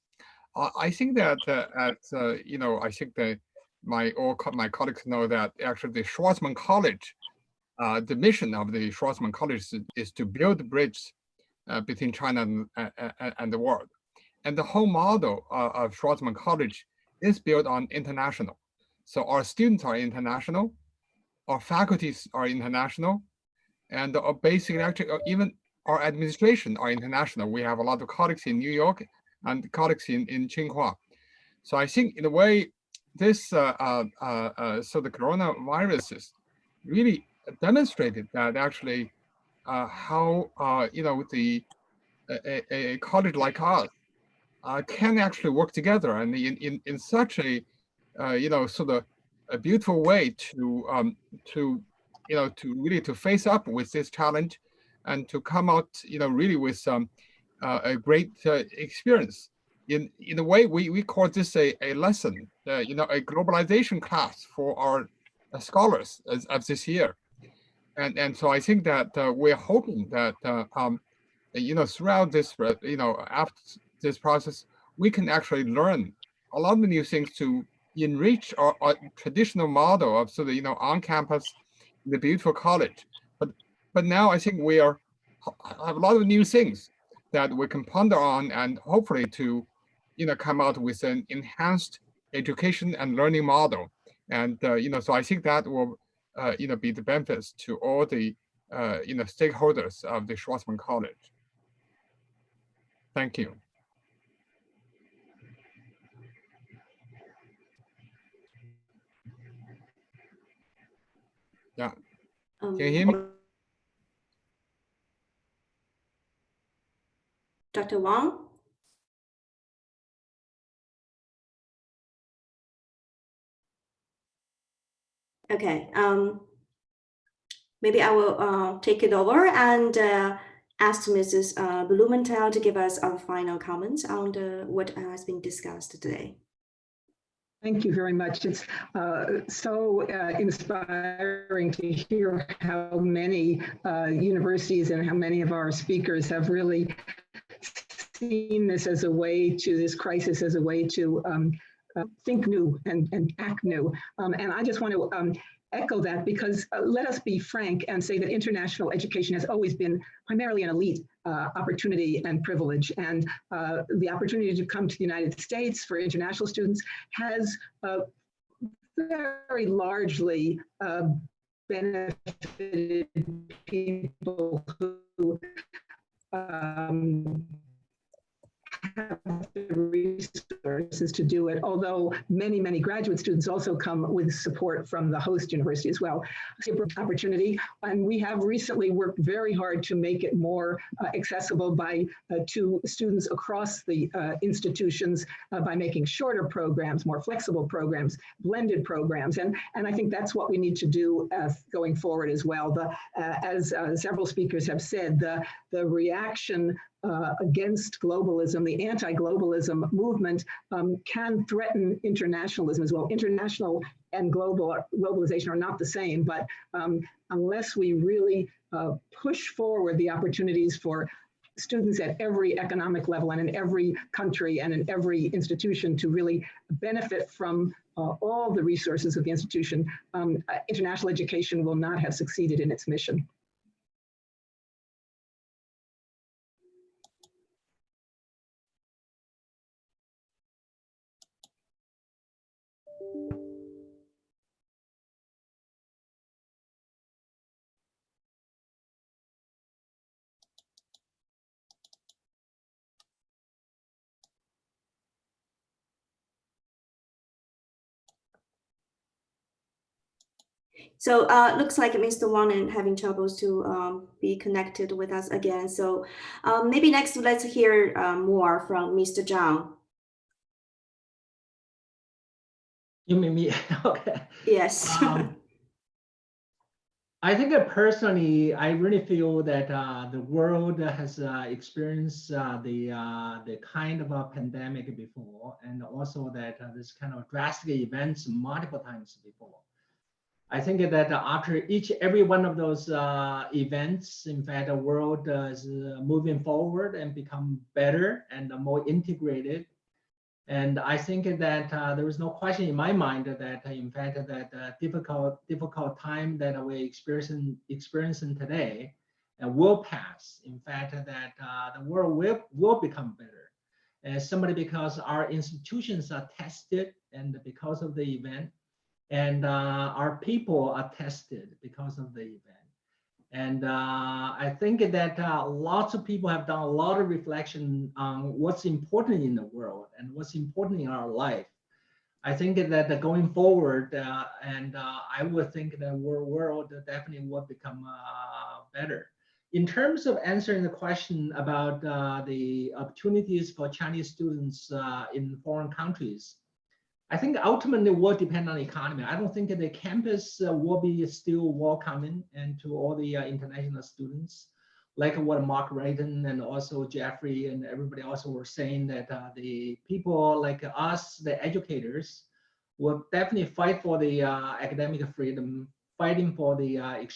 I think that I think that my colleagues know that actually the Schwarzman College, the mission of the Schwarzman College is to build a bridge between China and the world. And the whole model of Schwarzman College is built on international. So our students are international, our faculties are international, and basically actually even our administration are international. We have a lot of colleagues in New York and colleagues in Tsinghua. So I think in a way, this so the coronavirus is really demonstrated that actually how a college like us can actually work together and in such a sort of a beautiful way to really to face up with this challenge and to come out really with a great experience. In a way, we call this a lesson, a globalization class for our scholars of this year, and so I think that we're hoping that throughout this after this process, we can actually learn a lot of new things to enrich our traditional model of sort of on campus, the beautiful college. But now I think we have a lot of new things that we can ponder on and hopefully to come out with an enhanced education and learning model. And, so I think that will, be the benefits to all the, stakeholders of the Schwarzman College. Thank you. Yeah. Can you hear me? Dr. Wang? Okay, maybe I will take it over and ask Mrs. Blumenthal to give us our final comments on what has been discussed today. Thank you very much. It's so inspiring to hear how many universities and how many of our speakers have really seen this as a way to, this crisis as a way to think new and act new. And I just want to echo that, because let us be frank and say that international education has always been primarily an elite opportunity and privilege. And the opportunity to come to the United States for international students has very largely benefited people who have the resources to do it, although many, many graduate students also come with support from the host university as well. Opportunity, and we have recently worked very hard to make it more accessible to students across the institutions by making shorter programs, more flexible programs, blended programs, and I think that's what we need to do going forward as well. As several speakers have said, the reaction against globalism, the anti-globalism movement can threaten internationalism as well. International and globalization are not the same, but unless we really push forward the opportunities for students at every economic level and in every country and in every institution to really benefit from all the resources of the institution, international education will not have succeeded in its mission. So looks like Mr. Wang is having troubles to be connected with us again. So maybe next let's hear more from Mr. Zhang. You mean me? Okay. Yes. I think personally, I really feel that the world has experienced the kind of a pandemic before, and also that this kind of drastic events multiple times before. I think that after every one of those events, in fact, the world is moving forward and become better and more integrated. And I think that there is no question in my mind that, in fact, that difficult time that we're experiencing today will pass. In fact, that the world will become better. Simply because our institutions are tested, and because of the event, and our people are tested because of the event. And I think that lots of people have done a lot of reflection on what's important in the world and what's important in our life. I think that going forward, I would think that world definitely will become better. In terms of answering the question about the opportunities for Chinese students in foreign countries, I think ultimately will depend on the economy. I don't think that the campus will be still welcoming and to all the international students, like what Mark Wrighton and also Jeffrey and everybody also were saying, that the people like us, the educators, will definitely fight for the academic freedom, fighting for the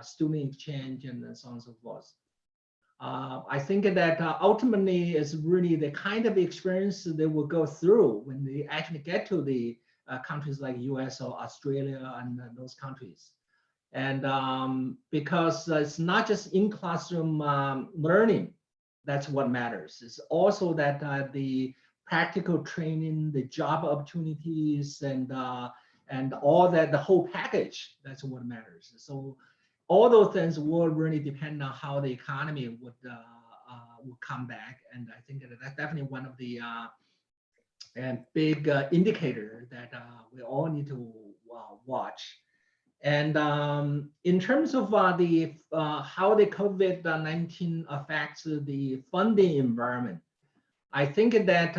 student exchange and so on and so forth. I think that ultimately is really the kind of experience they will go through when they actually get to the countries like US or Australia and those countries. And because it's not just in classroom learning, that's what matters. It's also that the practical training, the job opportunities, and all that, the whole package. That's what matters. So all those things will really depend on how the economy would come back. And I think that that's definitely one of the big indicator that we all need to watch. And in terms of how the COVID-19 affects the funding environment, I think that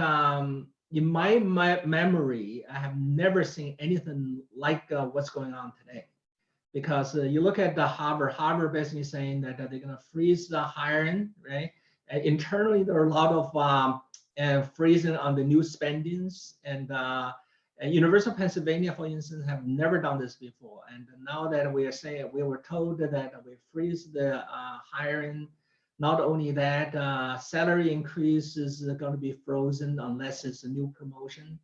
in my memory, I have never seen anything like what's going on today. Because you look at the Harvard basically saying that they're going to freeze the hiring, right? And internally, there are a lot of freezing on the new spendings. And University of Pennsylvania, for instance, have never done this before. And now that we were told that we freeze the hiring. Not only that, salary increase is going to be frozen unless it's a new promotion.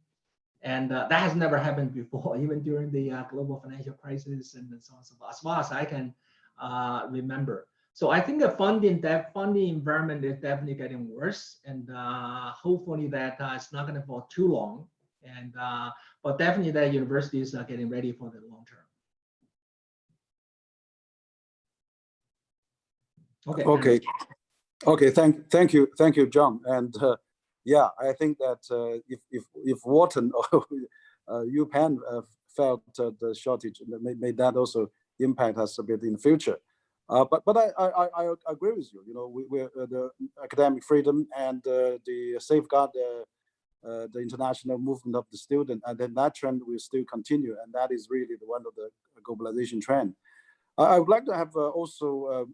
And that has never happened before, even during the global financial crisis and so on and so forth, as far as I can remember. So I think that funding environment is definitely getting worse, and hopefully that it's not going to for too long. And but definitely that universities are getting ready for the long term. Okay. Thank you, John. And yeah, I think that if Wharton or UPenn felt the shortage, may that also impact us a bit in the future. But I agree with you. You know, we're the academic freedom and the safeguard the international movement of the student, and then that trend will still continue, and that is really one of the globalization trend. I would like to have also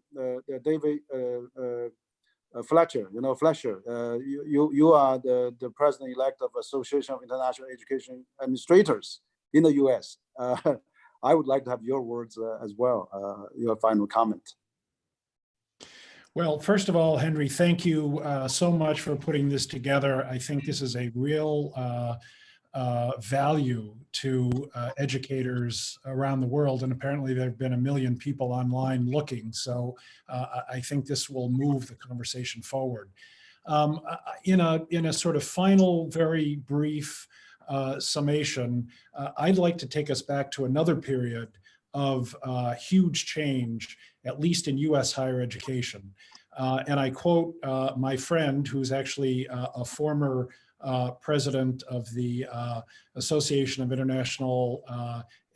David Fletcher. You know, Fletcher, you are the president-elect of Association of International Education Administrators in the U.S. I would like to have your words as well, your final comment. Well, first of all, Henry, thank you so much for putting this together. I think this is a real value to educators around the world, and apparently there have been 1 million people online looking. So I think this will move the conversation forward. In a sort of final, very brief summation, I'd like to take us back to another period of huge change, at least in U.S. higher education. And I quote my friend, who's actually a former president of the Association of International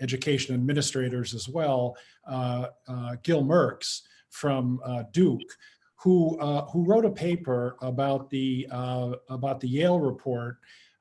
Education Administrators as well, Gil Merks from Duke, who wrote a paper about the Yale report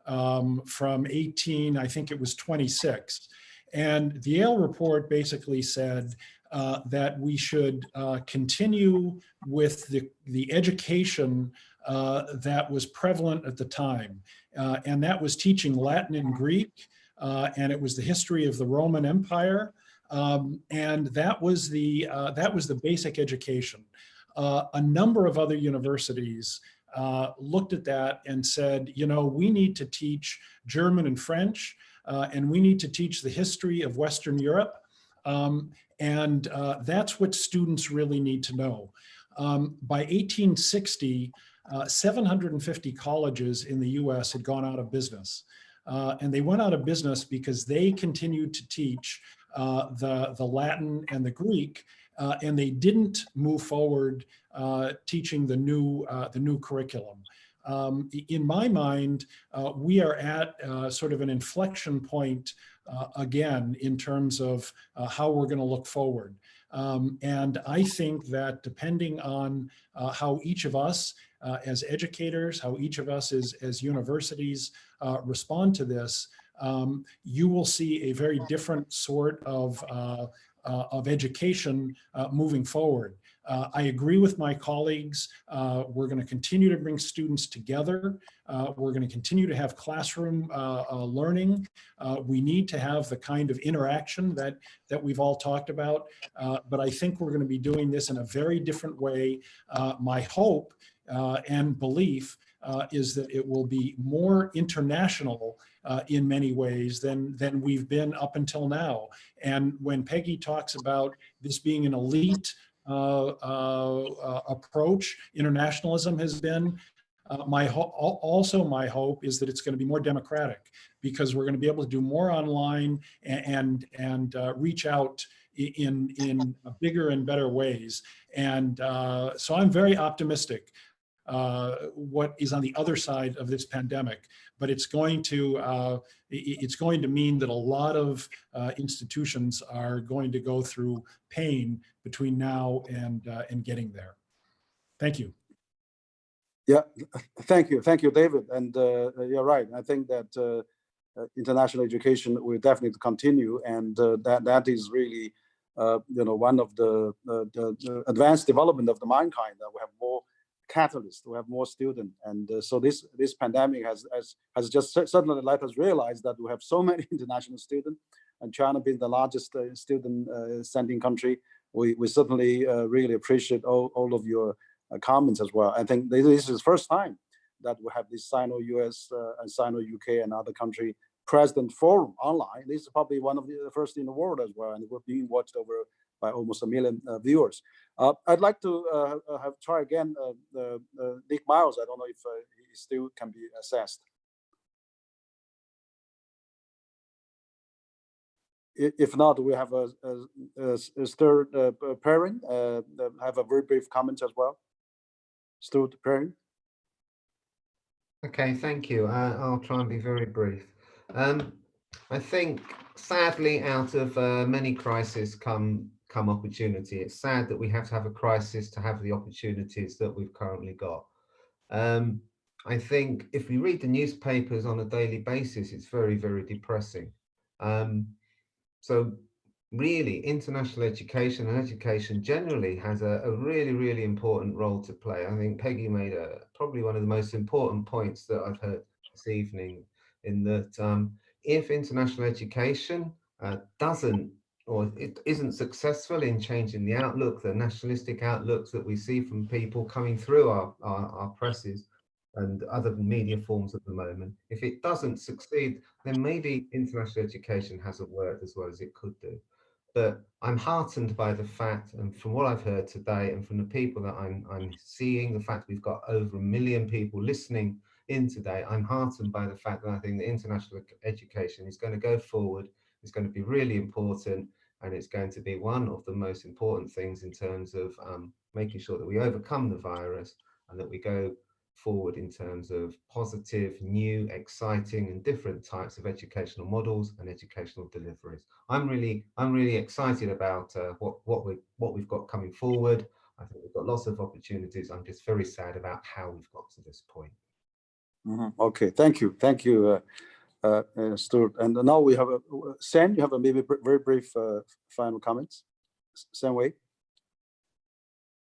from I think it was 26. And the Yale report basically said that we should continue with the education that was prevalent at the time. And that was teaching Latin and Greek, and it was the history of the Roman Empire. And that was the basic education. A number of other universities looked at that and said, you know, we need to teach German and French, and we need to teach the history of Western Europe. And that's what students really need to know. By 1860, 750 colleges in the US had gone out of business. And they went out of business because they continued to teach the Latin and the Greek, and they didn't move forward teaching the new curriculum. In my mind, we are at sort of an inflection point again in terms of how we're going to look forward. And I think that depending on how each of us as educators, how each of us as universities respond to this, you will see a very different sort of education moving forward. I agree with my colleagues. We're going to continue to bring students together. We're going to continue to have classroom learning. We need to have the kind of interaction that we've all talked about. But I think we're going to be doing this in a very different way. My hope and belief is that it will be more international in many ways than we've been up until now. And when Peggy talks about this being an elite approach, internationalism has been, My hope is that it's going to be more democratic, because we're going to be able to do more online and reach out in bigger and better ways. And so I'm very optimistic what is on the other side of this pandemic, but it's going to mean that a lot of institutions are going to go through pain between now and getting there. Thank you. Yeah, thank you, David. And you're right. I think that international education will definitely continue, and that is really, one of the advanced development of the mankind, that we have more catalysts, we have more students, and so this pandemic has just suddenly let us realize that we have so many international students, and China being the largest student sending country, we certainly really appreciate all of your comments as well. I think this is the first time that we have this Sino-US and Sino-UK and other country president forum online. This is probably one of the first in the world as well, and we're being watched over by almost 1 million viewers. I'd like to try again Nick Miles. I don't know if he still can be assessed. If not, we have a third pairing, have a very brief comment as well. Stuart Perry. Okay, thank you. I'll try and be very brief. I think, sadly, out of many crises come opportunity. It's sad that we have to have a crisis to have the opportunities that we've currently got. I think if we read the newspapers on a daily basis, it's very, very depressing. So really, international education and education generally has a really, really important role to play. I think Peggy made probably one of the most important points that I've heard this evening, in that if international education doesn't, or it isn't successful in changing the outlook, the nationalistic outlooks that we see from people coming through our presses and other media forms at the moment, if it doesn't succeed, then maybe international education hasn't worked as well as it could do. But I'm heartened by the fact, and from what I've heard today, and from the people that I'm seeing, the fact we've got over 1 million people listening in today, I'm heartened by the fact that I think that international education is going to go forward. It's going to be really important, and it's going to be one of the most important things in terms of making sure that we overcome the virus, and that we go forward in terms of positive, new, exciting and different types of educational models and educational deliveries. I'm really excited about what we've got coming forward. I think we've got lots of opportunities. I'm just very sad about how we've got to this point. Okay, thank you, Stuart. And now we have Sam. You have a maybe very brief final comments. Sam Wei.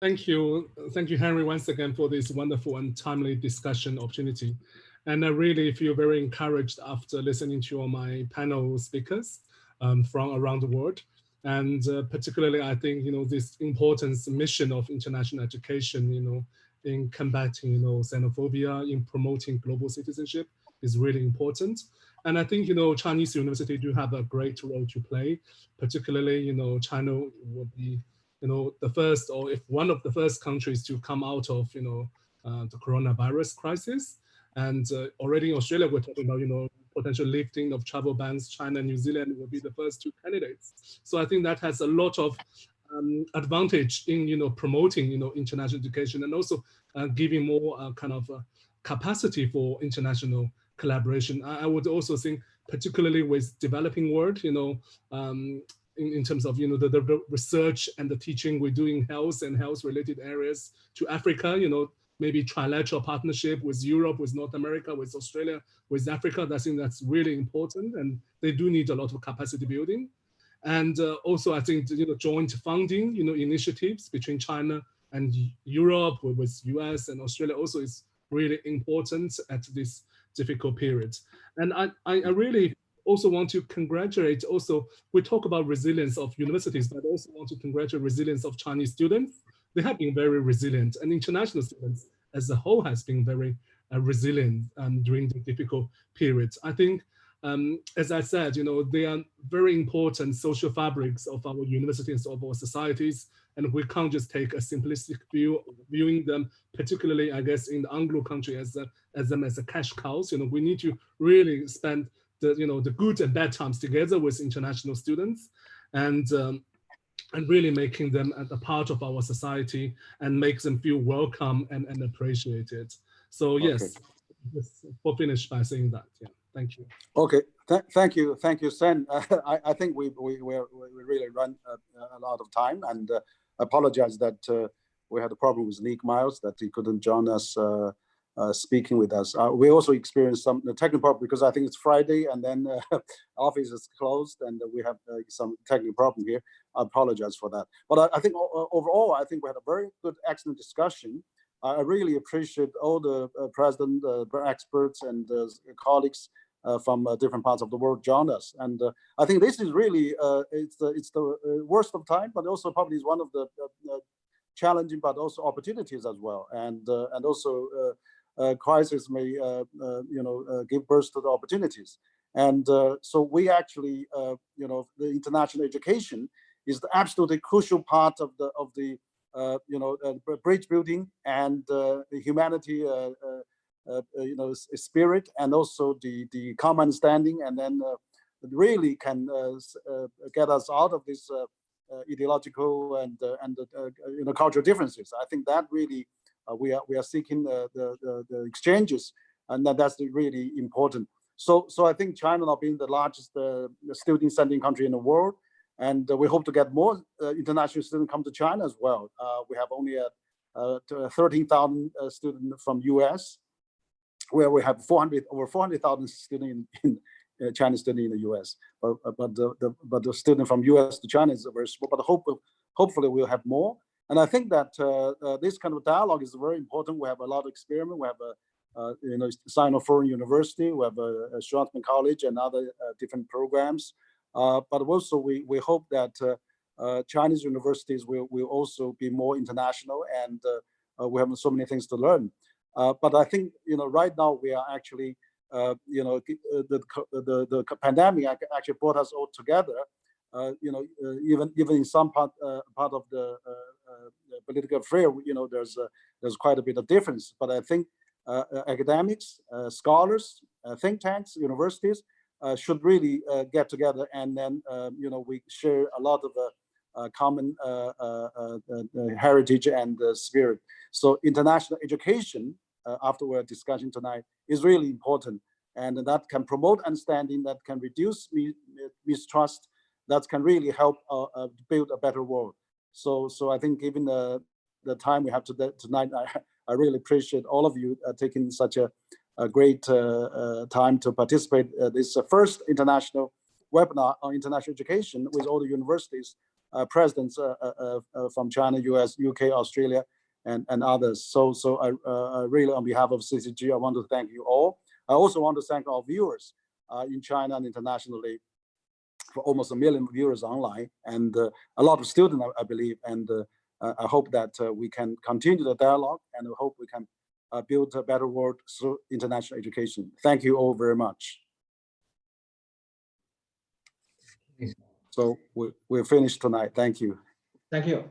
Thank you, Henry, once again for this wonderful and timely discussion opportunity. And I really feel very encouraged after listening to all my panel speakers from around the world. And particularly, I think, this important mission of international education, in combating, xenophobia, in promoting global citizenship is really important. And I think, Chinese university do have a great role to play, particularly, China will be the first, or if one of the first countries to come out of, the coronavirus crisis. And already in Australia, we're talking about, potential lifting of travel bans. China and New Zealand will be the first 2 candidates. So I think that has a lot of advantage in, promoting, international education, and also giving more kind of capacity for international collaboration. I would also think, particularly with developing world, in terms of the research and the teaching we do in health and health related areas to Africa, maybe trilateral partnership with Europe, with North America, with Australia, with Africa. I think that's really important, and they do need a lot of capacity building. And also I think joint funding initiatives between China and Europe, with US and Australia also is really important at this difficult period. And I really also want to congratulate, we talk about resilience of universities, but I also want to congratulate resilience of Chinese students. They have been very resilient, and international students as a whole has been very resilient during the difficult periods. I think as I said, they are very important social fabrics of our universities, of our societies, and we can't just take a simplistic view, viewing them, particularly, I guess, in the Anglo country as them as a cash cows. We need to really spend the good and bad times together with international students, and really making them a part of our society and make them feel welcome and appreciated. So yes, just for finish by saying that. Yeah, thank you. Okay, thank you, Sen. I think we really run a lot of time, and apologize that we had a problem with Nick Miles, that he couldn't join us speaking with us. We also experienced some technical problem because I think it's Friday and then office is closed and we have some technical problem here. I apologize for that. But I think overall, I think we had a very good, excellent discussion. I really appreciate all the president, experts and colleagues from different parts of the world join us. And I think this is really, it's the worst of time, but also probably is one of the challenging, but also opportunities as well. And also crisis may, give birth to the opportunities. And so we actually, the international education is the absolutely crucial part of the bridge building and the humanity, spirit, and also the common understanding, and then really can get us out of this ideological and cultural differences. I think that really we are seeking the exchanges, and that's really important. So I think China now being the largest student sending country in the world, and we hope to get more international students come to China as well. We have only 13,000 students from US, where we have over 400,000 students in Chinese students in the US. But the student from US to China is very small. But hopefully we'll have more. And I think that this kind of dialogue is very important. We have a lot of experiment. We have Sino-Foreign University. We have a Strathman College and other different programs. But also we hope that Chinese universities will also be more international, and we have so many things to learn. But I think right now we are actually the pandemic actually brought us all together. Even in some part of the political affair, there's quite a bit of difference. But I think academics, scholars, think tanks, universities should really get together, and then we share a lot of common heritage and spirit. So international education, after we're discussing tonight, is really important, and that can promote understanding, that can reduce mistrust, that can really help build a better world. So I think given the time we have tonight, I really appreciate all of you taking such a great time to participate this first international webinar on international education with all the universities, presidents from China, US, UK, Australia, and others. So I really, on behalf of CCG, I want to thank you all. I also want to thank our viewers in China and internationally, for almost 1 million viewers online, and a lot of students, I believe. And I hope that we can continue the dialogue, and I hope we can build a better world through international education. Thank you all very much. So we're finished tonight. Thank you. Thank you.